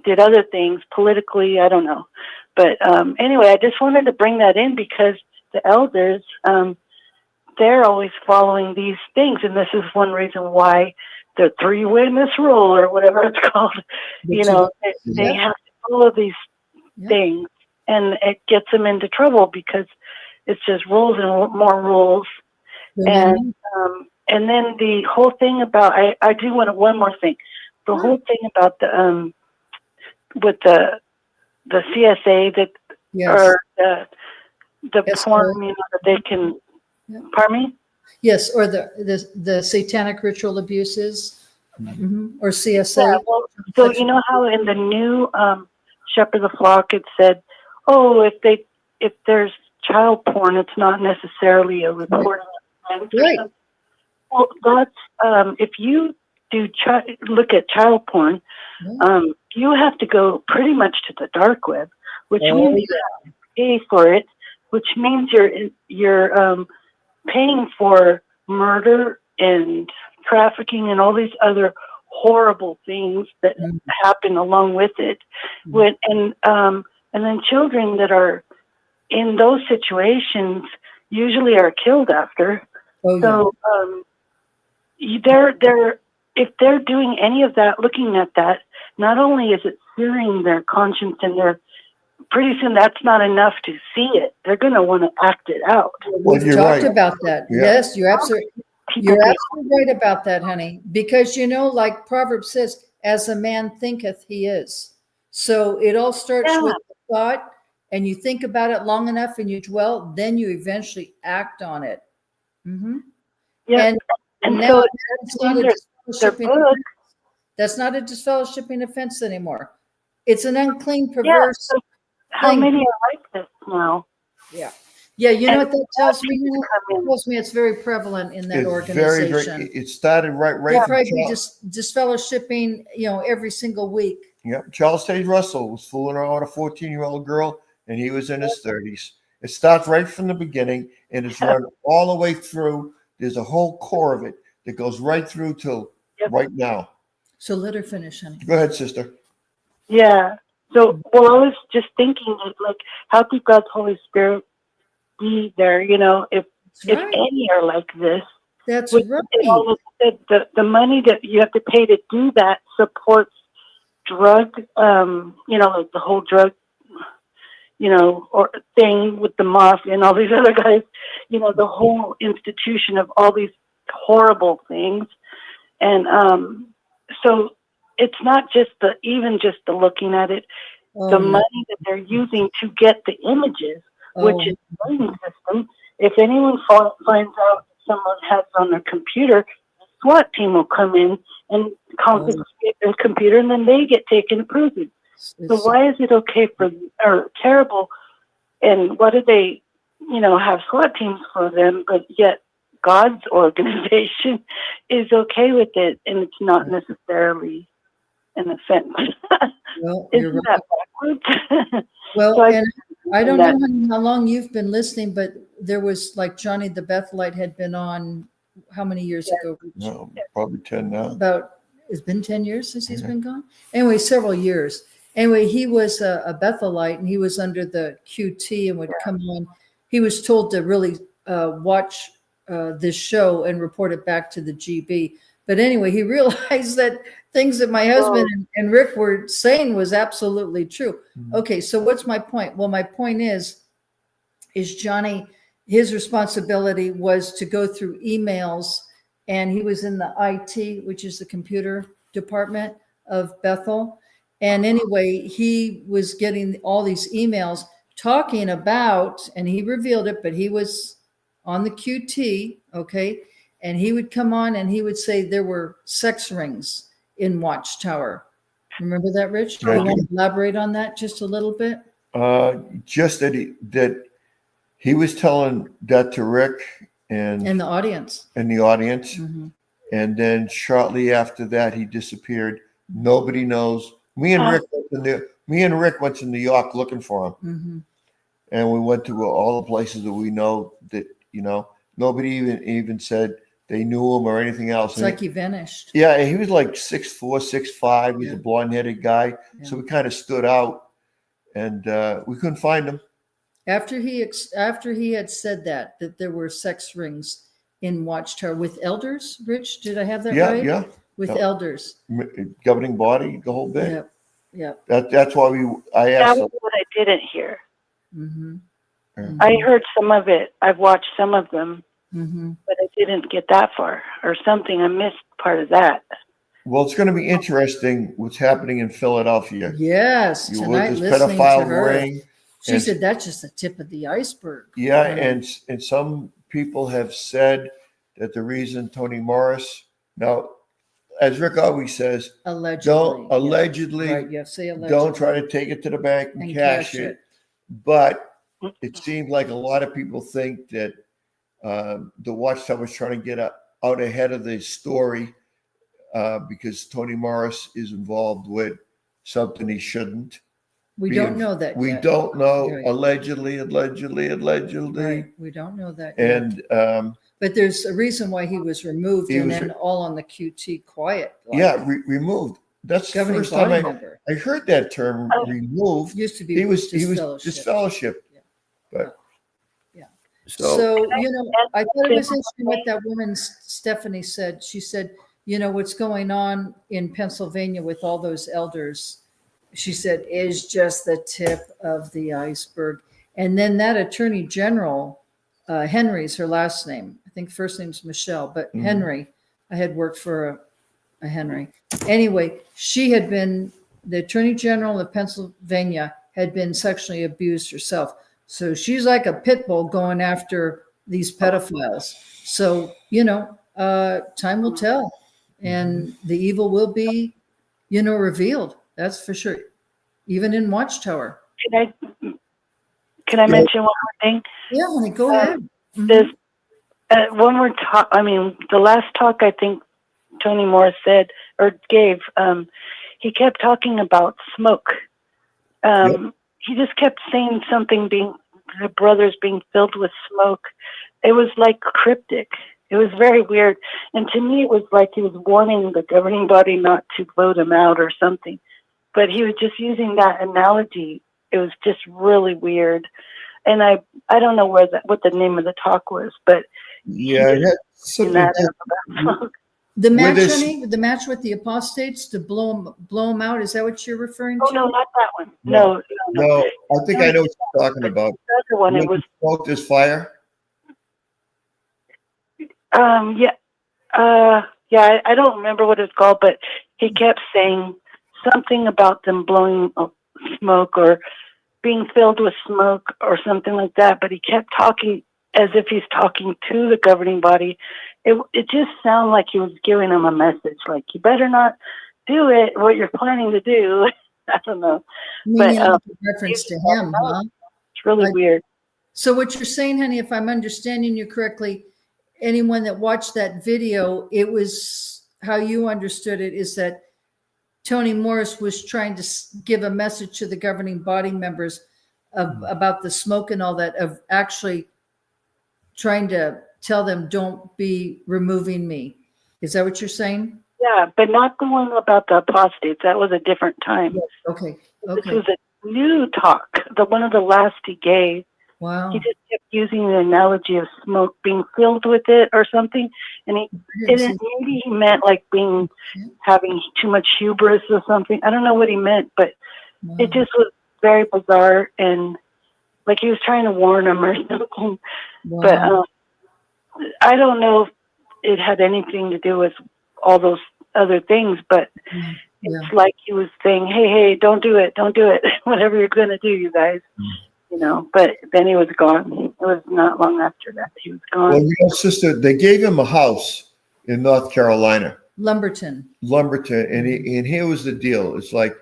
did other things politically, I don't know. But anyway, I just wanted to bring that in because the elders, they're always following these things. And this is one reason why the 3-witness rule or whatever it's called, they have to follow these things, and it gets them into trouble because it's just rules and more rules. And then the whole thing about, I do want one more thing. The whole thing about the with the CSA that or the porn, that they can. Pardon me. Yes, or the satanic ritual abuses, or CSA. Yeah, well, so you know how in the new Shepherd of the Flock it said, if there's child porn, it's not necessarily a reporting offense. Right. Well, that's if you do look at child porn, you have to go pretty much to the dark web, which means you have to pay for it, which means you're paying for murder and trafficking and all these other horrible things that happen along with it. And then children that are in those situations usually are killed after. So if they're doing any of that, looking at that, not only is it searing their conscience, and pretty soon that's not enough to see it. They're going to want to act it out. We've talked about that. Yeah. Yes, you're absolutely right about that, honey. Because like Proverbs says, as a man thinketh, he is. So it all starts with the thought, and you think about it long enough and you dwell, then you eventually act on it. Yeah. And now that's not a disfellowshipping offense anymore. It's an unclean, perverse thing. How many are like this now? Yeah. You know what that tells me? It tells me it's very prevalent in that organization. It started right. They probably be disfellowshipping, every single week. Yep. Charles Taze Russell was fooling around with a 14-year-old girl, and he was in his 30s. It starts right from the beginning, and it's run all the way through. There's a whole core of it that goes right through till right now. So let her finish, honey. Go ahead, sister. Yeah. So, I was just thinking, how could God's Holy Spirit be there? If any are like this, that's right. The money that you have to pay to do that supports drug, like the whole drug, or thing with the mafia and all these other guys. The whole institution of all these horrible things, and so. It's not just the looking at it, the money that they're using to get the images, which is the learning system. If anyone finds out someone has it on their computer, the SWAT team will come in and confiscate their computer, and then they get taken to prison. So why is it okay or terrible? And what do they, have SWAT teams for them, but yet God's organization is okay with it, and it's not necessarily an offense. Well, isn't that backwards? Well, so and I don't know how long you've been listening, but there was Johnny the Bethelite had been on how many years ago? No, probably 10 now. About it's been 10 years since he's been gone. Anyway, several years. Anyway, he was a Bethelite, and he was under the QT and would come on. He was told to really watch this show and report it back to the GB. But anyway, he realized that things that my husband and Rick were saying was absolutely true. Okay, so what's my point? Well, my point is Johnny, his responsibility was to go through emails, and he was in the IT, which is the computer department of Bethel. And anyway, he was getting all these emails talking about, and he revealed it, but he was on the QT, okay? And he would come on and he would say there were sex rings in Watchtower. Remember that, Rich? Do you want to elaborate on that just a little bit? Just that he was telling that to Rick and the audience. Mm-hmm. And then shortly after that, he disappeared. Nobody knows. Me and Rick went to New York looking for him. Mm-hmm. And we went to all the places that we know that, nobody even said they knew him or anything else. It's like he vanished. Yeah, he was like 6'4", 6'5". He's a blonde-headed guy. Yeah. So we kind of stood out, and we couldn't find him. After he had said that there were sex rings in Watchtower with elders, Rich, did I have that right? Yeah. With elders. Governing body, the whole bit. Yeah. That's why I asked. That was what I didn't hear. Mm-hmm. I heard some of it. I've watched some of them, mm-hmm. but I didn't get that far or something. I missed part of that. Well, it's going to be interesting what's happening in Philadelphia. Yes, tonight this listening pedophile to her. ring. She said that's just the tip of the iceberg. Yeah, and some people have said that the reason Toni Morris, now, as Rick always says, allegedly, right, you have to say allegedly. Don't try to take it to the bank and cash it. But it seems like a lot of people think that the Watchtower was trying to get out ahead of the story because Toni Morris is involved with something he shouldn't. We don't know that we yet. don't know. Right. Allegedly. Right. We don't know that yet. And but there's a reason why he was removed then all on the QT quiet. Removed. That's the governing first time member. I heard that term removed. Used to be he was disfellowship. Yeah. But so I thought it was interesting what that woman Stephanie said. She said, what's going on in Pennsylvania with all those elders, she said, is just the tip of the iceberg. And then that attorney general, Henry's her last name. I think first name's Michelle, but Henry, I had worked for a Henry. Anyway, she had been, the attorney general of Pennsylvania had been sexually abused herself. So she's like a pit bull going after these pedophiles. So, time will tell and the evil will be, revealed. That's for sure. Even in Watchtower. Can I mention one more thing? Yeah, honey, go ahead. There's one more talk. I mean, the last talk I think Toni Morris said or gave, he kept talking about smoke. He just kept saying something the brothers being filled with smoke. It was like cryptic. It was very weird. And to me, it was like he was warning the governing body not to vote him out or something. But he was just using that analogy. It was just really weird. And I don't know what the name of the talk was, but the match, honey, the match with the apostates to blow them out. Is that what you're referring to? Oh no, not that one. No. I think I know what you're talking about. The other one, it was smoke is fire. I don't remember what it's called, but he kept saying something about them blowing smoke or being filled with smoke or something like that. But he kept talking as if he's talking to the governing body. It just sounded like he was giving them a message, like you better not do it. What you're planning to do, I don't know. But reference to him, huh? It's really weird. So what you're saying, honey, if I'm understanding you correctly, anyone that watched that video, it was how you understood it is that Toni Morris was trying to give a message to the governing body members about the smoke and all that, of actually trying to tell them, don't be removing me. Is that what you're saying? Yeah, but not the one about the apostates. That was a different time. Yes. Okay. This Okay. was a new talk. One of the last he gave. Wow. He just kept using the analogy of smoke being filled with it or something, and maybe he meant like having too much hubris or something. I don't know what he meant, but it just was very bizarre, and like he was trying to warn him or something. Wow. But I don't know if it had anything to do with all those other things, but it's like he was saying, hey, don't do it, whatever you're going to do, you guys. You know, but then he was gone. It was not long after that he was gone. Well, sister, they gave him a house in North Carolina, Lumberton, and here was the deal. It's like,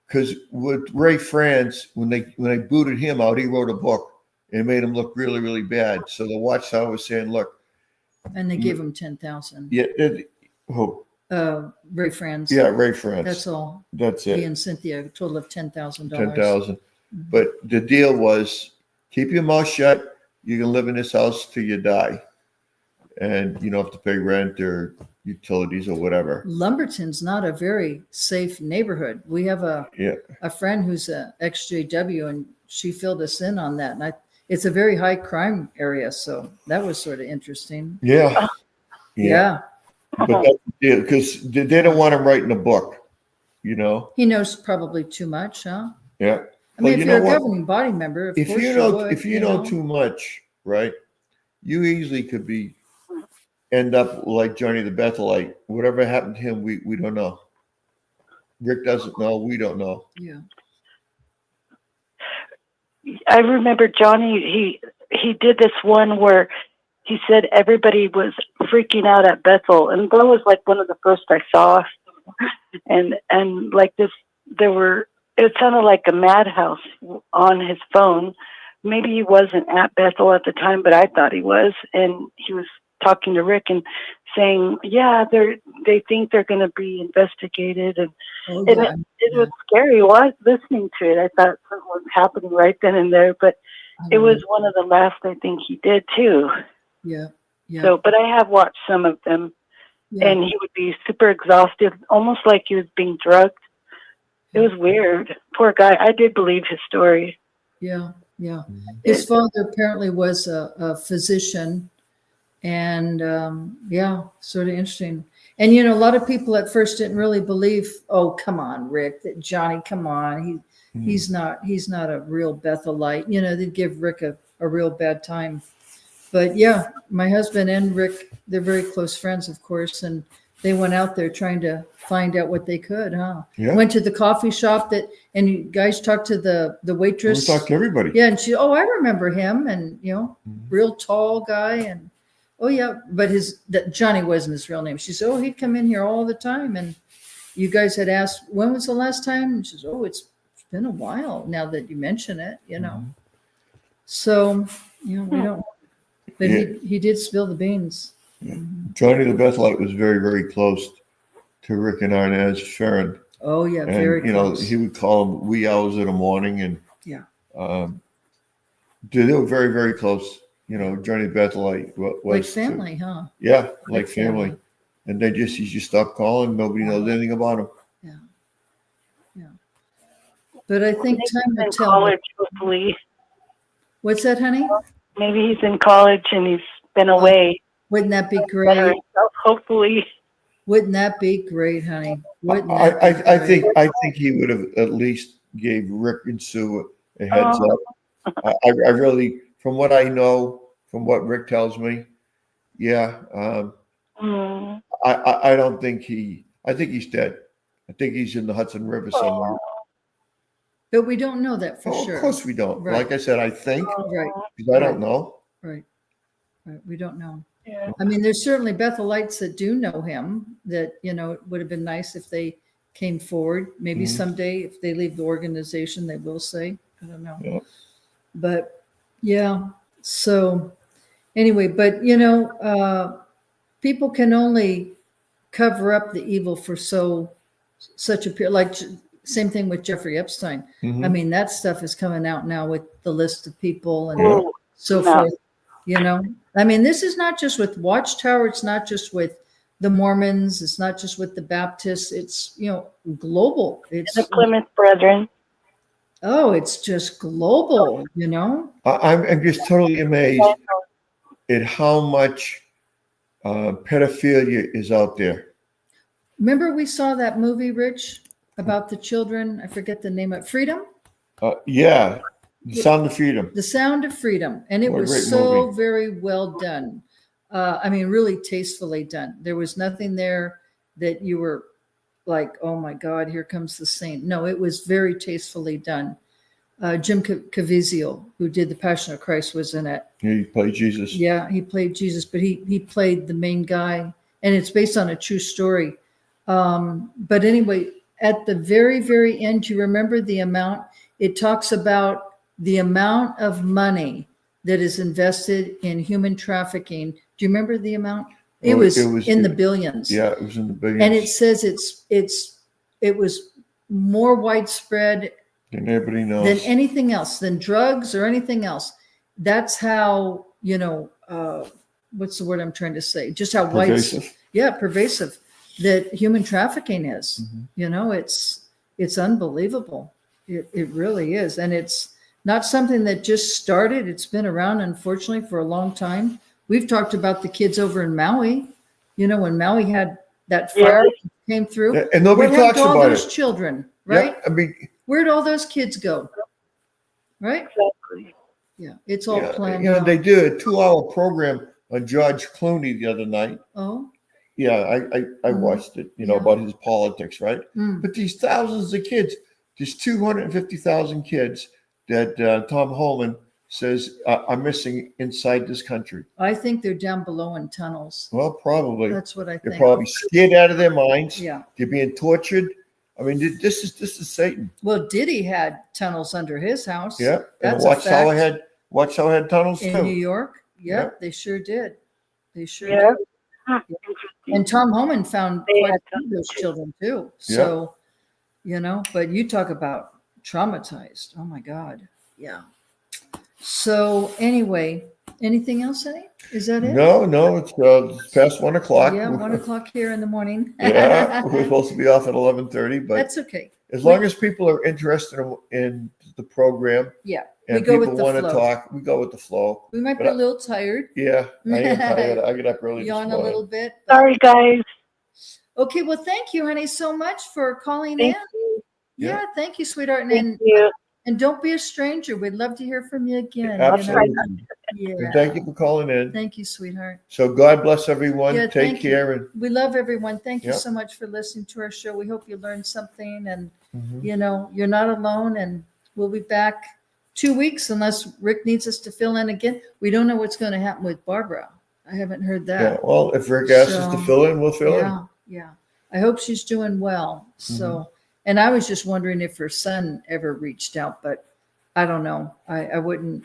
because with Ray France, when they booted him out, he wrote a book and made him look really, really bad. So the Watchtower was saying, look, and they gave him 10,000. Yeah, who? Ray France. Yeah, Ray France. That's all. That's it. He and Cynthia, a total of $10,000. 10,000. But the deal was, keep your mouth shut. You can live in this house till you die, and you don't have to pay rent or utilities or whatever. Lumberton's not a very safe neighborhood. We have a friend who's a ex-JW, and she filled us in on that. And it's a very high crime area, so that was sort of interesting. Yeah. But that's the deal, because they don't want him writing a book. You know, he knows probably too much, huh? Yeah. I mean, if you're a governing body member, if you know too much, right, you easily could end up like Johnny the Bethelite. Whatever happened to him, we don't know. Rick doesn't know. We don't know. Yeah. I remember Johnny. He did this one where he said everybody was freaking out at Bethel, and that was like one of the first I saw. And like this, it sounded like a madhouse on his phone. Maybe he wasn't at Bethel at the time, but I thought he was. And he was talking to Rick and saying, they think they're going to be investigated. And it was scary listening to it. I thought something was happening right then and there, but it was one of the last I think he did too. Yeah. So, but I have watched some of them, and he would be super exhausted, almost like he was being drugged. It was weird. Poor guy. I did believe his story. Yeah. His father apparently was a physician, and sort of interesting. And a lot of people at first didn't really believe. Oh, come on, Rick. That Johnny, come on. He's not a real Bethelite. They'd give Rick a real bad time. But yeah, my husband and Rick, they're very close friends, of course, and they went out there trying to find out what they could, huh? Yeah. Went to the coffee shop and you guys talked to the waitress. We talked to everybody. Yeah, and I remember him, and real tall guy, and but Johnny wasn't his real name. She said, he'd come in here all the time, and you guys had asked, when was the last time? And she says, it's been a while now that you mention it, So, we don't. But he did spill the beans. Yeah. Johnny the Bethelite was very, very close to Rick and Inez Ferrin. Oh yeah, very close. He would call him wee hours in the morning, and they were very, very close. Johnny the Bethelite was like family, huh? Yeah, like family. And he just stopped calling. Nobody knows anything about him. Yeah. But I think time will tell. College, hopefully. What's that, honey? Maybe he's in college and he's been away. Wouldn't that be great? Hopefully. Wouldn't that be great, honey? I think he would have at least gave Rick and Sue a heads up. I really, from what I know, from what Rick tells me, I don't think I think he's dead. I think he's in the Hudson River somewhere. But we don't know that for sure. Of course we don't. Right. Like I said, I think. Right. Because I don't know. Right. We don't know. Yeah. I mean, there's certainly Bethelites that do know him that, it would have been nice if they came forward. Maybe someday if they leave the organization, they will say. I don't know. Yeah. But so anyway, but people can only cover up the evil for such a period, like same thing with Jeffrey Epstein. I mean, that stuff is coming out now with the list of people and so forth. I mean, this is not just with Watchtower. It's not just with the Mormons. It's not just with the Baptists. It's, global. It's The Plymouth Brethren. Oh, it's just global, I'm just totally amazed at how much pedophilia is out there. Remember we saw that movie, Rich, about the children? I forget the name of Freedom? Yeah, The Sound of Freedom. The Sound of Freedom. And it What a was great so movie. very well done. Really tastefully done. There was nothing there that you were like, oh my God, here comes the saint. No, it was very tastefully done. Jim Caviezel, who did The Passion of Christ, was in it. Yeah, you play Jesus. Yeah, he played Jesus, but he played the main guy, and it's based on a true story. But anyway, at the very, very end, you remember the amount? It talks about the amount of money that is invested in human trafficking. Do you remember the amount? It was in the billions. Yeah, it was in the billions. And it says it was more widespread than everybody knows. than anything else, than drugs or anything else. That's how, what's the word I'm trying to say? Just how Pervasive. pervasive that human trafficking is. It's unbelievable. It really is. And it's not something that just started. It's been around, unfortunately, for a long time. We've talked about the kids over in Maui, when Maui had that fire came through. Yeah, and nobody What happened talks to all about those it. children, right? Yeah, Where'd all those kids go? Right? Exactly. Yeah, it's all planned. Yeah, out. they did a 2-hour program on George Clooney the other night. Oh. Yeah, I watched it, about his politics, right? Mm. But these thousands of kids, there's 250,000 kids that Tom Holman says are missing inside this country. I think they're down below in tunnels. Well, probably. That's what I They're think. probably scared out of their minds. Yeah. They're being tortured. I mean, this is Satan. Well, Diddy had tunnels under his house. Yeah, and That's Watchtower a fact. had tunnels In too. New York. Yep, Yeah. they sure did. They sure Yeah. did. And Tom Homan found They quite had a few of those tunnels, too. children too. So, but you talk about traumatized. Oh my God. Yeah. So anyway, anything else, Eddie? Is that it? No, it's past 1 o'clock. Yeah, 1 o'clock here in the morning. Yeah, we're supposed to be off at 11:30, but That's okay. as long as people are interested in the program Yeah. and We go people with the want to flow. talk, we go with the flow. We might be But a little tired. Yeah, I am tired. I get up early this Yawn a morning. little bit. but- Sorry, guys. Okay, well, thank you, honey, so much for calling Thank in. you. Yeah, thank you, sweetheart. Thank you. And don't be a stranger. We'd love to hear from you again. Absolutely. Yeah. And thank you for calling in. Thank you, sweetheart. So God bless everyone. Yeah, Take thank you. care. And We love everyone. Thank you Yep. so much for listening to our show. We hope you learned something, and Mhm. you're not alone. And we'll be back 2 weeks unless Rick needs us to fill in again. We don't know what's going to happen with Barbara. I haven't heard that. yeah, well, if Rick asks us to So, fill in, we'll fill in. Yeah. I hope she's doing well. So, and I was just wondering if her son ever reached out, but I don't know. I wouldn't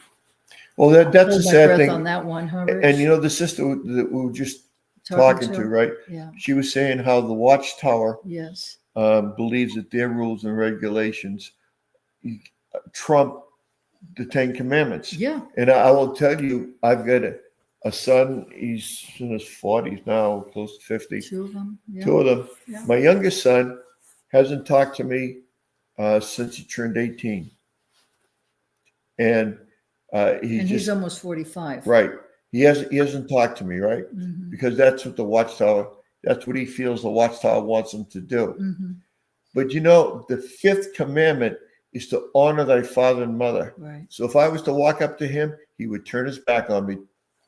Well, that's hold the my sad breath thing. on that one, huh, Rich? And the sister that we were just talking to, right? Yeah. She was saying how the Watchtower Yes. believes that their rules and regulations trump the 10 Commandments. Yeah. And I will tell you, I've got a son. He's in his 40s now, close to 50. Two of them. Yeah. Two of them. Yeah. My youngest son hasn't talked to me since he turned 18. And He's almost 45. right. He hasn't talked to me, right? Mhm. Because that's what that's what he feels the Watchtower wants him to do. Mhm. But the 5th commandment is to honor thy father and mother. Right. So if I was to walk up to him, he would turn his back on me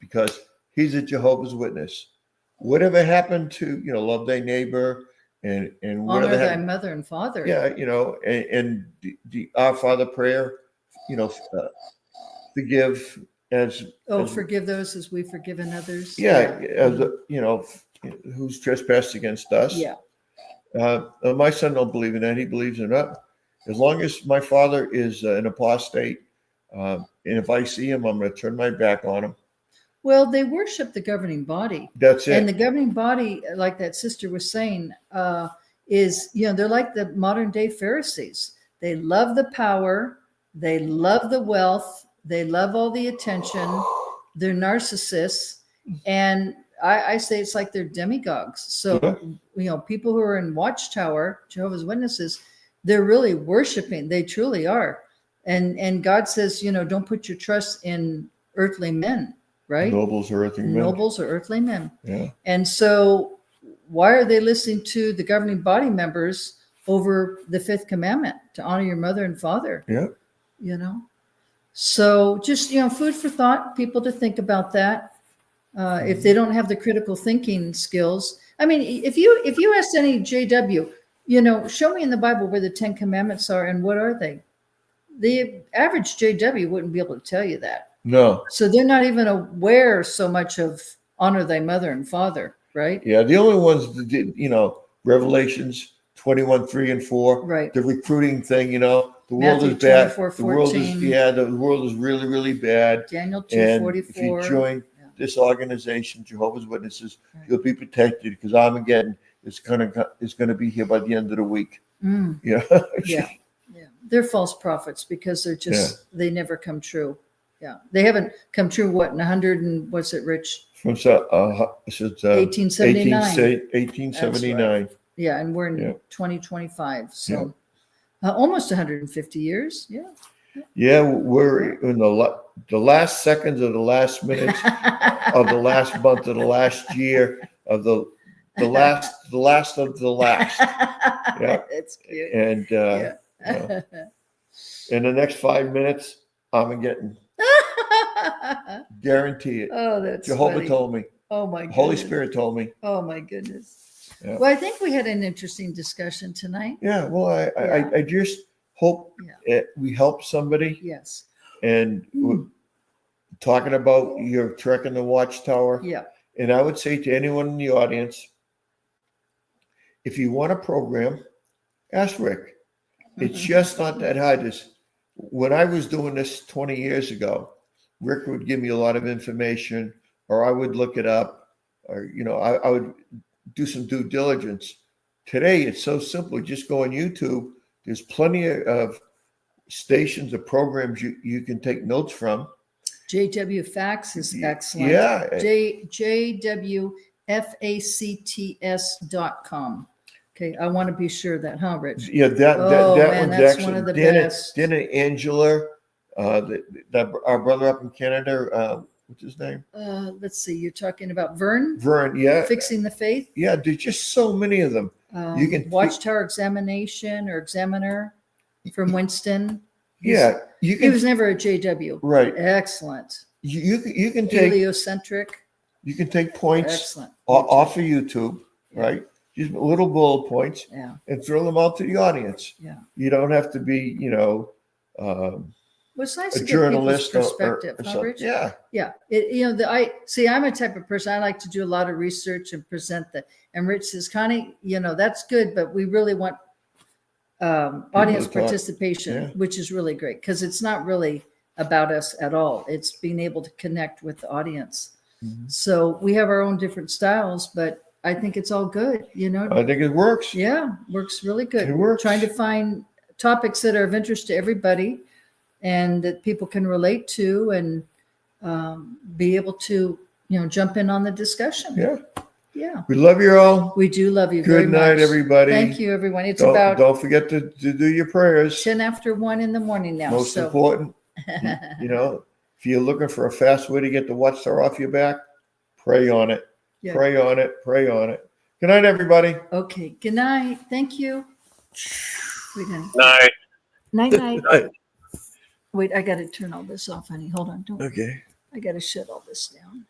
because he's a Jehovah's Witness. Whatever happened to, love thy neighbor and Honor whatever thy happened. mother and father. Yeah, and the Our Father prayer, forgive as Forgive those as we've forgiven others. as who's trespassed against us. Yeah. My son don't believe in that. He believes in it. As long as my father is an apostate, and if I see him, I'm going to turn my back on him. Well, they worship the governing body. That's it. And the governing body, like that sister was saying, is, they're like the modern day Pharisees. They love the power. They love the wealth. They love all the attention. They're narcissists. And I say it's like they're demigods. So, people who are in Watchtower, Jehovah's Witnesses, they're really worshiping. They truly are. And God says, don't put your trust in earthly men, right? Nobles or earthly men. Nobles or earthly men. Yeah. And so why are they listening to the governing body members over the fifth commandment to honor your mother and father? Yeah. So just, food for thought, people to think about that. If they don't have the critical thinking skills. I mean, if you asked any JW, show me in the Bible where the 10 commandments are and what are they? The average JW wouldn't be able to tell you that. No. So they're not even aware so much of honor thy mother and father, right? Yeah. The only ones that did, Revelations 21, 3 and 4. Right. The recruiting thing, the world Matthew is bad. 24, The world is 14. the world is really, really bad. Daniel And 2:44. if you join this organization, Jehovah's Witnesses, Right. you'll be protected because Armageddon is gonna be here by the end of the week. Yeah. Yeah. They're false prophets because they're just they never come true. Yeah. They haven't come true in 100 and what's it, Rich? From 1879. 1879. Yeah, and we're in 2025. So almost 150 years. Yeah. Yeah, we're in the last seconds of the last minutes of the last month of the last year of the last of the last. Yeah. It's cute. And in the next 5 minutes, I'm getting guarantee it. Oh, that's Jehovah funny. told me. Oh my goodness. Holy Spirit told me. Oh my goodness. Yeah. Well, I think we had an interesting discussion tonight. Yeah. Well, I just hope we help somebody. Yes. And we're talking about your trek in the Watchtower. Yeah. And I would say to anyone in the audience, if you want a program, ask Rick. It's just not that hard. When I was doing this 20 years ago, Rick would give me a lot of information, or I would look it up, or I would do some due diligence. Today, it's so simple. Just go on YouTube. There's plenty of stations or programs you can take notes from. JW Fax is excellent. Yeah. JWFACTS.com. Okay, I want to be sure that, huh, Rich? Yeah, that man, one's that's excellent. one of the Then best. Angela, our brother up in Canada, what's his name? Let's see, you're talking about Vern? Vern, yeah. Fixing the Faith? Yeah, there's just so many of them. You can Watchtower Examination or Examiner from Winston. He was never a JW. Right. Excellent. You can take heliocentric. You can take points Excellent. off of YouTube, right? Just little bullet points, and throw them out to the audience. Yeah. You don't have to be, Well, it's nice a to journalist get people's perspective, or huh, something. Rich? Yeah. Yeah. I'm a type of person. I like to do a lot of research and present that. And Rich says, Connie, that's good, but we really want audience participation, which is really great because it's not really about us at all. It's being able to connect with the audience. Mm-hmm. So we have our own different styles, but I think it's all good. I think it works. Yeah, works really good. It works. Trying to find topics that are of interest to everybody and that people can relate to and be able to, jump in on the discussion. Yeah. Yeah. We love you all. We do love you. Good night, everybody. Thank you, everyone. It's don't forget to do your prayers. 10 after 1 in the morning now. Most important. If you're looking for a fast way to get the Watchtower off your back, pray on it. Yeah. Pray on it. Pray on it. Good night, everybody. Okay. Good night. Thank you. Night. Night, night. Wait, I got to turn all this off, honey. Hold on. Okay. I got to shut all this down.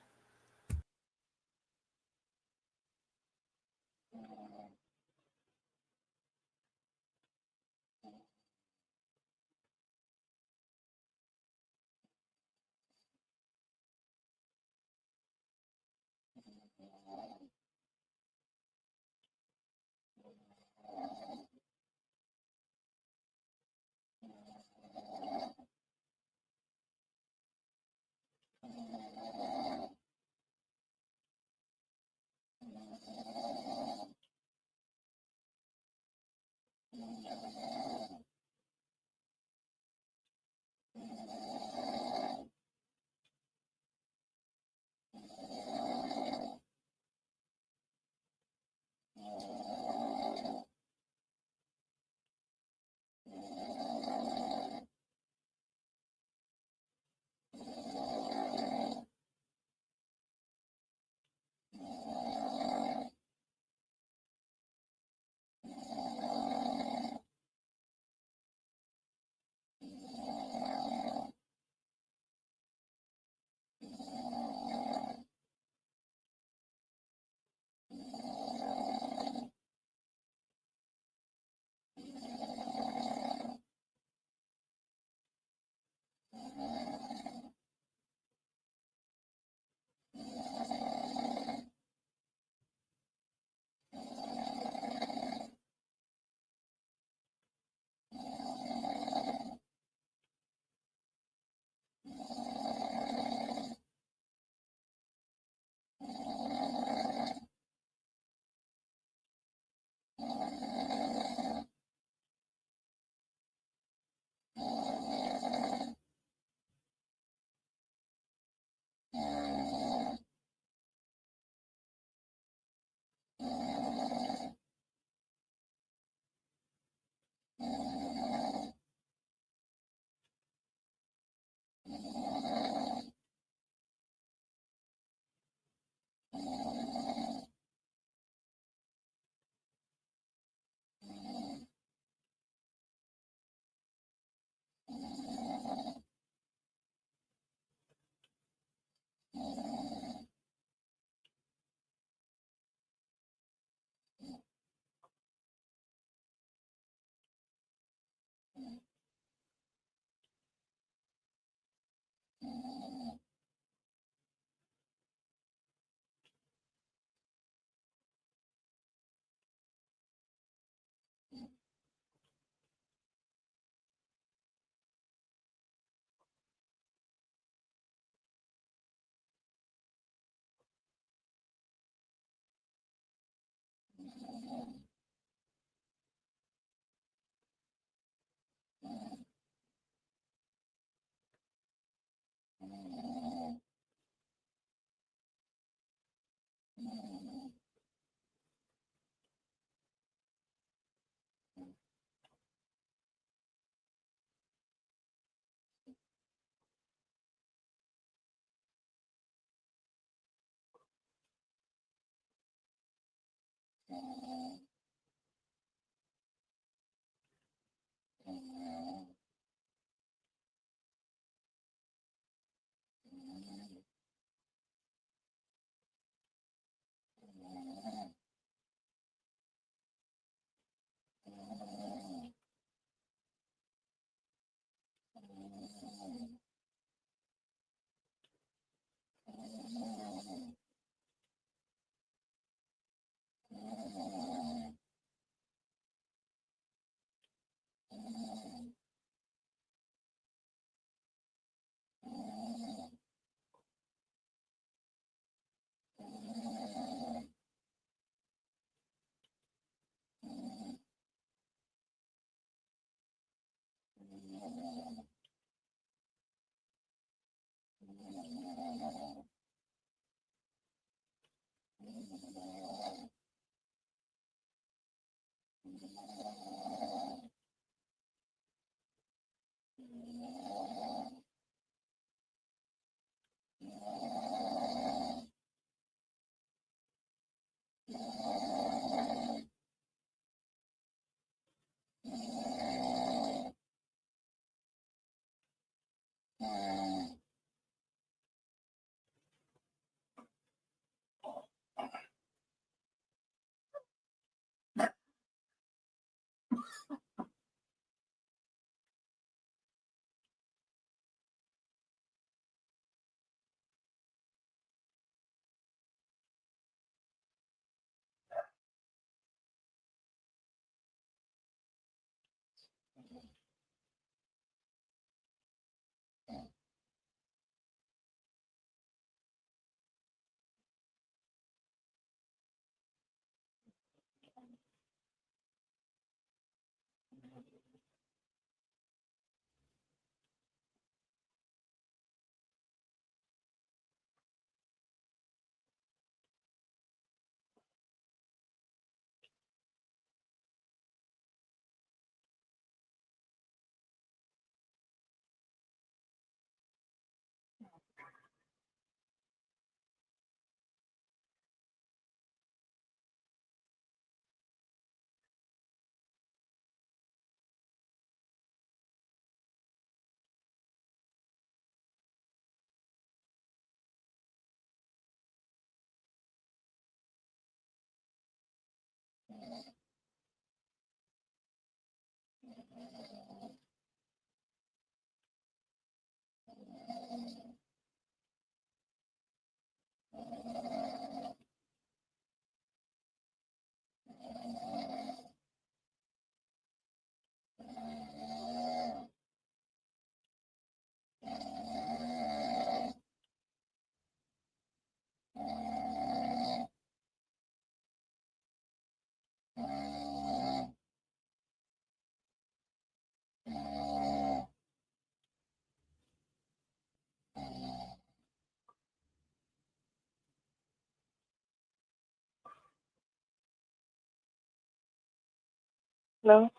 No.